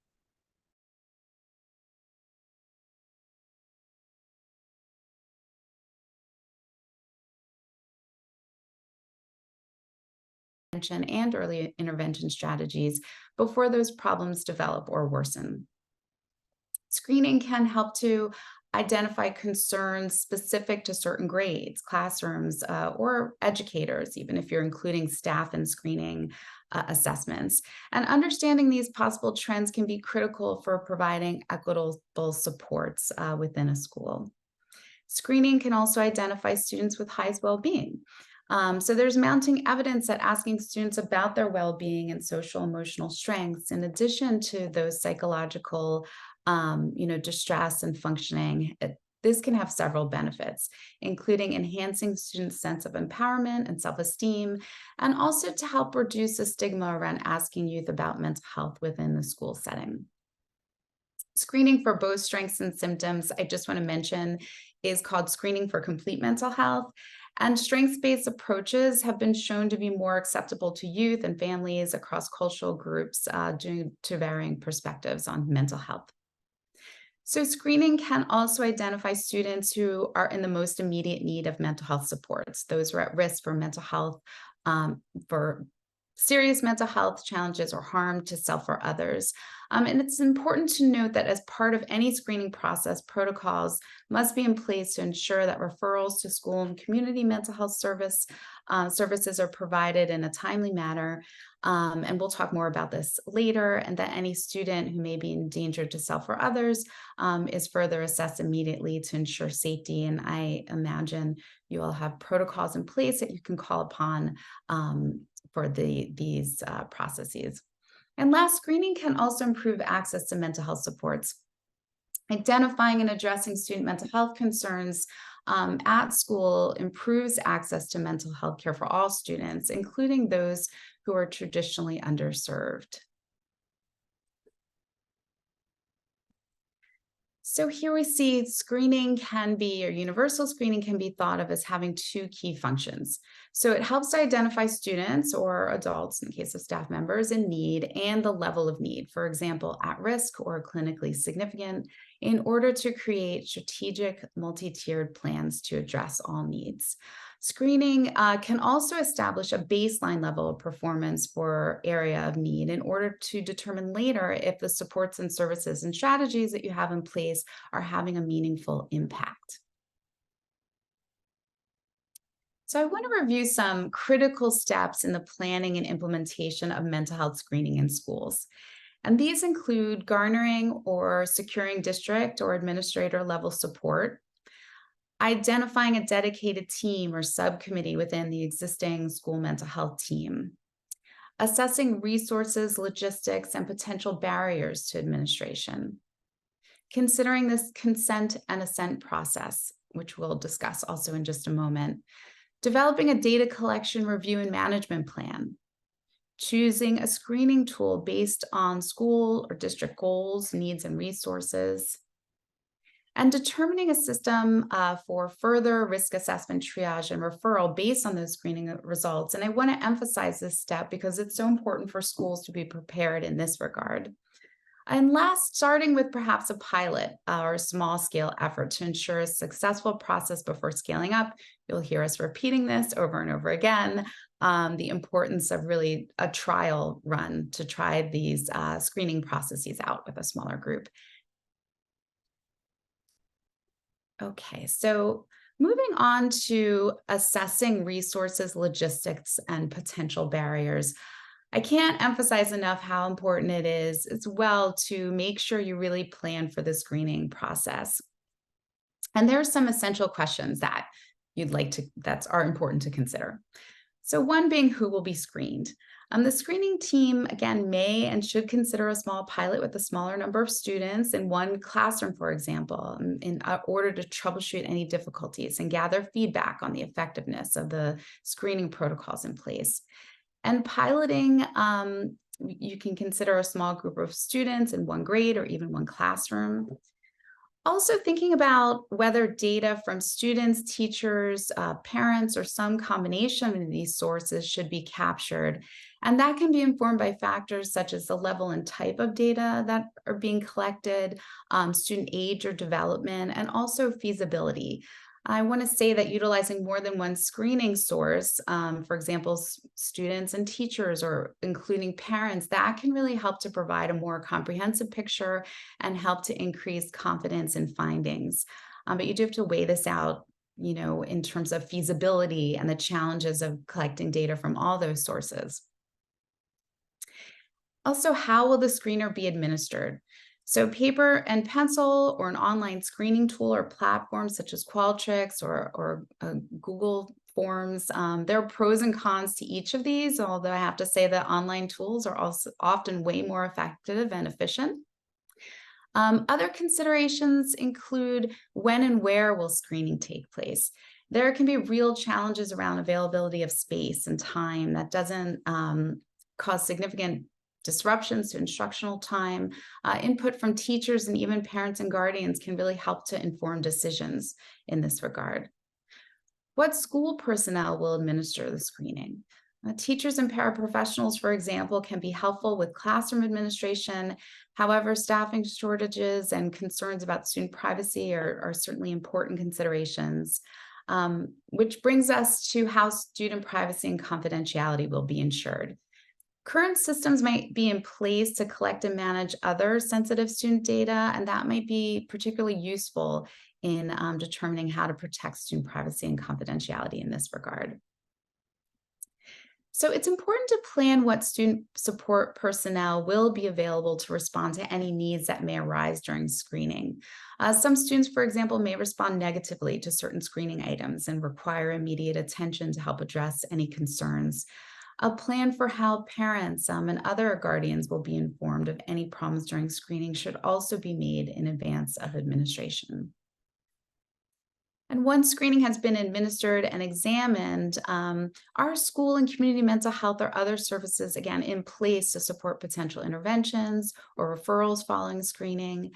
And early intervention strategies before those problems develop or worsen. Screening can help to identify concerns specific to certain grades, classrooms, or educators, even if you're including staff in screening assessments. And understanding these possible trends can be critical for providing equitable supports within a school. Screening can also identify students with highest well-being. So there's mounting evidence that asking students about their well-being and social emotional strengths, in addition to those psychological, distress and functioning, this can have several benefits, including enhancing students' sense of empowerment and self-esteem, and also to help reduce the stigma around asking youth about mental health within the school setting. Screening for both strengths and symptoms, I just want to mention, is called screening for complete mental health. And strengths-based approaches have been shown to be more acceptable to youth and families across cultural groups due to varying perspectives on mental health. So screening can also identify students who are in the most immediate need of mental health supports. Those are at risk for mental health, for serious mental health challenges or harm to self or others. And it's important to note that as part of any screening process, protocols must be in place to ensure that referrals to school and community mental health services are provided in a timely manner. And we'll talk more about this later, and that any student who may be in danger to self or others is further assessed immediately to ensure safety. And I imagine you all have protocols in place that you can call upon for these processes. And last, screening can also improve access to mental health supports. Identifying and addressing student mental health concerns at school improves access to mental health care for all students, including those who are traditionally underserved. So here we see screening can be, or universal screening can be thought of as having two key functions. So it helps to identify students or adults, in the case of staff members, in need and the level of need, for example, at risk or clinically significant, in order to create strategic multi-tiered plans to address all needs. Screening can also establish a baseline level of performance for area of need in order to determine later if the supports and services and strategies that you have in place are having a meaningful impact. So I want to review some critical steps in the planning and implementation of mental health screening in schools. And these include garnering or securing district or administrator level support, identifying a dedicated team or subcommittee within the existing school mental health team, assessing resources, logistics, and potential barriers to administration, considering this consent and assent process, which we'll discuss also in just a moment, developing a data collection, review, and management plan, choosing a screening tool based on school or district goals, needs, and resources, and determining a system for further risk assessment, triage, and referral based on those screening results. And I want to emphasize this step because it's so important for schools to be prepared in this regard. And last, starting with perhaps a pilot or a small scale effort to ensure a successful process before scaling up. You'll hear us repeating this over and over again, the importance of really a trial run to try these screening processes out with a smaller group. Okay, so moving on to assessing resources, logistics, and potential barriers. I can't emphasize enough how important it is as well to make sure you really plan for the screening process. And there are some essential questions that are important to consider. So one being who will be screened. The screening team, again, may and should consider a small pilot with a smaller number of students in one classroom, for example, in order to troubleshoot any difficulties and gather feedback on the effectiveness of the screening protocols in place. And piloting, you can consider a small group of students in one grade or even one classroom. Also thinking about whether data from students, teachers, parents, or some combination of these sources should be captured. And that can be informed by factors such as the level and type of data that are being collected, student age or development, and also feasibility. I want to say that utilizing more than one screening source, for example, students and teachers or including parents, that can really help to provide a more comprehensive picture and help to increase confidence in findings. But you do have to weigh this out, in terms of feasibility and the challenges of collecting data from all those sources. Also, how will the screener be administered? So paper and pencil or an online screening tool or platform such as Qualtrics or Google Forms. There are pros and cons to each of these, although I have to say that online tools are also often way more effective and efficient. Other considerations include when and where will screening take place. There can be real challenges around availability of space and time that doesn't cause significant disruptions to instructional time. Input from teachers and even parents and guardians can really help to inform decisions in this regard. What school personnel will administer the screening? Teachers and paraprofessionals, for example, can be helpful with classroom administration. However, staffing shortages and concerns about student privacy are certainly important considerations, which brings us to how student privacy and confidentiality will be ensured. Current systems might be in place to collect and manage other sensitive student data, and that might be particularly useful in determining how to protect student privacy and confidentiality in this regard. So it's important to plan what student support personnel will be available to respond to any needs that may arise during screening. Some students, for example, may respond negatively to certain screening items and require immediate attention to help address any concerns. A plan for how parents and other guardians will be informed of any problems during screening should also be made in advance of administration. And once screening has been administered and examined, are school and community mental health or other services, again, in place to support potential interventions or referrals following screening?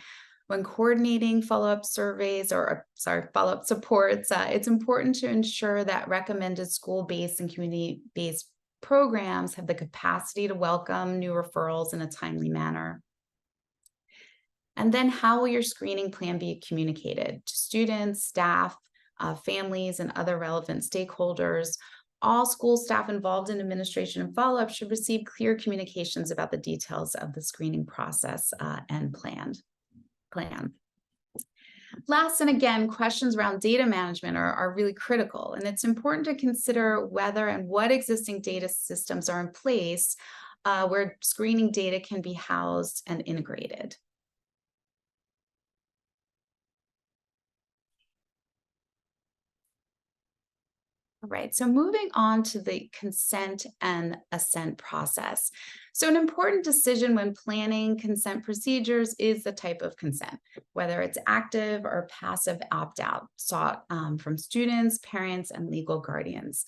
When coordinating follow-up surveys or, follow-up supports, it's important to ensure that recommended school-based and community-based programs have the capacity to welcome new referrals in a timely manner. And then how will your screening plan be communicated to students, staff, families, and other relevant stakeholders? All school staff involved in administration and follow-up should receive clear communications about the details of the screening process and plan. Last, and again, questions around data management are really critical, and it's important to consider whether and what existing data systems are in place where screening data can be housed and integrated. All right, so moving on to the consent and assent process. So an important decision when planning consent procedures is the type of consent, whether it's active or passive opt-out sought from students, parents, and legal guardians.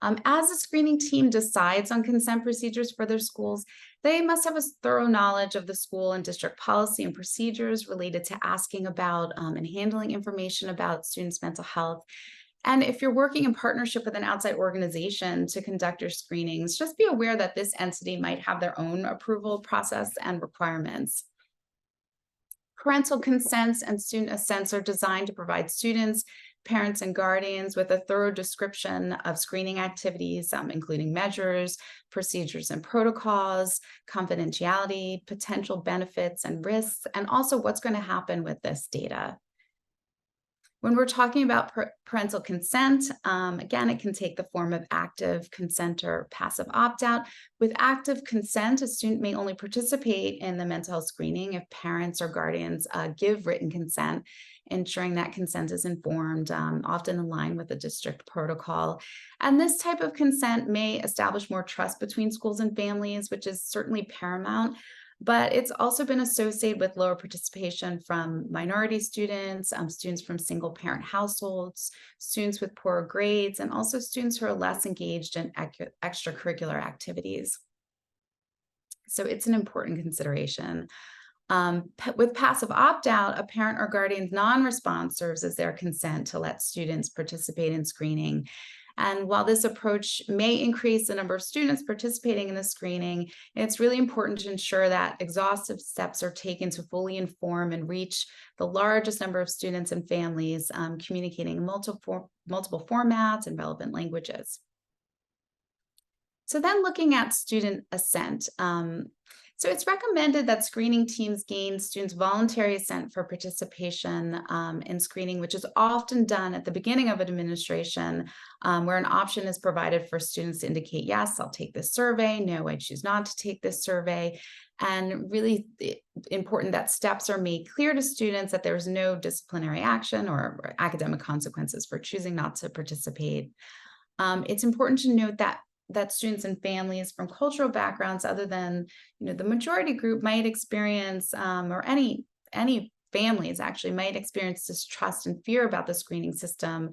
As the screening team decides on consent procedures for their schools, they must have a thorough knowledge of the school and district policy and procedures related to asking about and handling information about students' mental health. And if you're working in partnership with an outside organization to conduct your screenings, just be aware that this entity might have their own approval process and requirements. Parental consents and student assents are designed to provide students, parents, and guardians with a thorough description of screening activities, including measures, procedures, and protocols, confidentiality, potential benefits and risks, and also what's going to happen with this data. When we're talking about parental consent, again, it can take the form of active consent or passive opt-out. With active consent, a student may only participate in the mental health screening if parents or guardians give written consent, ensuring that consent is informed, often in line with the district protocol. And this type of consent may establish more trust between schools and families, which is certainly paramount. But it's also been associated with lower participation from minority students, students from single parent households, students with poorer grades, and also students who are less engaged in extracurricular activities. So it's an important consideration. With passive opt-out, a parent or guardian's non-response serves as their consent to let students participate in screening. And while this approach may increase the number of students participating in the screening, it's really important to ensure that exhaustive steps are taken to fully inform and reach the largest number of students and families, communicating multiple formats and relevant languages. So then looking at student assent. So it's recommended that screening teams gain students' voluntary assent for participation in screening, which is often done at the beginning of administration, where an option is provided for students to indicate, yes, I'll take this survey, no, I choose not to take this survey. And really important that steps are made clear to students that there's no disciplinary action or academic consequences for choosing not to participate. It's important to note that students and families from cultural backgrounds other than the majority group might experience, or any families actually might experience distrust and fear about the screening system.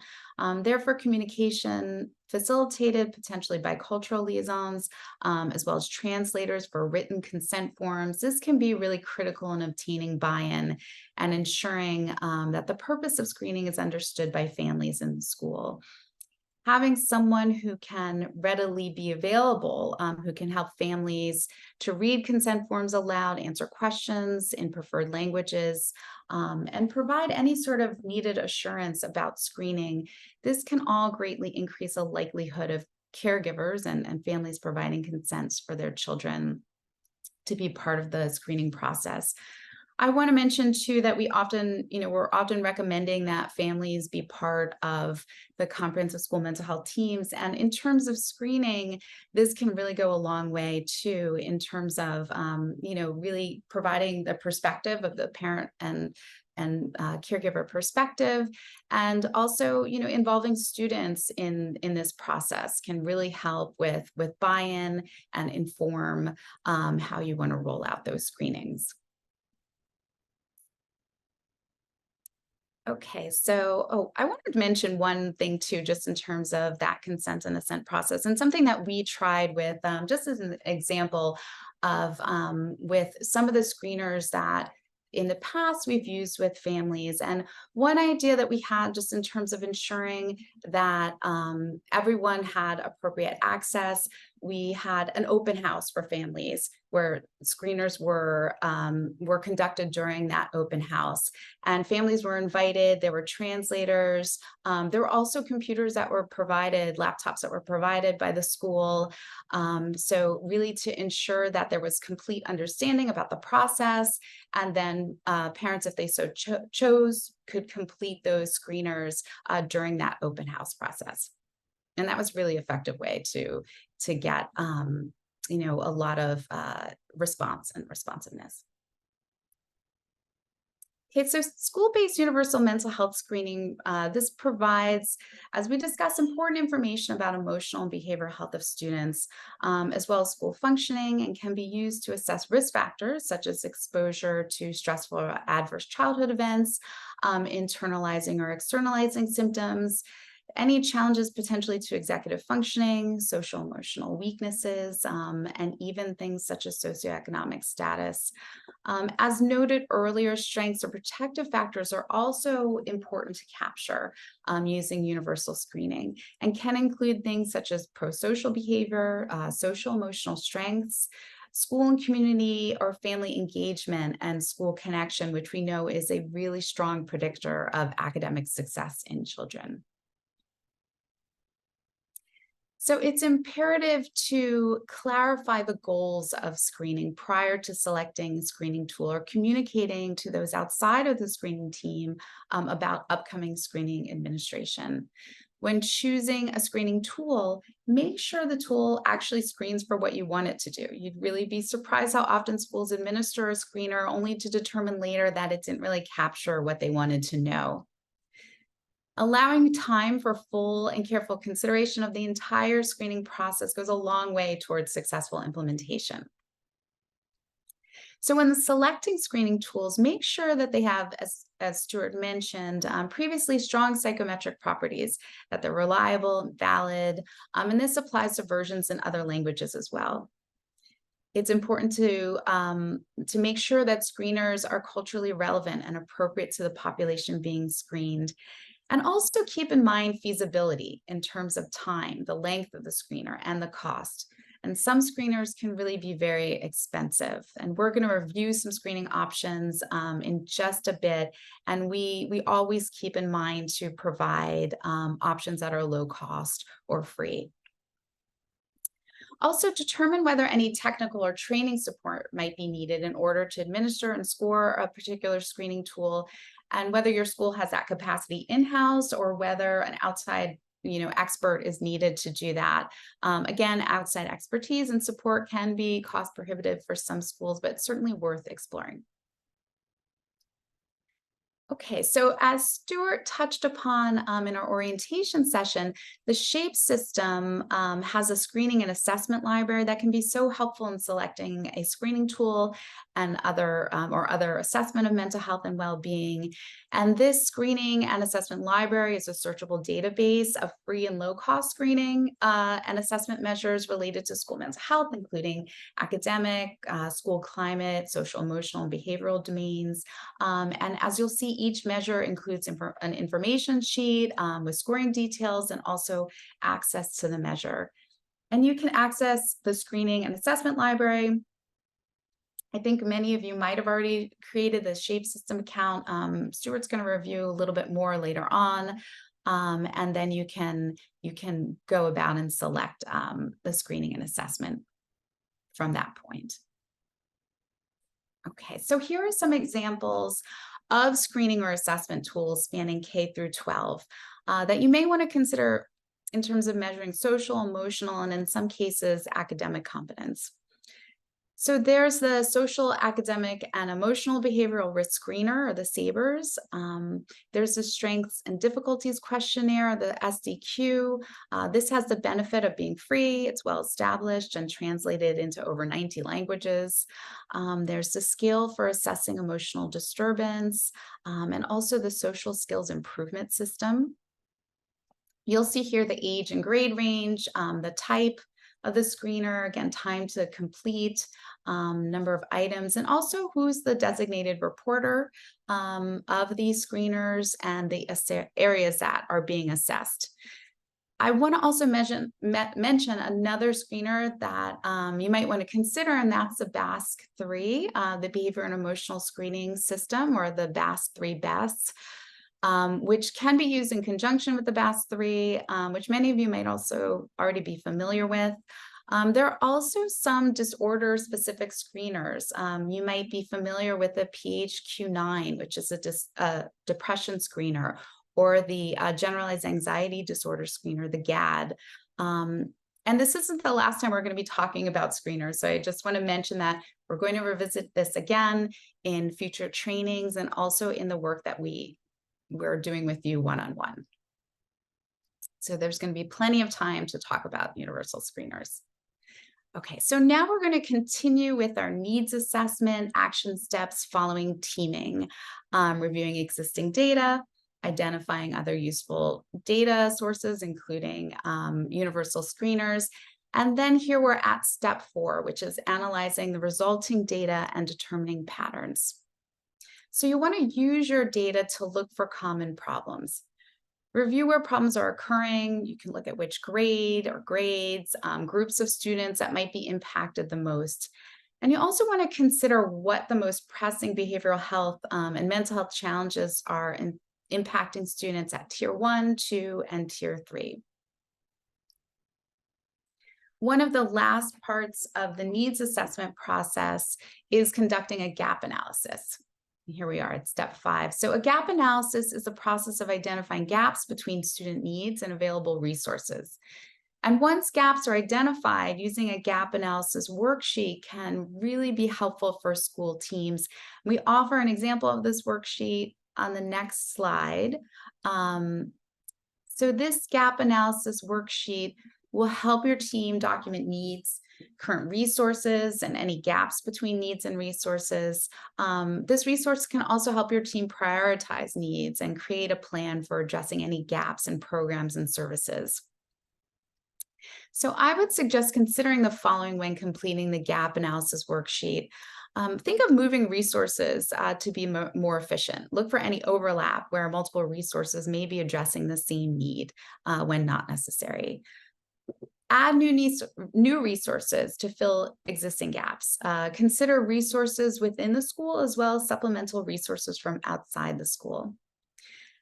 Therefore, communication facilitated potentially by cultural liaisons, as well as translators for written consent forms. This can be really critical in obtaining buy-in and ensuring that the purpose of screening is understood by families in the school. Having someone who can readily be available, who can help families to read consent forms aloud, answer questions in preferred languages, and provide any sort of needed assurance about screening. This can all greatly increase the likelihood of caregivers and families providing consents for their children to be part of the screening process. I want to mention too that we're often recommending that families be part of the comprehensive school mental health teams. And in terms of screening, this can really go a long way too, in terms of, really providing the perspective of the parent and caregiver perspective, and also, involving students in this process can really help with buy-in and inform how you want to roll out those screenings. Okay, so I wanted to mention one thing too, just in terms of that consent and assent process, and something that we tried with, just as an example of with some of the screeners that in the past we've used with families. And one idea that we had just in terms of ensuring that everyone had appropriate access, we had an open house for families where screeners were conducted during that open house, and families were invited. There were translators. There were also computers that were provided, laptops that were provided by the school. So really to ensure that there was complete understanding about the process, and then parents, if they so chose, could complete those screeners during that open house process. And that was really effective way to get you know, a lot of response and responsiveness. Okay, so school-based universal mental health screening, this provides, as we discussed, important information about emotional and behavioral health of students, as well as school functioning, and can be used to assess risk factors such as exposure to stressful or adverse childhood events, internalizing or externalizing symptoms, any challenges potentially to executive functioning, social emotional weaknesses, and even things such as socioeconomic status. As noted earlier, strengths or protective factors are also important to capture using universal screening, and can include things such as prosocial behavior, social emotional strengths, school and community or family engagement, and school connection, which we know is a really strong predictor of academic success in children. So it's imperative to clarify the goals of screening prior to selecting a screening tool or communicating to those outside of the screening team about upcoming screening administration. When choosing a screening tool, make sure the tool actually screens for what you want it to do. You'd really be surprised how often schools administer a screener only to determine later that it didn't really capture what they wanted to know. Allowing time for full and careful consideration of the entire screening process goes a long way towards successful implementation. So when selecting screening tools, make sure that they have, as Stuart mentioned previously, strong psychometric properties, that they're reliable, valid, and this applies to versions in other languages as well. It's important to make sure that screeners are culturally relevant and appropriate to the population being screened. And also keep in mind feasibility in terms of time, the length of the screener, and the cost. And some screeners can really be very expensive. And we're going to review some screening options in just a bit. And we always keep in mind to provide options that are low cost or free. Also, determine whether any technical or training support might be needed in order to administer and score a particular screening tool, and whether your school has that capacity in-house or whether an outside expert is needed to do that. Again, outside expertise and support can be cost prohibitive for some schools, but certainly worth exploring. Okay, so as Stuart touched upon in our orientation session, the SHAPE system has a screening and assessment library that can be so helpful in selecting a screening tool and other assessment of mental health and well-being. And this screening and assessment library is a searchable database of free and low-cost screening and assessment measures related to school mental health, including academic, school climate, social, emotional, and behavioral domains. And as you'll see, each measure includes an information sheet with scoring details and also access to the measure. And you can access the screening and assessment library. I think many of you might have already created the SHAPE system account. Stuart's going to review a little bit more later on. And then you can go about and select the screening and assessment from that point. Okay, so here are some examples of screening or assessment tools spanning K through 12 that you may want to consider in terms of measuring social, emotional, and in some cases, academic competence. So there's the Social, Academic, and Emotional Behavioral Risk Screener, or the SABRS. There's the Strengths and Difficulties Questionnaire, the SDQ. This has the benefit of being free. It's well established and translated into over 90 languages. There's the Scale for Assessing Emotional Disturbance, and also the Social Skills Improvement System. You'll see here the age and grade range, the type of the screener, again, time to complete, number of items, and also who's the designated reporter of these screeners and the areas that are being assessed. I want to also mention another screener that you might want to consider, and that's the BASC-3, the Behavior and Emotional Screening System, or the BASC-3 BESS, which can be used in conjunction with the BASC-3, which many of you might also already be familiar with. There are also some disorder-specific screeners. You might be familiar with the PHQ-9, which is a depression screener, or the generalized anxiety disorder screener, the GAD. And this isn't the last time we're going to be talking about screeners. So I just want to mention that we're going to revisit this again in future trainings and also in the work that we're doing with you one-on-one. So there's going to be plenty of time to talk about universal screeners. Okay, so now we're going to continue with our needs assessment, action steps following teaming, reviewing existing data, identifying other useful data sources, including universal screeners. And then here we're at step 4, which is analyzing the resulting data and determining patterns. So you want to use your data to look for common problems. Review where problems are occurring. You can look at which grade or grades, groups of students that might be impacted the most. And you also want to consider what the most pressing behavioral health and mental health challenges are impacting students at Tier 1, 2, and Tier 3. One of the last parts of the needs assessment process is conducting a gap analysis. Here we are at step 5. So a gap analysis is a process of identifying gaps between student needs and available resources. And once gaps are identified, using a gap analysis worksheet can really be helpful for school teams. We offer an example of this worksheet on the next slide. So this gap analysis worksheet will help your team document needs, current resources, and any gaps between needs and resources. This resource can also help your team prioritize needs and create a plan for addressing any gaps in programs and services. So I would suggest considering the following when completing the gap analysis worksheet. Think of moving resources to be more efficient. Look for any overlap where multiple resources may be addressing the same need when not necessary. Add new resources to fill existing gaps. Consider resources within the school as well as supplemental resources from outside the school.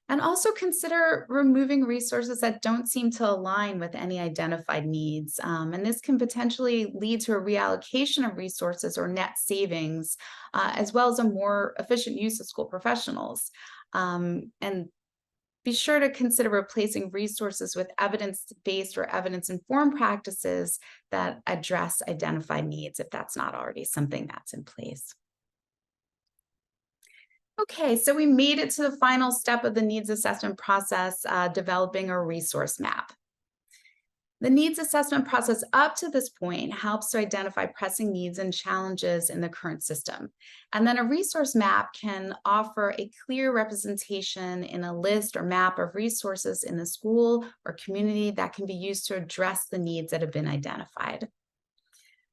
And also consider removing resources that don't seem to align with any identified needs. And this can potentially lead to a reallocation of resources or net savings, as well as a more efficient use of school professionals. And be sure to consider replacing resources with evidence-based or evidence-informed practices that address identified needs if that's not already something that's in place. Okay, so we made it to the final step of the needs assessment process, developing a resource map. The needs assessment process up to this point helps to identify pressing needs and challenges in the current system. And then a resource map can offer a clear representation in a list or map of resources in the school or community that can be used to address the needs that have been identified.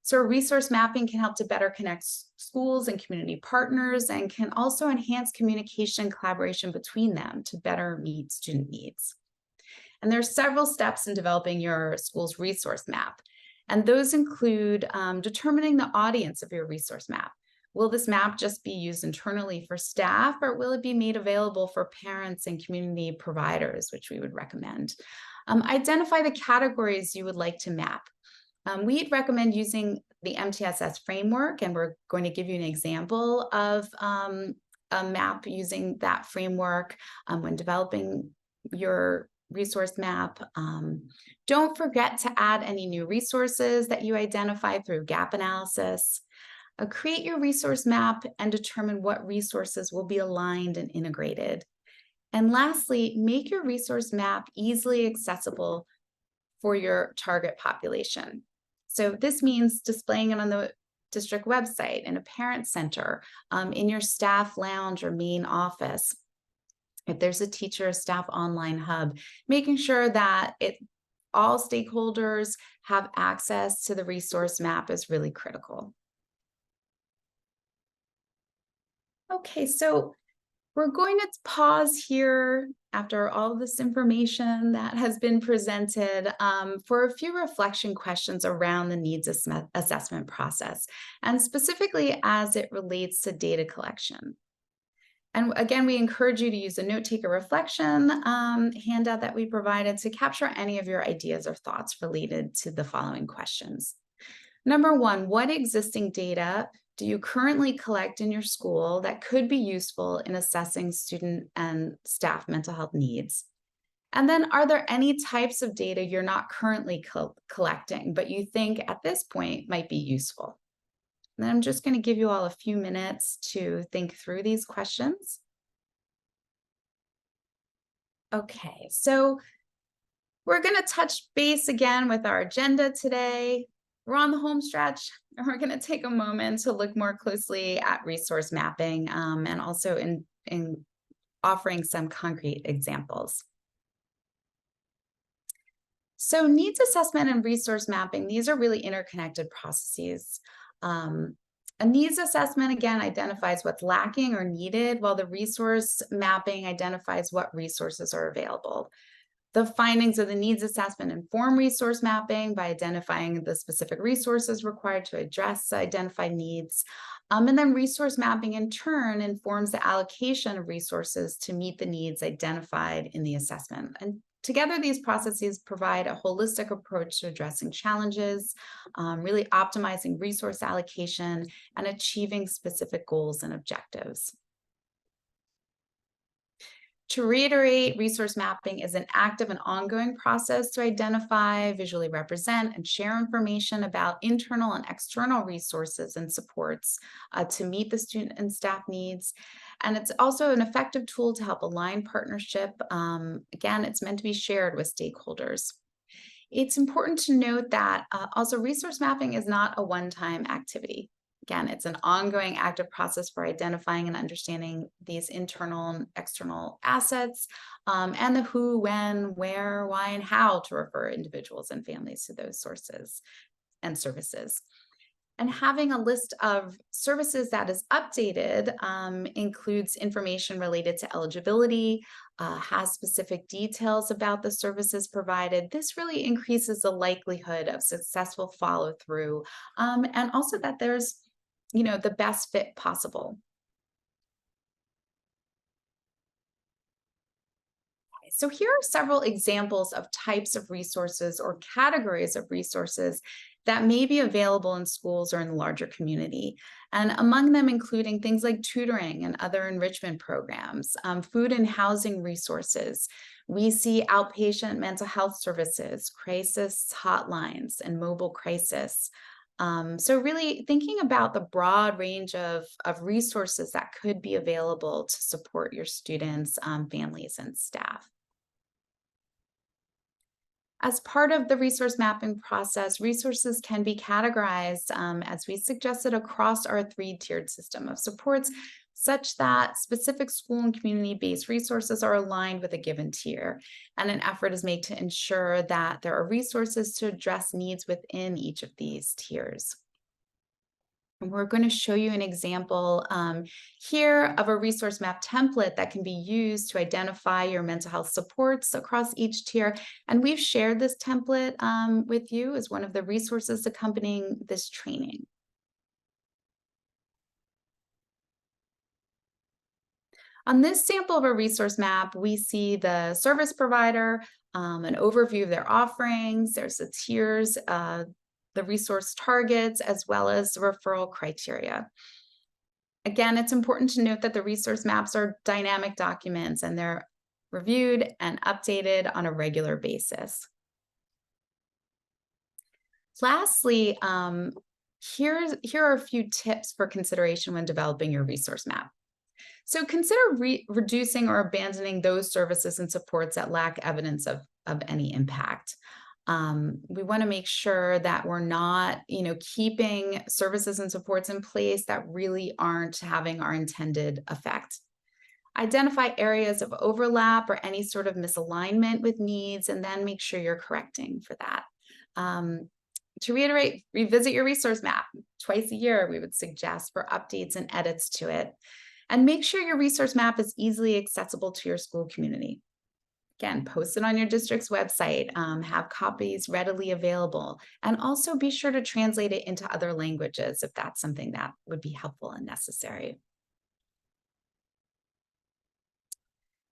So resource mapping can help to better connect schools and community partners and can also enhance communication and collaboration between them to better meet student needs. And there are several steps in developing your school's resource map. And those include determining the audience of your resource map. Will this map just be used internally for staff, or will it be made available for parents and community providers, which we would recommend? Identify the categories you would like to map. We'd recommend using the MTSS framework, and we're going to give you an example of a map using that framework when developing your resource map. Don't forget to add any new resources that you identify through gap analysis. Create your resource map and determine what resources will be aligned and integrated. And lastly, make your resource map easily accessible for your target population. So this means displaying it on the district website, in a parent center, in your staff lounge or main office. If there's a teacher or staff online hub, making sure that all stakeholders have access to the resource map is really critical. Okay, so we're going to pause here after all of this information that has been presented for a few reflection questions around the needs assessment process, and specifically as it relates to data collection. And again, we encourage you to use a note-taker reflection handout that we provided to capture any of your ideas or thoughts related to the following questions. Number one, what existing data do you currently collect in your school that could be useful in assessing student and staff mental health needs? And then are there any types of data you're not currently collecting, but you think at this point might be useful? And then I'm just going to give you all a few minutes to think through these questions. Okay, so we're going to touch base again with our agenda today. We're on the home stretch, and we're going to take a moment to look more closely at resource mapping and also in offering some concrete examples. So needs assessment and resource mapping, these are really interconnected processes. A needs assessment, again, identifies what's lacking or needed, while the resource mapping identifies what resources are available. The findings of the needs assessment inform resource mapping by identifying the specific resources required to address identified needs. And then resource mapping in turn informs the allocation of resources to meet the needs identified in the assessment. And together, these processes provide a holistic approach to addressing challenges, really optimizing resource allocation and achieving specific goals and objectives. To reiterate, resource mapping is an active and ongoing process to identify, visually represent, and share information about internal and external resources and supports to meet the student and staff needs. And it's also an effective tool to help align partnership. Again, it's meant to be shared with stakeholders. It's important to note that also resource mapping is not a one-time activity. Again, it's an ongoing active process for identifying and understanding these internal and external assets and the who, when, where, why, and how to refer individuals and families to those sources and services. And having a list of services that is updated includes information related to eligibility, has specific details about the services provided. This really increases the likelihood of successful follow through and also that there's the best fit possible. So here are several examples of types of resources or categories of resources that may be available in schools or in the larger community. And among them including things like tutoring and other enrichment programs, food and housing resources. We see outpatient mental health services, crisis hotlines, and mobile crisis. So really thinking about the broad range of resources that could be available to support your students, families, and staff. As part of the resource mapping process, resources can be categorized, as we suggested, across our three-tiered system of supports, such that specific school and community-based resources are aligned with a given tier. And an effort is made to ensure that there are resources to address needs within each of these tiers. And we're going to show you an example here of a resource map template that can be used to identify your mental health supports across each tier. And we've shared this template with you as one of the resources accompanying this training. On this sample of a resource map, we see the service provider, an overview of their offerings, there's the tiers, the resource targets, as well as the referral criteria. Again, it's important to note that the resource maps are dynamic documents and they're reviewed and updated on a regular basis. Lastly, here are a few tips for consideration when developing your resource map. So consider reducing or abandoning those services and supports that lack evidence of any impact. We want to make sure that we're not, keeping services and supports in place that really aren't having our intended effect. identify areas of overlap or any sort of misalignment with needs, and then make sure you're correcting for that. To reiterate, revisit your resource map twice a year, we would suggest, for updates and edits to it. And make sure your resource map is easily accessible to your school community. Again, post it on your district's website, have copies readily available, and also be sure to translate it into other languages if that's something that would be helpful and necessary.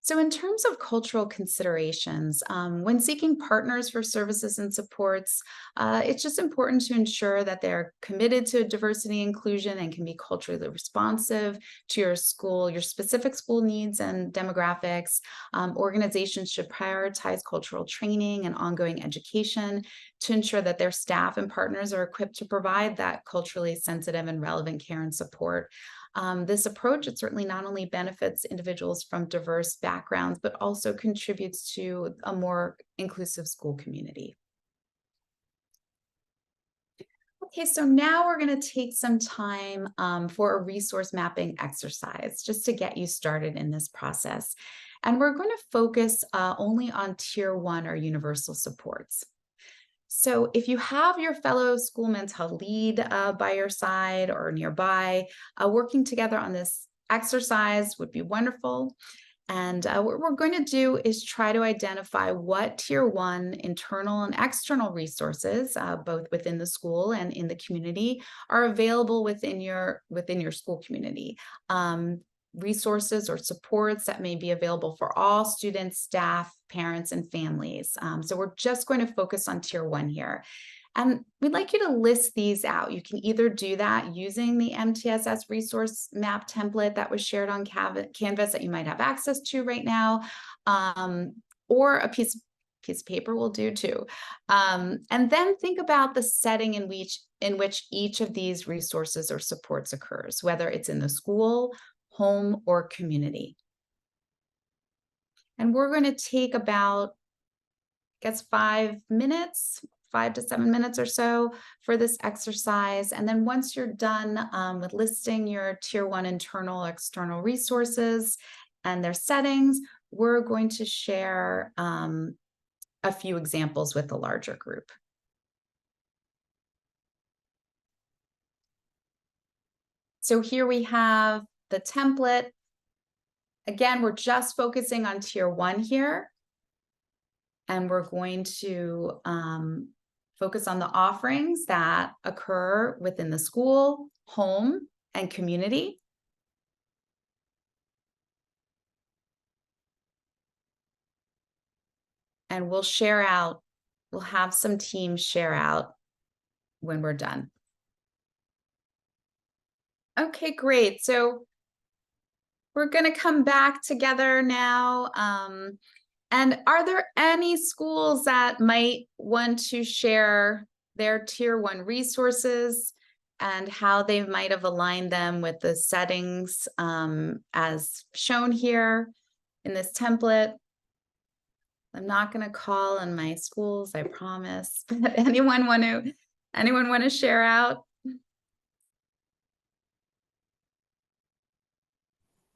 So in terms of cultural considerations, when seeking partners for services and supports, it's just important to ensure that they're committed to diversity and inclusion and can be culturally responsive to your school, your specific school needs and demographics. Organizations should prioritize cultural training and ongoing education to ensure that their staff and partners are equipped to provide that culturally sensitive and relevant care and support. This approach, it certainly not only benefits individuals from diverse backgrounds, but also contributes to a more inclusive school community. Okay, so now we're going to take some time for a resource mapping exercise just to get you started in this process. And we're going to focus only on Tier 1 or universal supports. So if you have your fellow school mental health lead by your side or nearby, working together on this exercise would be wonderful. And what we're going to do is try to identify what Tier 1 internal and external resources, both within the school and in the community, are available within your school community. Resources or supports that may be available for all students, staff, parents, and families. So we're just going to focus on Tier 1 here. And we'd like you to list these out. You can either do that using the MTSS resource map template that was shared on Canvas that you might have access to right now, or a piece of paper will do too. And then think about the setting in which each of these resources or supports occurs, whether it's in the school, home, or community. And we're going to take about, I guess, 5 to 7 minutes or so for this exercise. And then once you're done with listing your Tier 1 internal, external resources and their settings, we're going to share a few examples with the larger group. So here we have the template. Again, we're just focusing on Tier 1 here. And we're going to focus on the offerings that occur within the school, home, and community. And we'll have some teams share out when we're done. Okay, great. So we're going to come back together now. And are there any schools that might want to share their Tier 1 resources and how they might have aligned them with the settings as shown here in this template? I'm not going to call on my schools, I promise. But anyone want to share out?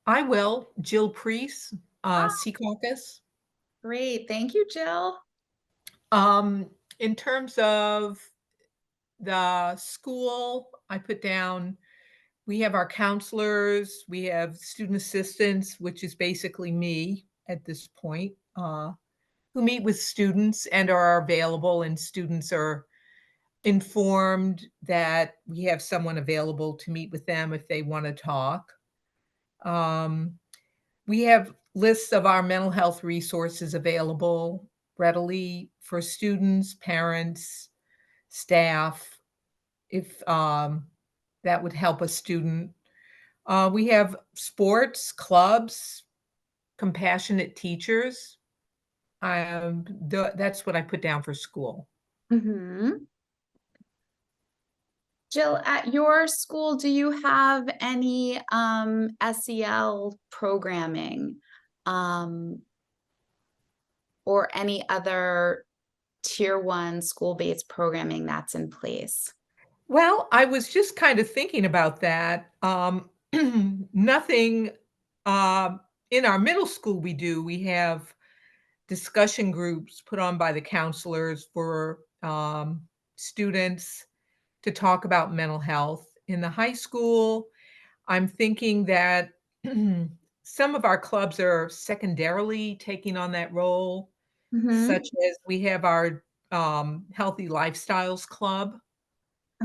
I will. Jill Priest, Sea Caucus. Great. Thank you, Jill. In terms of the school, I put down, we have our counselors, we have student assistants, which is basically me at this point, who meet with students and are available, and students are informed that we have someone available to meet with them if they want to talk. We have lists of our mental health resources available readily for students, parents, staff, if that would help a student. We have sports, clubs, compassionate teachers. That's what I put down for school. Mm-hmm. Jill, at your school, do you have any SEL programming or any other Tier 1 school-based programming that's in place? Well, I was just kind of thinking about that. Nothing in our middle school, we have discussion groups put on by the counselors for students to talk about mental health. In the high school, I'm thinking that some of our clubs are secondarily taking on that role, such as we have our Healthy Lifestyles Club,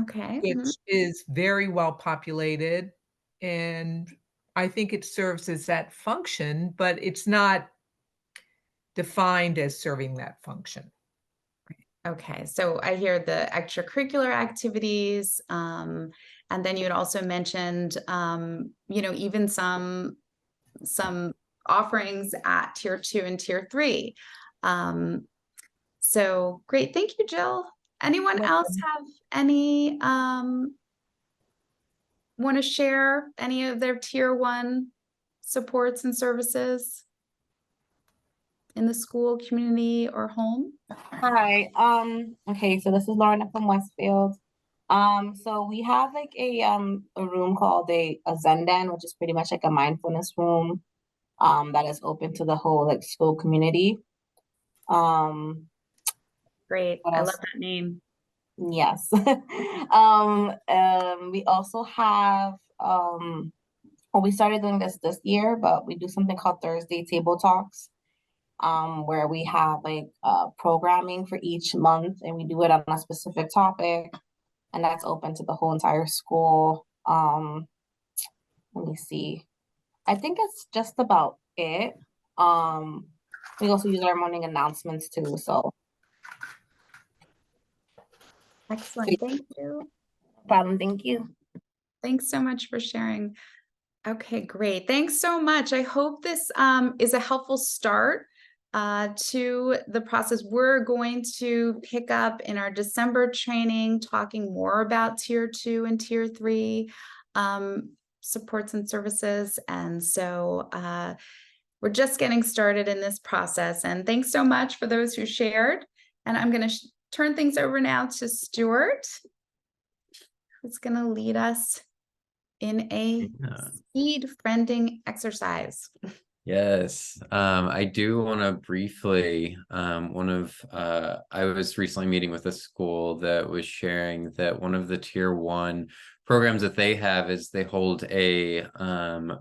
Okay. which is very well populated. And I think it serves as that function, but it's not defined as serving that function. Okay, so I hear the extracurricular activities, and then you had also mentioned, even some offerings at tier 2 and tier 3. So great, thank you, Jill. Anyone else have any want to share any of their tier 1 supports and services in the school, community, or home? Hi. Okay, so this is Lorna from Westfield. So we have like a room called a Zendan, which is pretty much like a mindfulness room that is open to the whole like school community. Great. What I else? love that name. Yes. We also have well, we started doing this year, but we do something called Thursday Table Talks, where we have like programming for each month, and we do it on a specific topic, and that's open to the whole entire school. Let me see. I think it's just about it. We also use our morning announcements too, so. Excellent, thank you. No problem, thank you. Thanks so much for sharing. Okay, great. Thanks so much. I hope this is a helpful start to the process. We're going to pick up in our December training, talking more about tier 2 and tier 3 supports and services. And so we're just getting started in this process. And thanks so much for those who shared. And I'm going to turn things over now to Stuart, who's going to lead us in a speed friending exercise. Yes, I do want to briefly, I was recently meeting with a school that was sharing that one of the tier 1 programs that they have is they hold a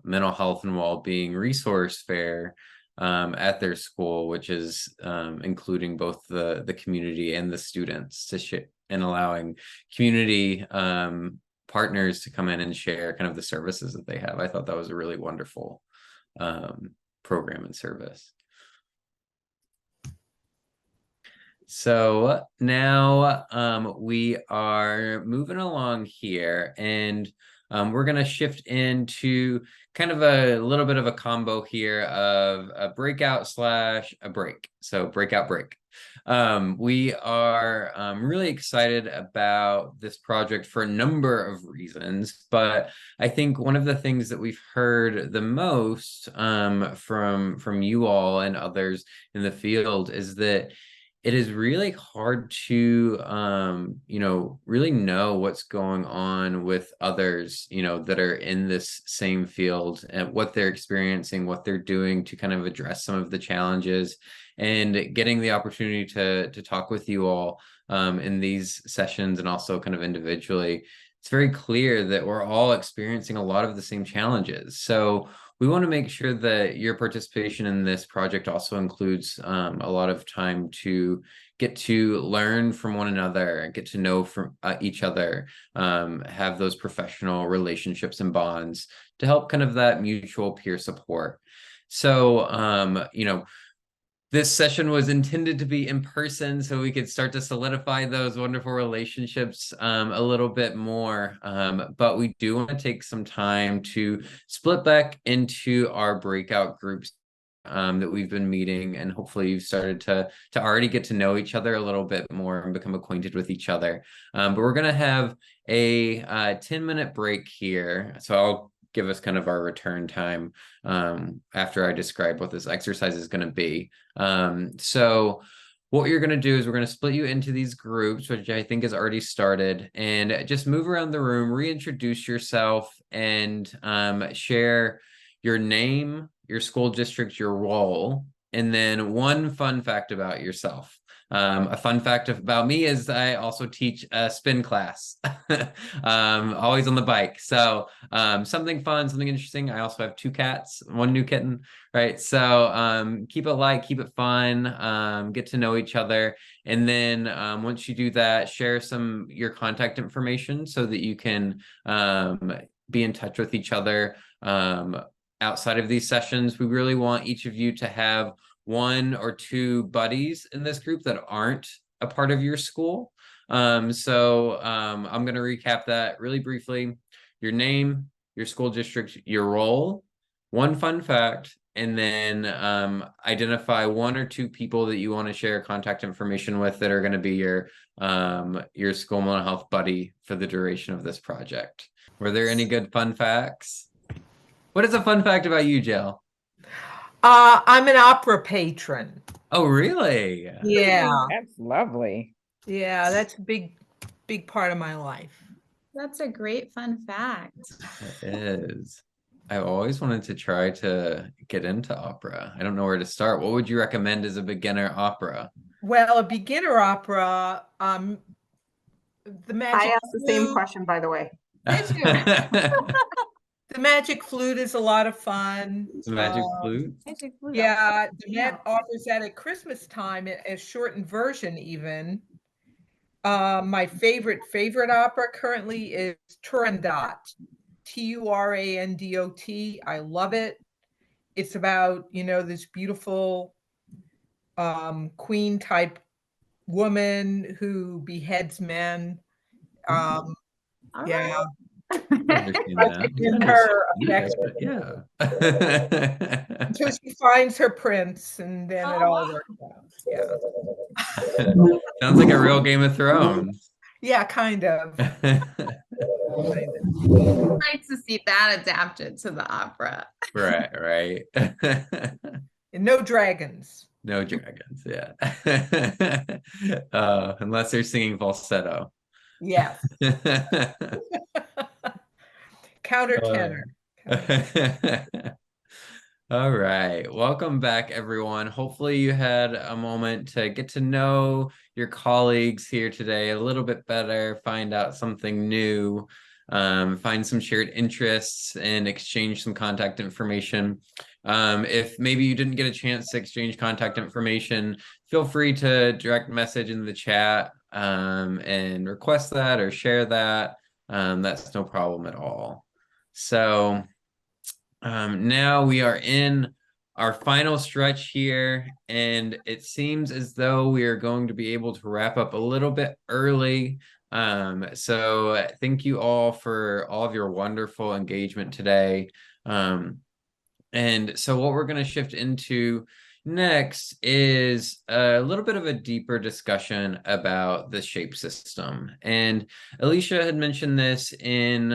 mental health and well-being resource fair at their school, which is including both the community and the students to share, and allowing community partners to come in and share kind of the services that they have. I thought that was a really wonderful program and service. So now we are moving along here, and we're going to shift into kind of a little bit of a combo here of a breakout / a break. So breakout break. We are really excited about this project for a number of reasons, but I think one of the things that we've heard the most from you all and others in the field is that it is really hard to, really know what's going on with others, that are in this same field and what they're experiencing, what they're doing to kind of address some of the challenges, and getting the opportunity to talk with you all in these sessions and also kind of individually. It's very clear that we're all experiencing a lot of the same challenges. So we want to make sure that your participation in this project also includes a lot of time to get to learn from one another, get to know from each other, have those professional relationships and bonds to help kind of that mutual peer support. So, this session was intended to be in person so we could start to solidify those wonderful relationships a little bit more. But we do want to take some time to split back into our breakout groups that we've been meeting, and hopefully you've started to already get to know each other a little bit more and become acquainted with each other. But we're going to have a 10-minute break here. So I'll give us kind of our return time after I describe what this exercise is going to be. So what you're going to do is we're going to split you into these groups, which I think has already started, and just move around the room, reintroduce yourself, and share your name, your school district, your role, and then one fun fact about yourself. A fun fact about me is I also teach a spin class, always on the bike. So something fun, something interesting. I also have 2 cats, 1 new kitten, right? So keep it light, keep it fun, get to know each other. And then once you do that, share your contact information so that you can be in touch with each other outside of these sessions. We really want each of you to have 1 or 2 buddies in this group that aren't a part of your school. So I'm going to recap that really briefly. Your name, your school district, your role, 1 fun fact, and then identify 1 or 2 people that you want to share contact information with that are going to be your school mental health buddy for the duration of this project. Were there any good fun facts? What is a fun fact about you, Jill? I'm an opera patron. Oh, really? Yeah. That's lovely. Yeah, that's a big part of my life. That's a great fun fact. It is. I've always wanted to try to get into opera. I don't know where to start. What would you recommend as a beginner opera? Well, a beginner opera, the Magic I asked the same Flute. question, by the way. The Magic Flute is a lot of fun. The Magic Flute? Yeah, the Met offers that at Christmas time, a shortened version even. My favorite opera currently is Turandot, Turandot. I love it. It's about, this beautiful queen type woman who beheads men. Yeah. In her affection. Yeah. Until she finds her prince, and then it all works out. Yeah. Sounds like a real Game of Thrones. Yeah, kind of. Nice to see that adapted to the opera. Right. And no dragons. No dragons, yeah. Unless they're singing falsetto. Yes. Counter tenor. All right. Welcome back, everyone. Hopefully you had a moment to get to know your colleagues here today a little bit better, find out something new, find some shared interests, and exchange some contact information. If maybe you didn't get a chance to exchange contact information, feel free to direct message in the chat and request that or share that. That's no problem at all. So now we are in our final stretch here, and it seems as though we are going to be able to wrap up a little bit early. So thank you all for all of your wonderful engagement today. And so what we're going to shift into next is a little bit of a deeper discussion about the SHAPE system. And Alicia had mentioned this in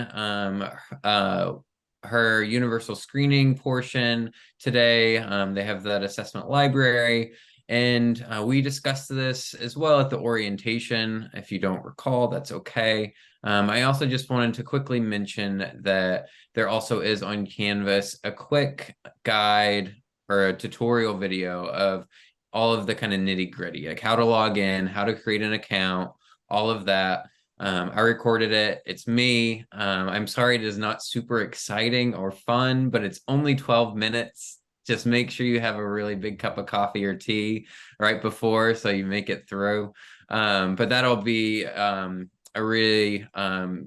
her universal screening portion today. They have that assessment library. And we discussed this as well at the orientation. If you don't recall, that's okay. I also just wanted to quickly mention that there also is on Canvas a quick guide or a tutorial video of all of the kind of nitty gritty, like how to log in, how to create an account, all of that. I recorded it. It's me. I'm sorry it is not super exciting or fun, but it's only 12 minutes. Just make sure you have a really big cup of coffee or tea right before so you make it through. But that'll be a really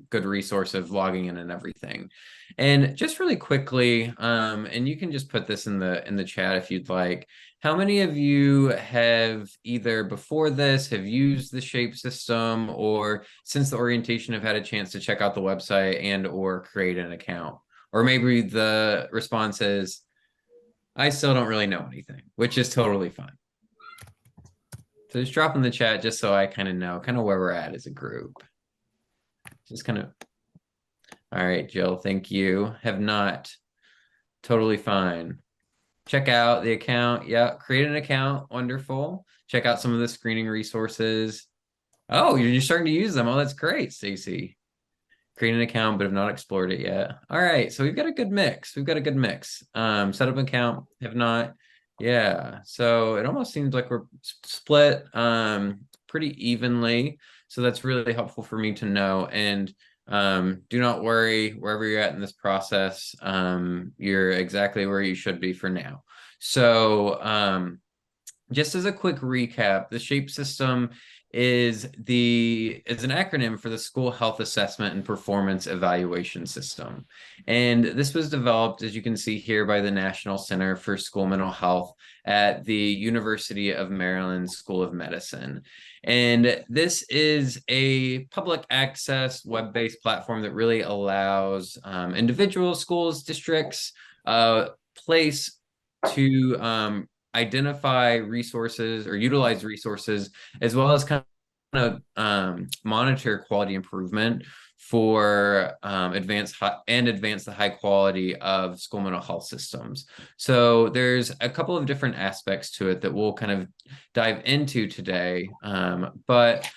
good resource of logging in and everything. And just really quickly, and you can just put this in the chat if you'd like. How many of you have either before this have used the SHAPE system, or since the orientation have had a chance to check out the website and or create an account? Or maybe the response is, I still don't really know anything, which is totally fine. So just drop in the chat just so I kind of know where we're at as a group. Just kind of, all right, Jill, thank you. Have not, totally fine. Check out the account. Yeah, create an account. Wonderful. Check out some of the screening resources. Oh, you're starting to use them. Oh, that's great, Stacy. create an account, but have not explored it yet. All right, so we've got a good mix. We've got a good mix. Set up an account, have not. Yeah, so it almost seems like we're split pretty evenly. So that's really helpful for me to know. And do not worry, wherever you're at in this process, you're exactly where you should be for now. So just as a quick recap, the SHAPE system is an acronym for the School Health Assessment and Performance Evaluation System. And this was developed, as you can see here, by the National Center for School Mental Health at the University of Maryland School of Medicine. And this is a public access web-based platform that really allows individuals, schools, districts, place to identify resources or utilize resources, as well as kind of monitor quality improvement for advance the high quality of school mental health systems. So there's a couple of different aspects to it that we'll kind of dive into today. But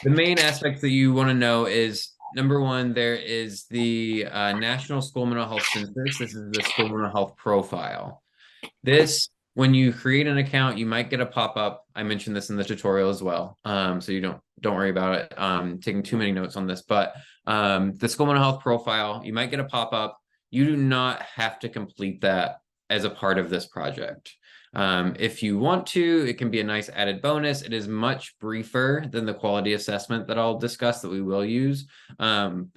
the main aspect that you want to know is, number one, there is the National School Mental Health Census. This is the school mental health profile. This, when you create an account, you might get a pop-up. I mentioned this in the tutorial as well. So you don't worry about it taking too many notes on this, but the school mental health profile, you might get a pop-up. You do not have to complete that as a part of this project. If you want to, it can be a nice added bonus. It is much briefer than the quality assessment that I'll discuss that we will use. And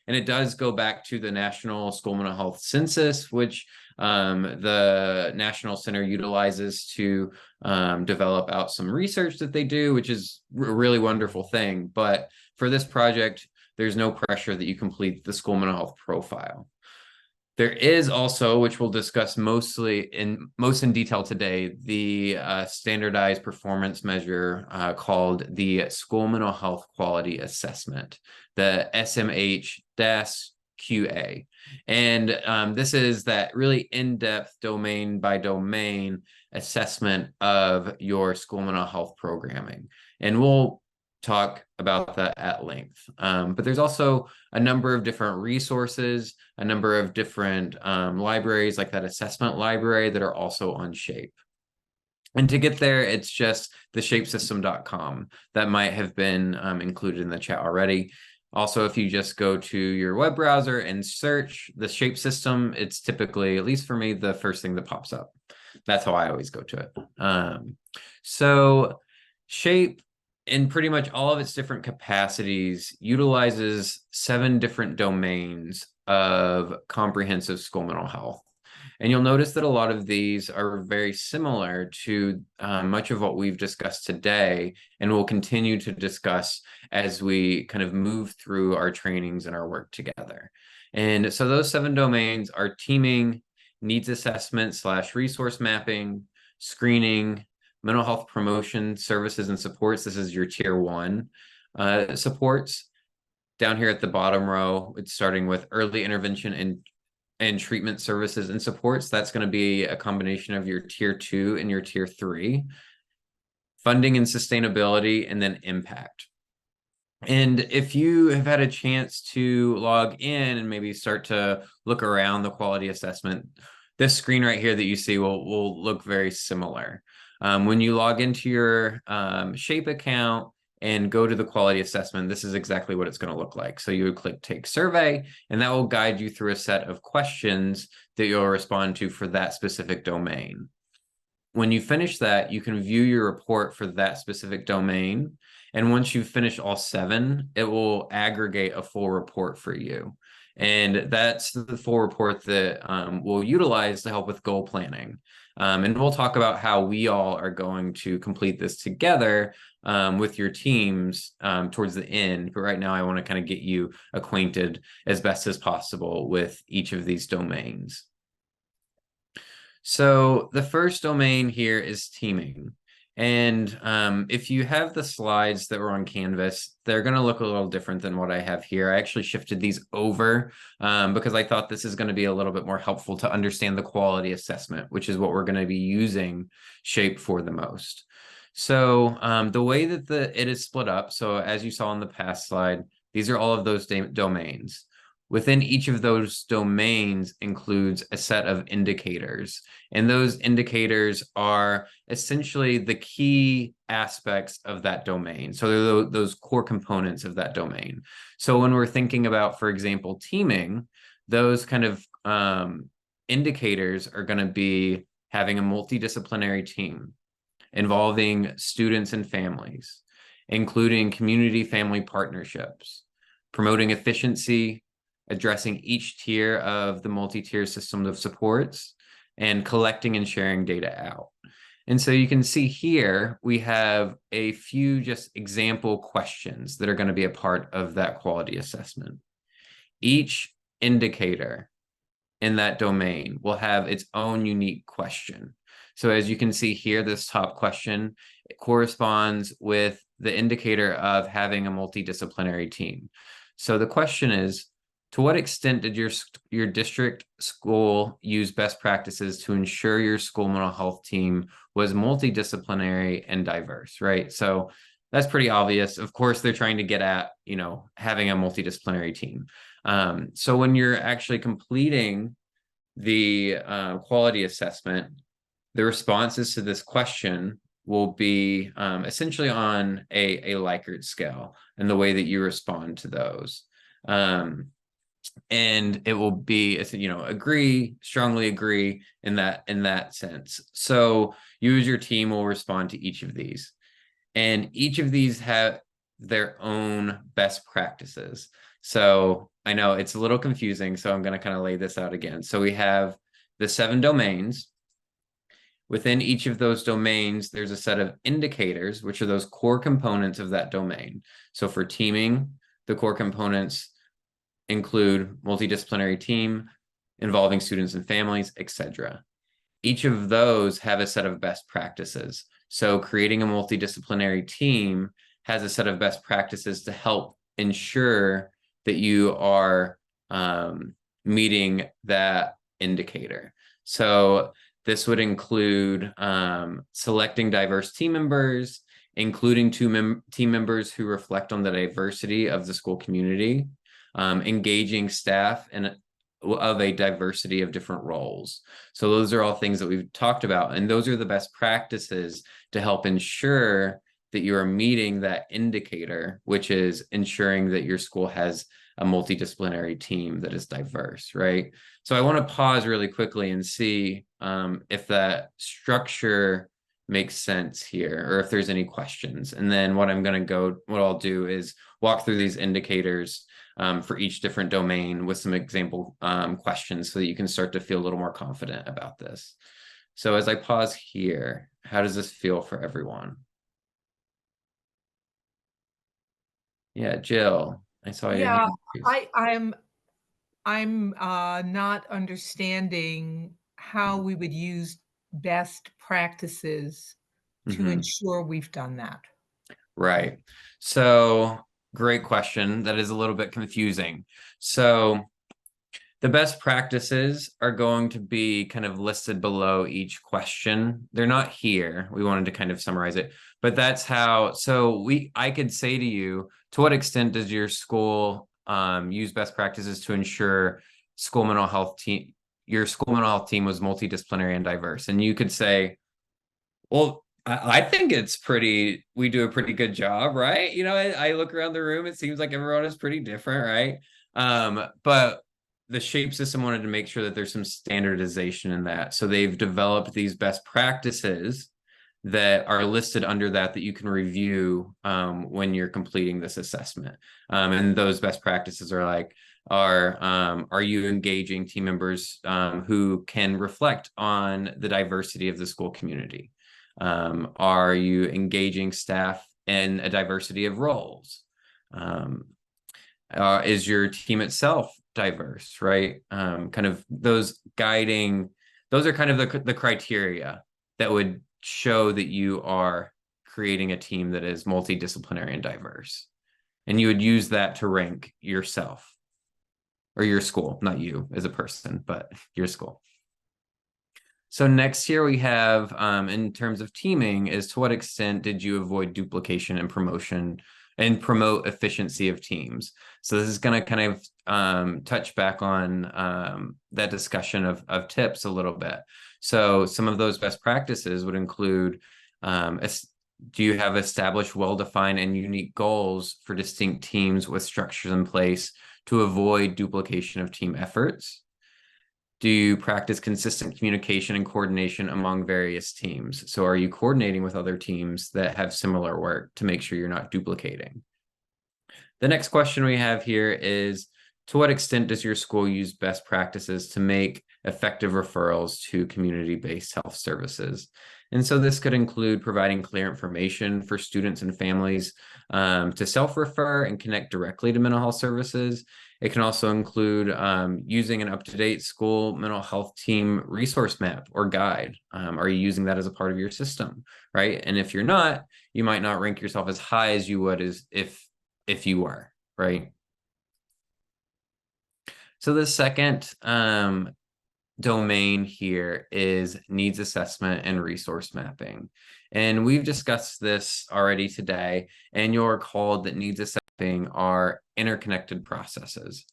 it does go back to the National School Mental Health Census, which the National Center utilizes to develop out some research that they do, which is a really wonderful thing. But for this project, there's no pressure that you complete the school mental health profile. There is also, which we'll discuss most in detail today, the standardized performance measure called the School Mental Health Quality Assessment, the SMH-QA. And this is that really in-depth domain by domain assessment of your school mental health programming. And we'll talk about that at length. But there's also a number of different resources, a number of different libraries like that assessment library that are also on SHAPE. And to get there, it's just the shapesystem.com. That might have been included in the chat already. Also, if you just go to your web browser and search the SHAPE system, it's typically, at least for me, the first thing that pops up. That's how I always go to it. So SHAPE, in pretty much all of its different capacities, utilizes 7 different domains of comprehensive school mental health. And you'll notice that a lot of these are very similar to much of what we've discussed today, and we'll continue to discuss as we kind of move through our trainings and our work together. And so those 7 domains are teaming, needs assessment / resource mapping, screening, mental health promotion, services and supports. This is your tier 1 supports. Down here at the bottom row, it's starting with early intervention and treatment services and supports. That's going to be a combination of your tier 2 and your tier 3. Funding and sustainability, and then impact. And if you have had a chance to log in and maybe start to look around the quality assessment, this screen right here that you see will look very similar. When you log into your SHAPE account and go to the quality assessment, this is exactly what it's going to look like. So you would click Take Survey, and that will guide you through a set of questions that you'll respond to for that specific domain. When you finish that, you can view your report for that specific domain. And once you've finished all 7, it will aggregate a full report for you. And that's the full report that we'll utilize to help with goal planning. And we'll talk about how we all are going to complete this together with your teams towards the end. But right now, I want to kind of get you acquainted as best as possible with each of these domains. So the first domain here is teaming. And if you have the slides that were on Canvas, they're going to look a little different than what I have here. I actually shifted these over because I thought this is going to be a little bit more helpful to understand the quality assessment, which is what we're going to be using SHAPE for the most. So the way that it is split up, so as you saw on the past slide, These are all of those domains. Within each of those domains includes a set of indicators, and those indicators are essentially the key aspects of that domain. So they're those core components of that domain. So when we're thinking about, for example, teaming, those kind of indicators are going to be having a multidisciplinary team involving students and families, including community family partnerships, promoting efficiency, addressing each tier of the multi-tier system of supports, and collecting and sharing data out. And so you can see here, we have a few just example questions that are going to be a part of that quality assessment. Each indicator in that domain will have its own unique question. So as you can see here, this top question, it corresponds with the indicator of having a multidisciplinary team. So the question is, to what extent did your district school use best practices to ensure your school mental health team was multidisciplinary and diverse, right? So that's pretty obvious. Of course, they're trying to get at, having a multidisciplinary team. So when you're actually completing the quality assessment, the responses to this question will be essentially on a Likert scale and the way that you respond to those. And it will be, agree, strongly agree in that sense. So you as your team will respond to each of these. And each of these have their own best practices. So I know it's a little confusing, so I'm going to kind of lay this out again. So we have the 7 domains. Within each of those domains, there's a set of indicators, which are those core components of that domain. So for teaming, the core components include multidisciplinary team involving students and families, etc. Each of those have a set of best practices. So creating a multidisciplinary team has a set of best practices to help ensure that you are meeting that indicator. So this would include selecting diverse team members, including team members who reflect on the diversity of the school community, engaging staff of a diversity of different roles. So those are all things that we've talked about, and those are the best practices to help ensure that you are meeting that indicator, which is ensuring that your school has a multidisciplinary team that is diverse, right? So I want to pause really quickly and see if that structure makes sense here, or if there's any questions. And then what I'll do is walk through these indicators for each different domain with some example questions so that you can start to feel a little more confident about this. So as I pause here, how does this feel for everyone? Yeah, Jill, I saw your hand raised. I'm not understanding how we would use best practices to ensure we've done that. Right. So great question. That is a little bit confusing. So the best practices are going to be kind of listed below each question. They're not here. We wanted to kind of summarize it, but that's how, I could say to you, to what extent does your school use best practices to ensure your school mental health team was multidisciplinary and diverse? And you could say, well, I think we do a pretty good job, right? I look around the room, it seems like everyone is pretty different, right? But the SHAPE system wanted to make sure that there's some standardization in that. So they've developed these best practices that are listed under that you can review when you're completing this assessment. And those best practices are like, are you engaging team members who can reflect on the diversity of the school community? Are you engaging staff in a diversity of roles? Is your team itself diverse, right? Kind of those are kind of the criteria that would show that you are creating a team that is multidisciplinary and diverse. And you would use that to rank yourself or your school, not you as a person, but your school. So next here we have, in terms of teaming, is to what extent did you avoid duplication and promotion and promote efficiency of teams. So this is going to kind of touch back on that discussion of tips a little bit. So some of those best practices would include, do you have established, well-defined and unique goals for distinct teams with structures in place to avoid duplication of team efforts? Do you practice consistent communication and coordination among various teams? So are you coordinating with other teams that have similar work to make sure you're not duplicating? The next question we have here is, to what extent does your school use best practices to make effective referrals to community-based health services? And so this could include providing clear information for students and families to self-refer and connect directly to mental health services. It can also include using an up-to-date school mental health team resource map or guide. Are you using that as a part of your system, right? And if you're not, you might not rank yourself as high as you would as if you were, right? So the second domain here is needs assessment and resource mapping. And we've discussed this already today, and you'll recall that needs assessment are interconnected processes.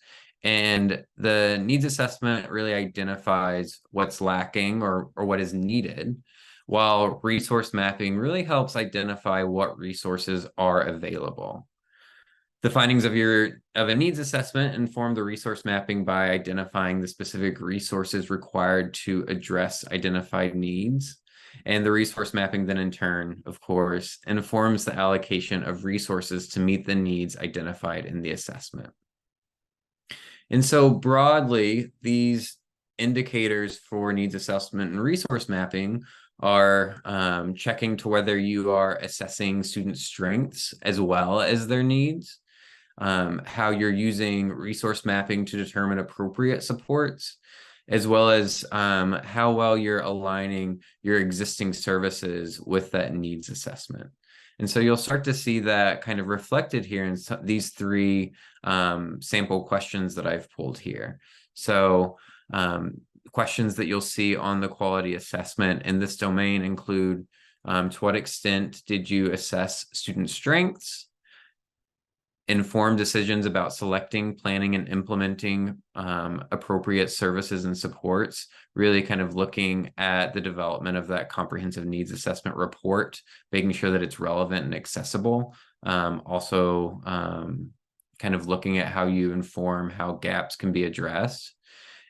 And the needs assessment really identifies what's lacking or what is needed, while resource mapping really helps identify what resources are available. The findings of a needs assessment inform the resource mapping by identifying the specific resources required to address identified needs. And the resource mapping then in turn, of course, informs the allocation of resources to meet the needs identified in the assessment. And so broadly, these indicators for needs assessment and resource mapping are checking to whether you are assessing student strengths as well as their needs, how you're using resource mapping to determine appropriate supports, as well as how well you're aligning your existing services with that needs assessment. And so you'll start to see that kind of reflected here in these three sample questions that I've pulled here. So questions that you'll see on the quality assessment in this domain include, to what extent did you assess student strengths? Inform decisions about selecting, planning, and implementing appropriate services and supports, really kind of looking at the development of that comprehensive needs assessment report, making sure that it's relevant and accessible. Also, kind of looking at how you inform how gaps can be addressed.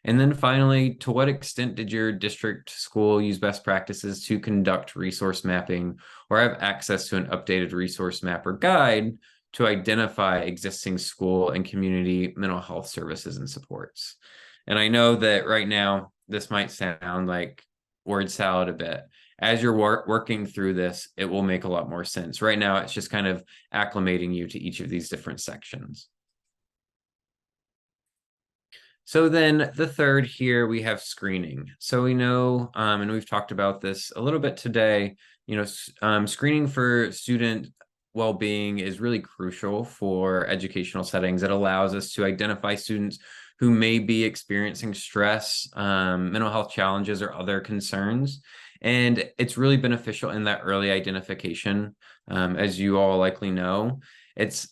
And then finally, to what extent did your district school use best practices to conduct resource mapping or have access to an updated resource map or guide to identify existing school and community mental health services and supports? And I know that right now, this might sound like word salad a bit. As you're working through this, it will make a lot more sense. Right now, it's just kind of acclimating you to each of these different sections. So then the third here, we have screening. So we know, and we've talked about this a little bit today, screening for student well-being is really crucial for educational settings. It allows us to identify students who may be experiencing stress, mental health challenges, or other concerns. And it's really beneficial in that early identification. As you all likely know, it's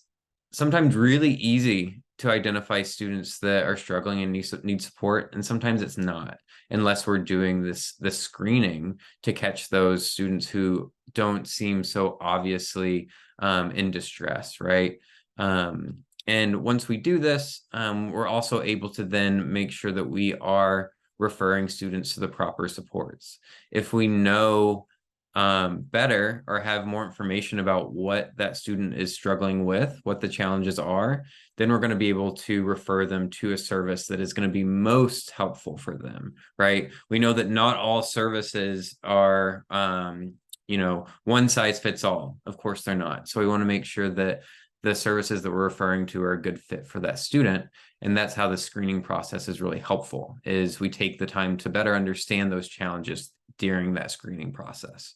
sometimes really easy to identify students that are struggling and need support, and sometimes it's not, unless we're doing this screening to catch those students who don't seem so obviously in distress, right? And once we do this, we're also able to then make sure that we are referring students to the proper supports. If we know better or have more information about what that student is struggling with, what the challenges are, then we're going to be able to refer them to a service that is going to be most helpful for them, right? We know that not all services are, one size fits all. Of course, they're not. So we want to make sure that the services that we're referring to are a good fit for that student. And that's how the screening process is really helpful, is we take the time to better understand those challenges during that screening process.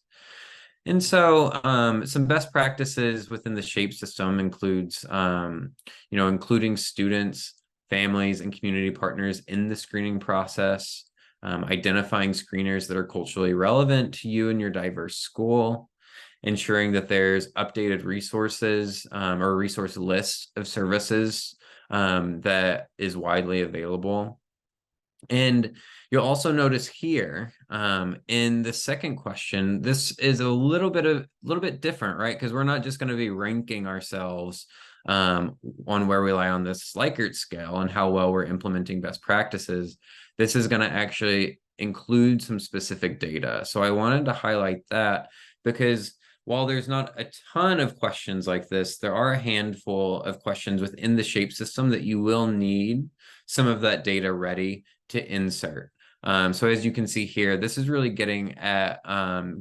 And so some best practices within the SHAPE system includes, including students, families, and community partners in the screening process, identifying screeners that are culturally relevant to you and your diverse school, ensuring that there's updated resources or resource list of services that is widely available. And you'll also notice here in the second question, this is a little bit different, right? Because we're not just going to be ranking ourselves on where we lie on this Likert scale and how well we're implementing best practices. This is going to actually include some specific data. So I wanted to highlight that because while there's not a ton of questions like this, there are a handful of questions within the shape system that you will need some of that data ready to insert. So as you can see here, this is really getting at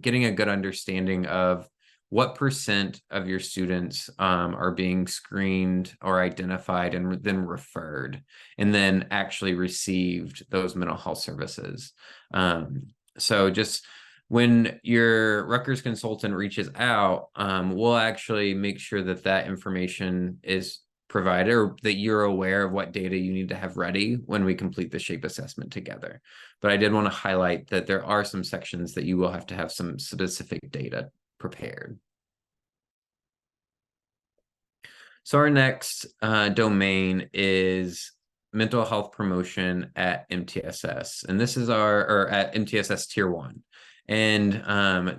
getting a good understanding of what % of your students are being screened or identified and then referred, and then actually received those mental health services. So just when your Rutgers consultant reaches out, we'll actually make sure that that information is provided, or that you're aware of what data you need to have ready when we complete the shape assessment together. But I did want to highlight that there are some sections that you will have to have some specific data prepared. So our next domain is mental health promotion at MTSS. And this is at MTSS Tier 1. And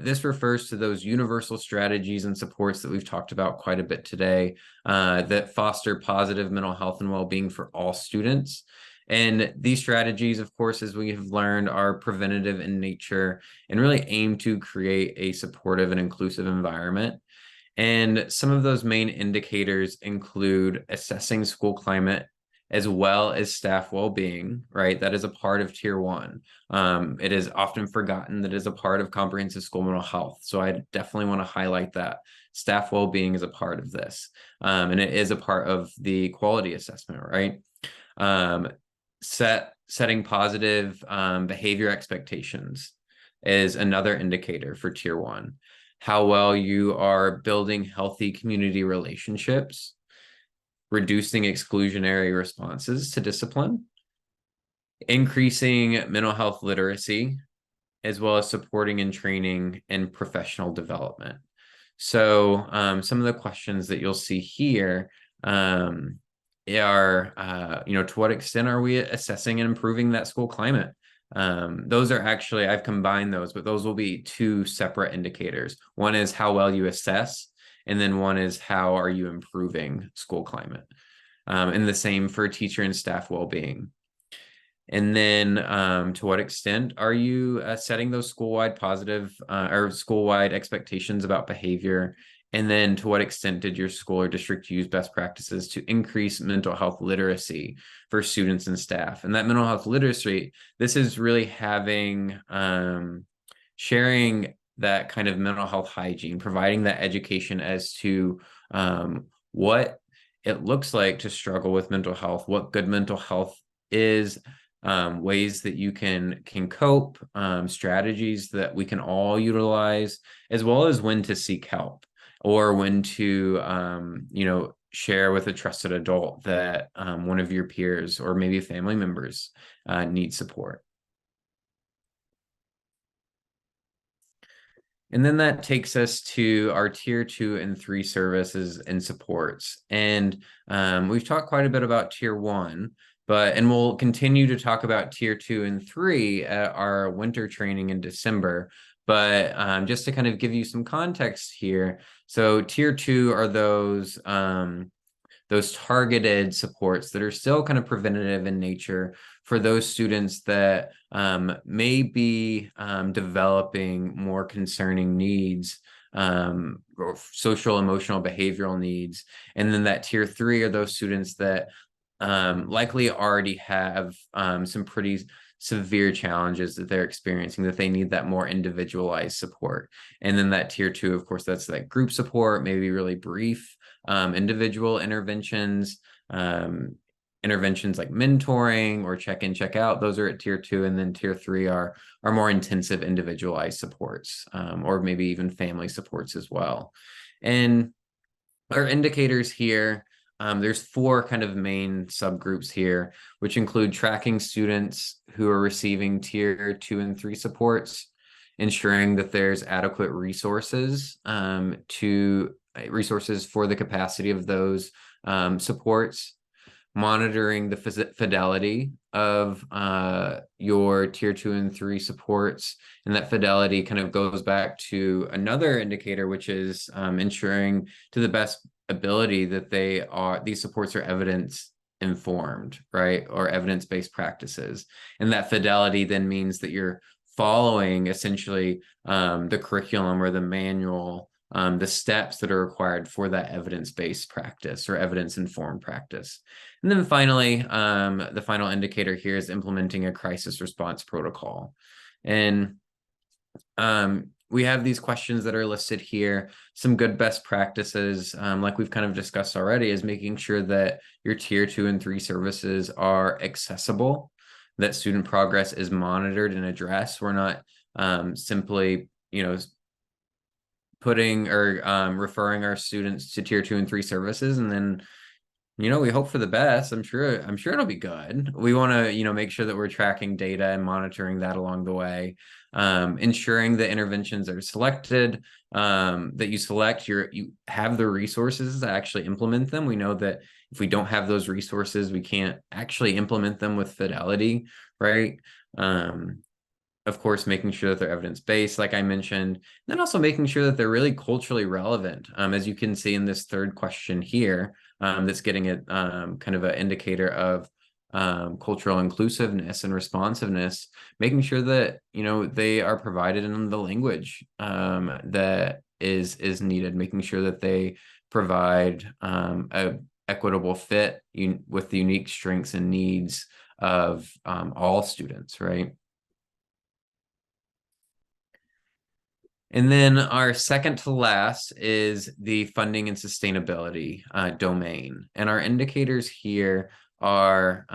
this refers to those universal strategies and supports that we've talked about quite a bit today that foster positive mental health and well-being for all students. And these strategies, of course, as we have learned, are preventative in nature and really aim to create a supportive and inclusive environment. And some of those main indicators include assessing school climate, as well as staff well-being, right? That is a part of Tier 1. It is often forgotten that it is a part of comprehensive school mental health. So I definitely want to highlight that. Staff well-being is a part of this. And it is a part of the quality assessment, right? Setting positive behavior expectations is another indicator for Tier 1. How well you are building healthy community relationships, reducing exclusionary responses to discipline, increasing mental health literacy, as well as supporting and training and professional development. So some of the questions that you'll see here are, to what extent are we assessing and improving that school climate? Those are actually, I've combined those, but those will be two separate indicators. One is how well you assess, and then one is how are you improving school climate? And the same for teacher and staff well-being. And then to what extent are you setting those school-wide positive or school-wide expectations about behavior? And then to what extent did your school or district use best practices to increase mental health literacy for students and staff? And that mental health literacy, this is really having, sharing that kind of mental health hygiene, providing that education as to what it looks like to struggle with mental health, what good mental health is, ways that you can cope, strategies that we can all utilize, as well as when to seek help, or when to, share with a trusted adult that one of your peers or maybe family members need support. And then that takes us to our Tier 2 and 3 services and supports. And we've talked quite a bit about Tier 1, and we'll continue to talk about Tier 2 and 3 at our winter training in December. But just to kind of give you some context here, so Tier 2 are those targeted supports that are still kind of preventative in nature for those students that may be developing more concerning needs, or social, emotional, behavioral needs. And then that Tier 3 are those students that likely already have some pretty severe challenges that they're experiencing, that they need that more individualized support. And then that Tier 2, of course, that's that group support, maybe really brief individual interventions, interventions like mentoring or check-in, check-out. Those are at Tier 2. And then Tier 3 are more intensive individualized supports, or maybe even family supports as well. And our indicators here, there's 4 kind of main subgroups here, which include tracking students who are receiving Tier 2 and 3 supports, ensuring that there's adequate resources resources for the capacity of those supports, monitoring the fidelity of your tier 2 and 3 supports. And that fidelity kind of goes back to another indicator, which is ensuring to the best ability that these supports are evidence informed, right? Or evidence-based practices. And that fidelity then means that you're following essentially the curriculum or the manual, the steps that are required for that evidence-based practice or evidence-informed practice. And then finally, the final indicator here is implementing a crisis response protocol. And we have these questions that are listed here. Some good best practices, like we've kind of discussed already, is making sure that your tier 2 and 3 services are accessible, that student progress is monitored and addressed. We're not simply, putting or referring our students to tier 2 and 3 services and then we hope for the best. I'm sure it'll be good. We want to make sure that we're tracking data and monitoring that along the way, ensuring that interventions are selected, that you select you have the resources to actually implement them. We know that if we don't have those resources, we can't actually implement them with fidelity, right? Of course, making sure that they're evidence-based, like I mentioned, and then also making sure that they're really culturally relevant. As you can see in this third question here, that's getting at kind of an indicator of cultural inclusiveness and responsiveness, making sure that, they are provided in the language that is needed, making sure that they provide a equitable fit with the unique strengths and needs of all students, right? And then our second to last is the funding and sustainability domain. And our indicators here are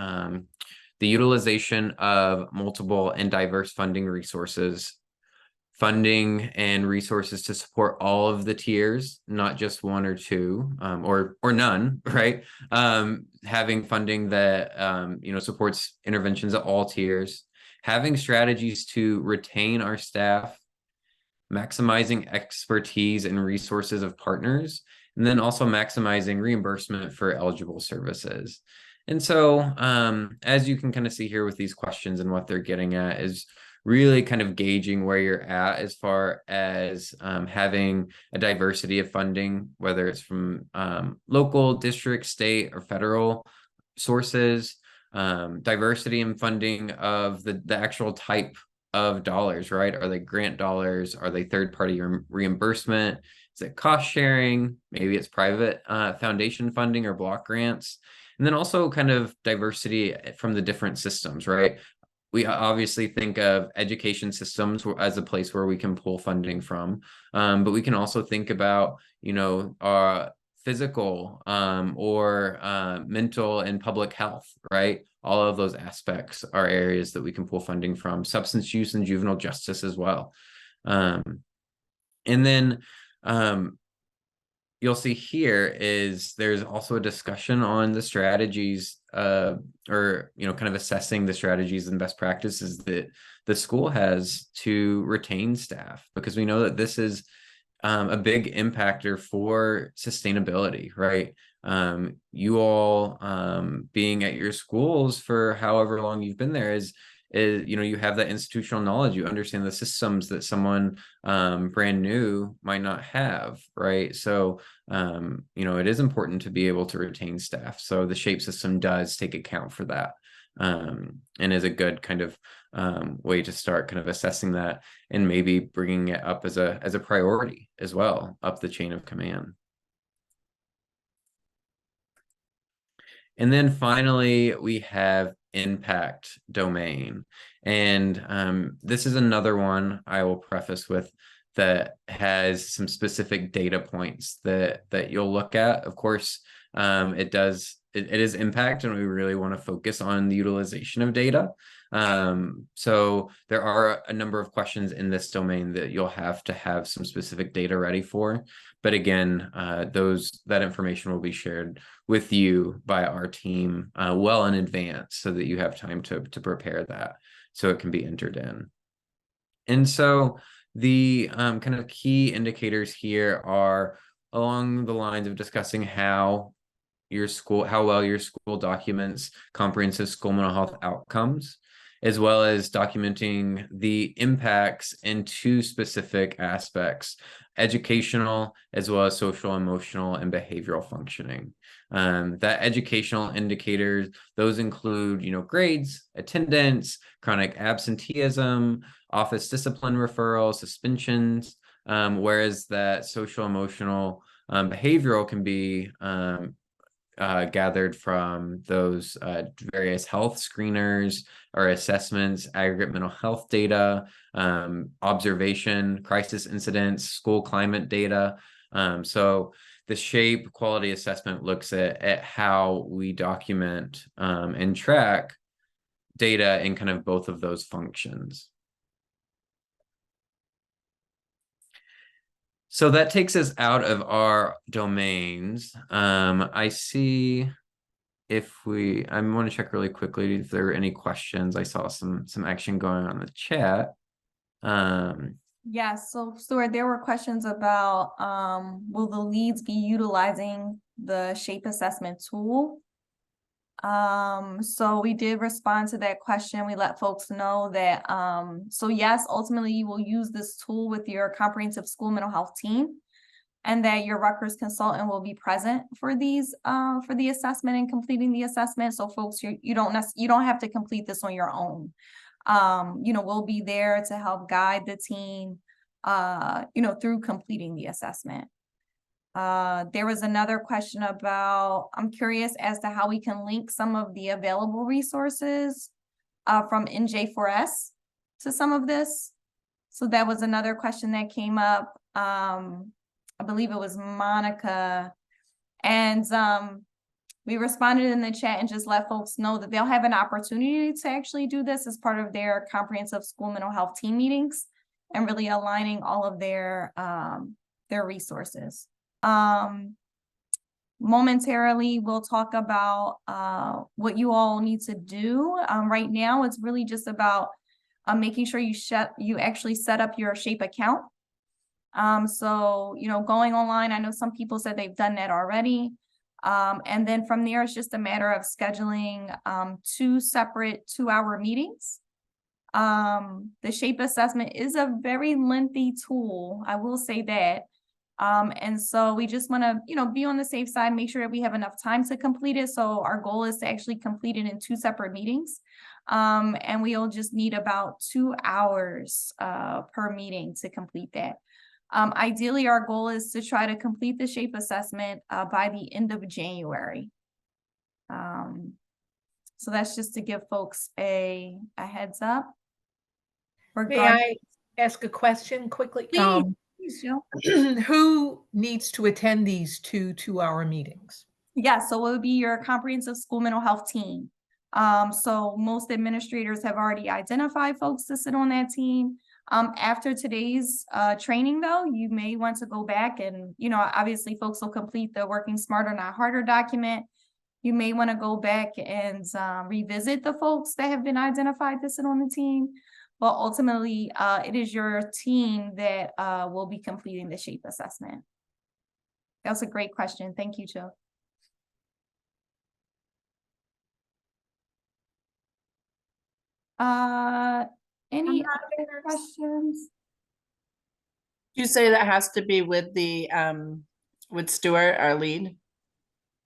the utilization of multiple and diverse funding resources, funding and resources to support all of the tiers, not just one or two, or none, right? Having funding that supports interventions at all tiers, having strategies to retain our staff, maximizing expertise and resources of partners, and then also maximizing reimbursement for eligible services. And so, as you can kind of see here with these questions and what they're getting at is really kind of gauging where you're at as far as having a diversity of funding, whether it's from local, district, state, or federal sources, diversity in funding of the actual type of dollars, right? Are they grant dollars? Are they third-party reimbursement? Is it cost sharing? Maybe it's private foundation funding or block grants. And then also kind of diversity from the different systems, right? We obviously think of education systems as a place where we can pull funding from, but we can also think about, physical or mental and public health, right? All of those aspects are areas that we can pull funding from, substance use and juvenile justice as well. And then you'll see here is there's also a discussion on the strategies or, kind of assessing the strategies and best practices that the school has to retain staff, because we know that this is a big impactor for sustainability, right? You all being at your schools for however long you've been there is you have that institutional knowledge. You understand the systems that someone brand new might not have, right? So it is important to be able to retain staff. So the SHAPE system does take account for that, and is a good kind of way to start kind of assessing that and maybe bringing it up as a priority as well up the chain of command. And then finally, we have impact domain. And this is another one I will preface with that has some specific data points that you'll look at. Of course, it is impact, and we really want to focus on the utilization of data. So there are a number of questions in this domain that you'll have to have some specific data ready for. But again, that information will be shared with you by our team well in advance, so that you have time to prepare that so it can be entered in. And so The kind of key indicators here are along the lines of discussing how well your school documents comprehensive school mental health outcomes, as well as documenting the impacts in two specific aspects: educational as well as social, emotional, and behavioral functioning. That educational indicators, those include, grades, attendance, chronic absenteeism, office discipline referrals, suspensions, whereas that social, emotional, behavioral can be gathered from those various health screeners or assessments, aggregate mental health data, observation, crisis incidents, school climate data. So the SHAPE quality assessment looks at how we document and track data in kind of both of those functions. So that takes us out of our domains. I see I want to check really quickly if there are any questions. I saw some action going on in the chat. Yes, so Stuart, there were questions about will the leads be utilizing the SHAPE assessment tool? So we did respond to that question. We let folks know that so yes, ultimately you will use this tool with your comprehensive school mental health team, and that your Rutgers consultant will be present for these for the assessment and completing the assessment. So folks, you don't have to complete this on your own. We'll be there to help guide the team through completing the assessment. There was another question about, I'm curious as to how we can link some of the available resources from NJ4S to some of this. So that was another question that came up. I believe it was Monica. And we responded in the chat and just let folks know that they'll have an opportunity to actually do this as part of their comprehensive school mental health team meetings and really aligning all of their resources. Momentarily, we'll talk about what you all need to do. Right now, it's really just about making sure you actually set up your SHAPE account. So, going online, I know some people said they've done that already. And then from there, it's just a matter of scheduling 2 separate 2-hour meetings. The SHAPE assessment is a very lengthy tool, I will say that. And so we just want to, be on the safe side, make sure that we have enough time to complete it. So our goal is to actually complete it in 2 separate meetings. And we'll just need about 2 hours per meeting to complete that. Ideally, our goal is to try to complete the SHAPE assessment by the end of January. So that's just to give folks a heads up. May I ask a question quickly? Who needs to attend these 2-hour meetings? Yeah, so it would be your comprehensive school mental health team. So most administrators have already identified folks to sit on that team. After today's training, though, you may want to go back and, obviously folks will complete the Working Smarter, Not Harder document. You may want to go back and revisit the folks that have been identified to sit on the team. But ultimately, it is your team that will be completing the SHAPE assessment. That was a great question. Thank you, Jill. Any other questions? You say that has to be with the with Stuart, our lead?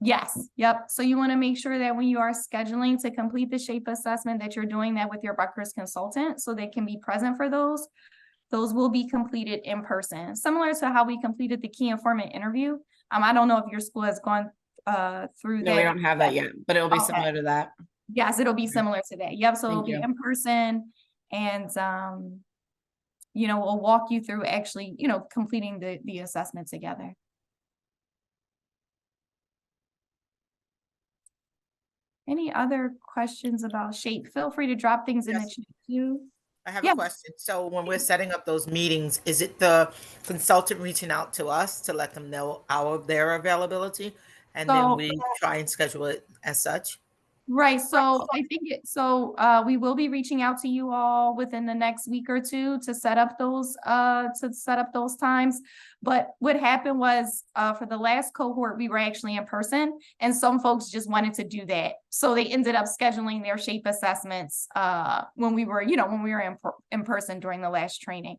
Yes. Yep. So you want to make sure that when you are scheduling to complete the SHAPE assessment that you're doing that with your Rutgers consultant so they can be present for those. Those will be completed in person, similar to how we completed the key informant interview. I don't know if your school has gone through that. No, we don't have that yet, but it'll be similar to that. Yes, it'll be similar to that. Yep. So it'll be in person, and we'll walk you through actually, completing the assessment together. Any other questions about SHAPE? Feel free to drop things in the chat too. I have a question. So when we're setting up those meetings, is it the consultant reaching out to us to let them know their availability, and then we try and schedule it as such? Right, so I think we will be reaching out to you all within the next week or two to set up those times. But what happened was, for the last cohort, we were actually in person, and some folks just wanted to do that. So they ended up scheduling their shape assessments when we were in person during the last training.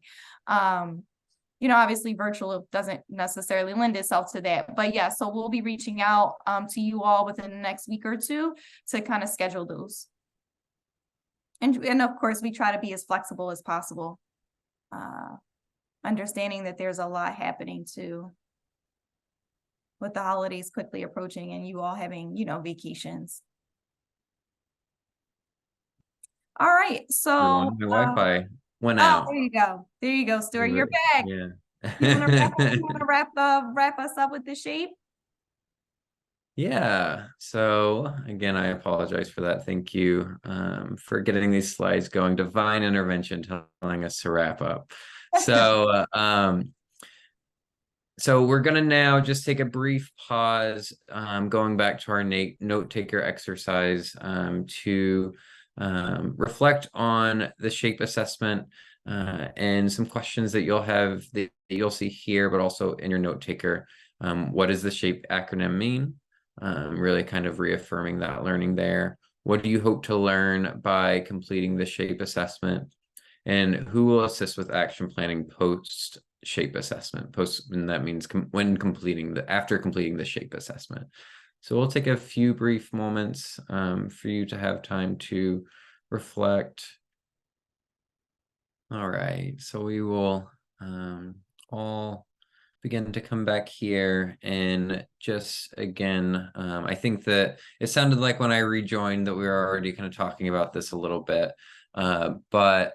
Obviously virtual doesn't necessarily lend itself to that, but yeah, so we'll be reaching out to you all within the next week or two to kind of schedule those. And of course, we try to be as flexible as possible, understanding that there's a lot happening too, with the holidays quickly approaching and you all having, vacations. All right, so Everyone, my Wi-Fi went out. there you go. There you go, Stuart. You're back. Yeah. You wanna wrap us up with the shape? Yeah. So again, I apologize for that. Thank you for getting these slides going. Divine intervention telling us to wrap up. So so we're gonna now just take a brief pause, going back to our note taker exercise to reflect on the shape assessment and some questions that you'll have that you'll see here, but also in your note taker. What does the SHAPE acronym mean? Really kind of reaffirming that learning there. What do you hope to learn by completing the SHAPE assessment? And who will assist with action planning post SHAPE assessment? And that means after completing the SHAPE assessment. So we'll take a few brief moments for you to have time to reflect. All right, so we will all begin to come back here, and just again, I think that it sounded like when I rejoined that we were already kind of talking about this a little bit, but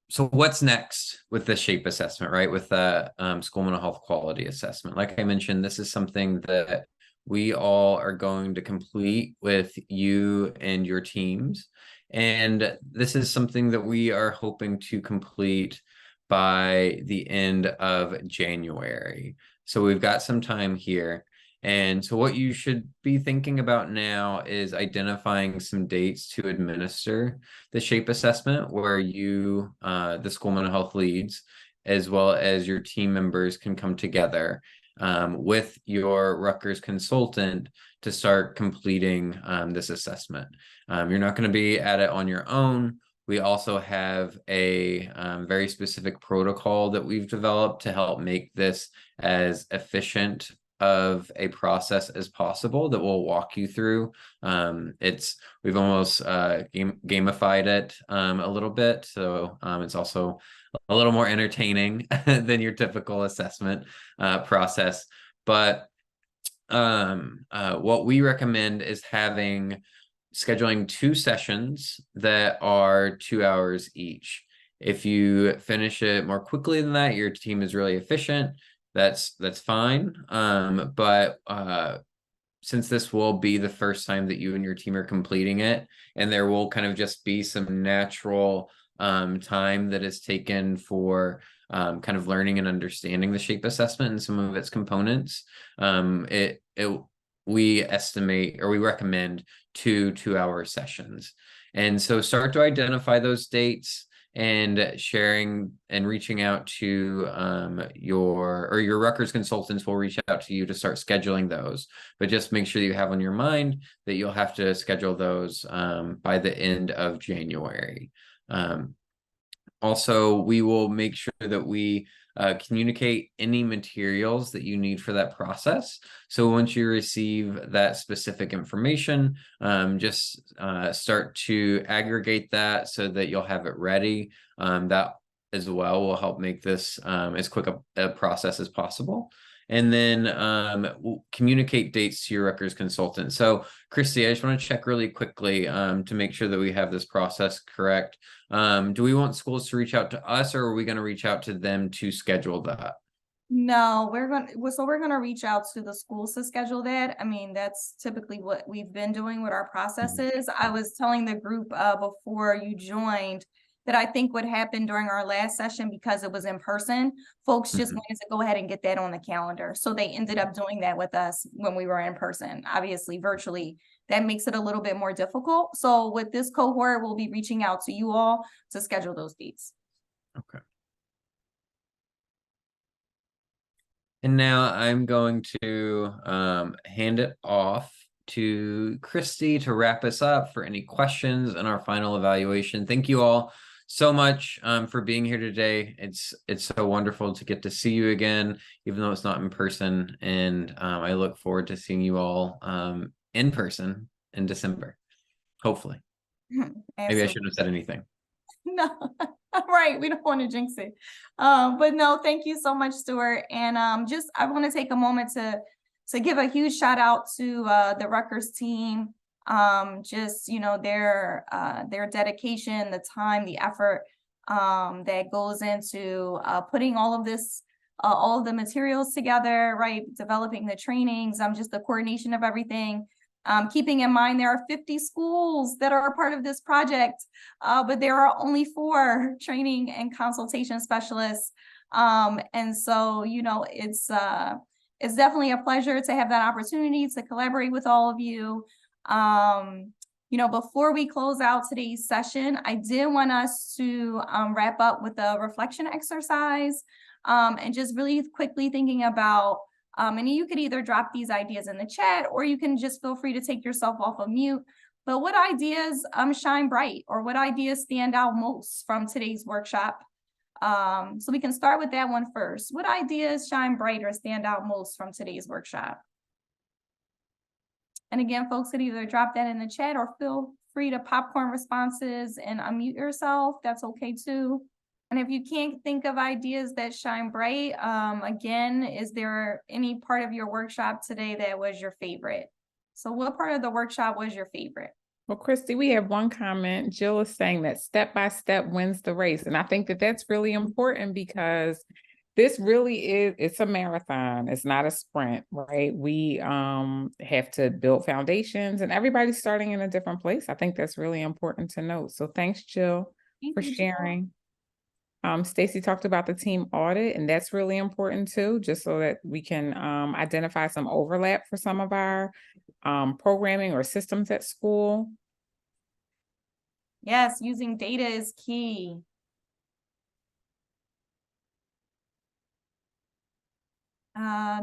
so what's next with the SHAPE assessment, right? With the school mental health quality assessment. Like I mentioned, this is something that we all are going to complete with you and your teams. And this is something that we are hoping to complete by the end of January. So we've got some time here. And so what you should be thinking about now is identifying some dates to administer the SHAPE assessment where you, the school mental health leads, as well as your team members can come together with your Rutgers consultant to start completing this assessment. You're not going to be at it on your own. We also have a very specific protocol that we've developed to help make this as efficient of a process as possible that we'll walk you through. We've almost gamified it a little bit, so it's also a little more entertaining than your typical assessment process. But what we recommend is scheduling 2 sessions that are 2 hours each. If you finish it more quickly than that, your team is really efficient. That's fine. But since this will be the first time that you and your team are completing it, and there will kind of just be some natural time that is taken for kind of learning and understanding the SHAPE assessment and some of its components, we estimate, or we recommend 2 2-hour sessions. And so start to identify those dates and sharing and reaching out to your Rutgers consultants will reach out to you to start scheduling those. But just make sure you have on your mind that you'll have to schedule those by the end of January. Also, we will make sure that we communicate any materials that you need for that process. So once you receive that specific information, just start to aggregate that so that you'll have it ready. That as well will help make this as quick a process as possible. And then we'll communicate dates to your Rutgers consultant. So Christy, I just want to check really quickly to make sure that we have this process correct. Do we want schools to reach out to us, or are we going to reach out to them to schedule that? No, we're going to reach out to the schools to schedule that. I mean, that's typically what we've been doing with our processes. I was telling the group before you joined that I think would happen during our last session because it was in person. Folks just wanted to go ahead and get that on the calendar. So they ended up doing that with us when we were in person. Obviously, virtually, that makes it a little bit more difficult. So with this cohort, we'll be reaching out to you all to schedule those dates. Okay. And now I'm going to hand it off to Christy to wrap us up for any questions in our final evaluation. Thank you all so much for being here today. It's so wonderful to get to see you again, even though it's not in person. And I look forward to seeing you all in person in December, hopefully. Maybe I shouldn't have said anything. No, right. We don't want to jinx it. But no, thank you so much, Stuart. And I want to take a moment to give a huge shout out to the Rutgers team. Just, you know, their dedication, the time, the effort that goes into putting all of this, all of the materials together, right? Developing the trainings, just the coordination of everything. Keeping in mind there are 50 schools that are a part of this project, but there are only 4 training and consultation specialists. And so, you know, it's definitely a pleasure to have that opportunity to collaborate with all of you. You know, before we close out today's session, I did want us to wrap up with a reflection exercise and just really quickly thinking about and you could either drop these ideas in the chat or you can just feel free to take yourself off of mute. But what ideas shine bright or what ideas stand out most from today's workshop? So we can start with that one first. What ideas shine bright or stand out most from today's workshop? And again, folks could either drop that in the chat or feel free to popcorn responses and unmute yourself. That's okay too. And if you can't think of ideas that shine bright, again, is there any part of your workshop today that was your favorite? So what part of the workshop was your favorite? Well, Christy, we have one comment. Jill is saying that step by step wins the race. And I think that that's really important because this really it's a marathon. It's not a sprint, right? We have to build foundations and everybody's starting in a different place. I think that's really important to note. So thanks, Jill, for sharing. Stacy talked about the team audit, and that's really important too, just so that we can identify some overlap for some of our programming or systems at school. Yes, using data is key.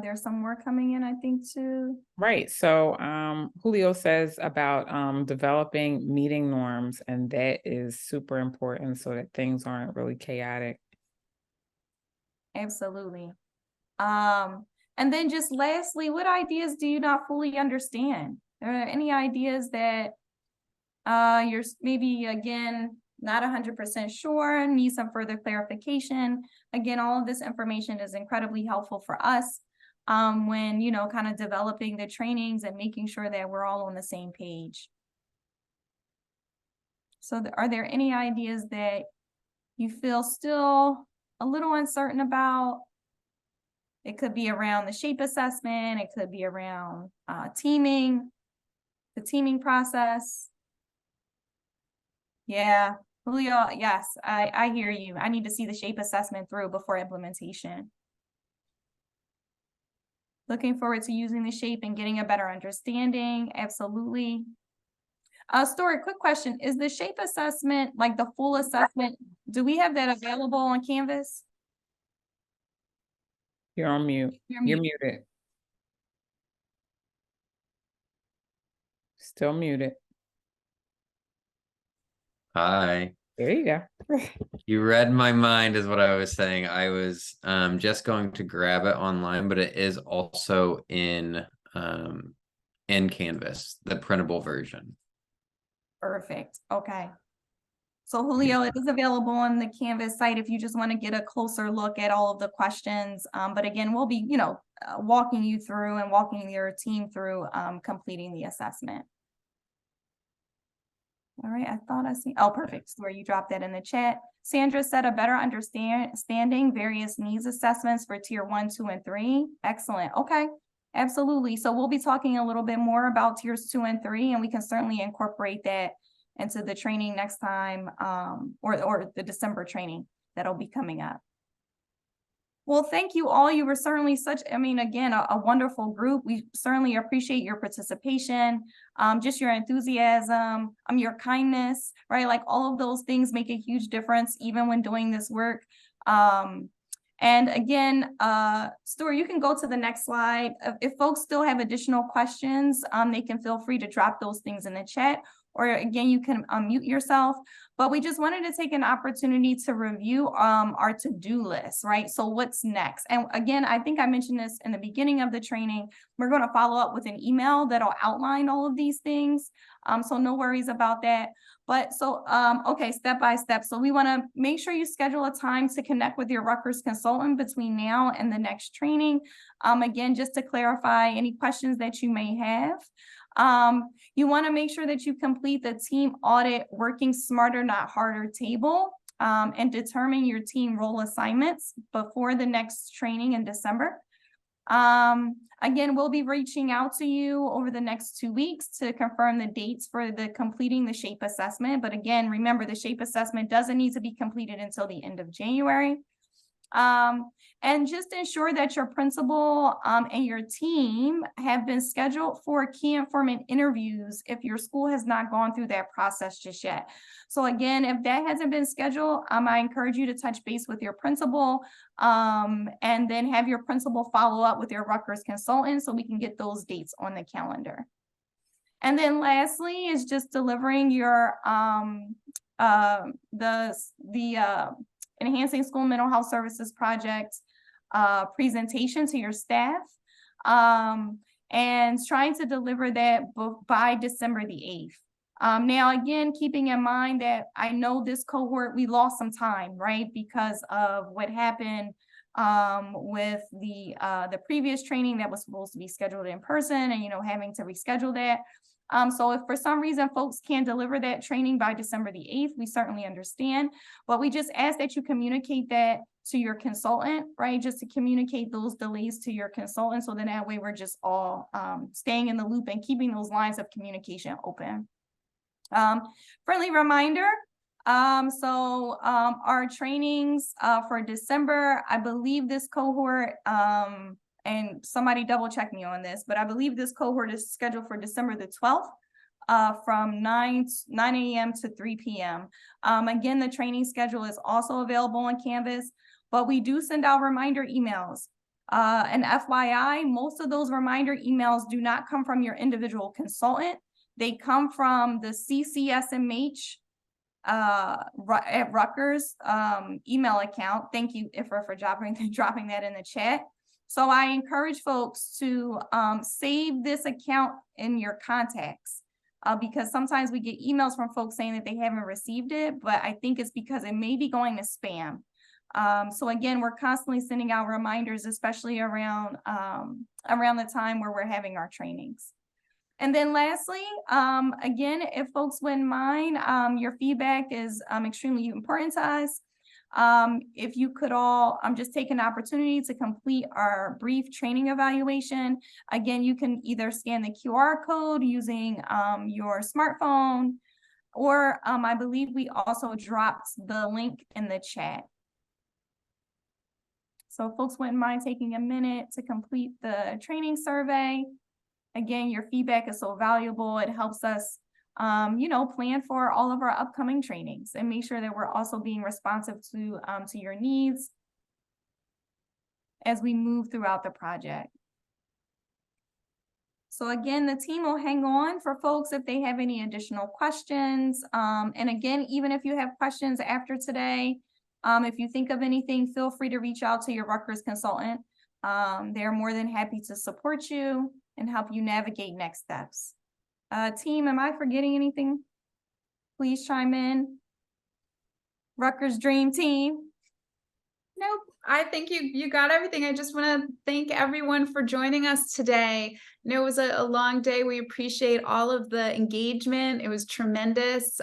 There's some more coming in, I think, too. Right. So Julio says about developing meeting norms, and that is super important so that things aren't really chaotic. Absolutely. And then just lastly, what ideas do you not fully understand? Are there any ideas that you're maybe, again, not 100% sure, need some further clarification? Again, all of this information is incredibly helpful for us when, you know, kind of developing the trainings and making sure that we're all on the same page. So are there any ideas that you feel still a little uncertain about? It could be around the shape assessment. It could be around teaming, the teaming process. Yeah, Julio, yes, I hear you. I need to see the shape assessment through before implementation. Looking forward to using the shape and getting a better understanding. Absolutely. Stuart, quick question. Is the shape assessment, like the full assessment, do we have that available on Canvas? You're on mute. You're muted. Still muted. Hi. There you go. You read my mind is what I was saying. I was just going to grab it online, but it is also in Canvas, the printable version. Perfect. Okay. So Julio, it is available on the Canvas site if you just want to get a closer look at all of the questions. But again, we'll be, you know, walking you through and walking your team through completing the assessment. All right, I thought I see. Oh, perfect. So where you dropped that in the chat. Sandra said a better understanding various needs assessments for tier 1, 2, and 3. Excellent. Okay, absolutely. So we'll be talking a little bit more about tiers 2 and 3, and we can certainly incorporate that and to the training next time, or the December training that'll be coming up. Well, thank you all. You were certainly again, a wonderful group. We certainly appreciate your participation, just your enthusiasm, your kindness, right? Like all of those things make a huge difference, even when doing this work. And again, Stuart, you can go to the next slide. If folks still have additional questions, they can feel free to drop those things in the chat, or again, you can unmute yourself. But we just wanted to take an opportunity to review our to-do list, right? So what's next? And again, I think I mentioned this in the beginning of the training. We're going to follow up with an email that'll outline all of these things. So no worries about that. But so, okay, step by step. So we want to make sure you schedule a time to connect with your Rutgers consultant between now and the next training. Again, just to clarify any questions that you may have. You want to make sure that you complete the team audit Working Smarter, Not Harder table, and determine your team role assignments before the next training in December. Again, we'll be reaching out to you over the next 2 weeks to confirm the dates for completing the SHAPE assessment. But again, remember, the SHAPE assessment doesn't need to be completed until the end of January. And just ensure that your principal and your team have been scheduled for key informant interviews if your school has not gone through that process just yet. So again, if that hasn't been scheduled, I encourage you to touch base with your principal and then have your principal follow up with your Rutgers consultant so we can get those dates on the calendar. And then lastly is just delivering your Enhancing School Mental Health Services Project presentation to your staff, and trying to deliver that by December the 8th. Now, again, keeping in mind that I know this cohort, we lost some time, right? Because of what happened with the previous training that was supposed to be scheduled in person and, having to reschedule that. So if for some reason folks can't deliver that training by December the 8th, we certainly understand, but we just ask that you communicate that to your consultant, right? Just to communicate those delays to your consultant so that way we're just all staying in the loop and keeping those lines of communication open. Friendly reminder, our trainings for December, I believe this cohort, and somebody double check me on this, but I believe this cohort is scheduled for December the 12th from 9 a.m. to 3 p.m. Again, the training schedule is also available on Canvas, but we do send out reminder emails. And FYI, most of those reminder emails do not come from your individual consultant. They come from the CCSMH at Rutgers email account. Thank you, Ifra, for dropping that in the chat. So I encourage folks to save this account in your contacts because sometimes we get emails from folks saying that they haven't received it, but I think it's because it may be going to spam. So again, we're constantly sending out reminders, especially around the time where we're having our trainings. And then lastly, again, if folks wouldn't mind, your feedback is extremely important to us. If you could all just take an opportunity to complete our brief training evaluation. Again, you can either scan the QR code using your smartphone, or I believe we also dropped the link in the chat. So if folks wouldn't mind taking a minute to complete the training survey. Again, your feedback is so valuable. It helps us plan for all of our upcoming trainings and make sure that we're also being responsive to your needs as we move throughout the project. So again, the team will hang on for folks if they have any additional questions. And again, even if you have questions after today, if you think of anything, feel free to reach out to your Rutgers consultant. They're more than happy to support you and help you navigate next steps. Team, am I forgetting anything? Please chime in. Rutgers Dream Team. Nope, I think you got everything. I just want to thank everyone for joining us today. I know it was a long day. We appreciate all of the engagement. It was tremendous.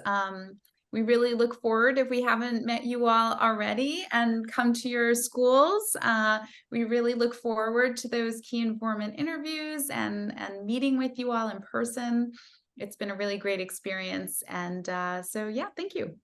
We really look forward, if we haven't met you all already and come to your schools, we really look forward to those key informant interviews and meeting with you all in person. It's been a really great experience. And so, yeah, thank you.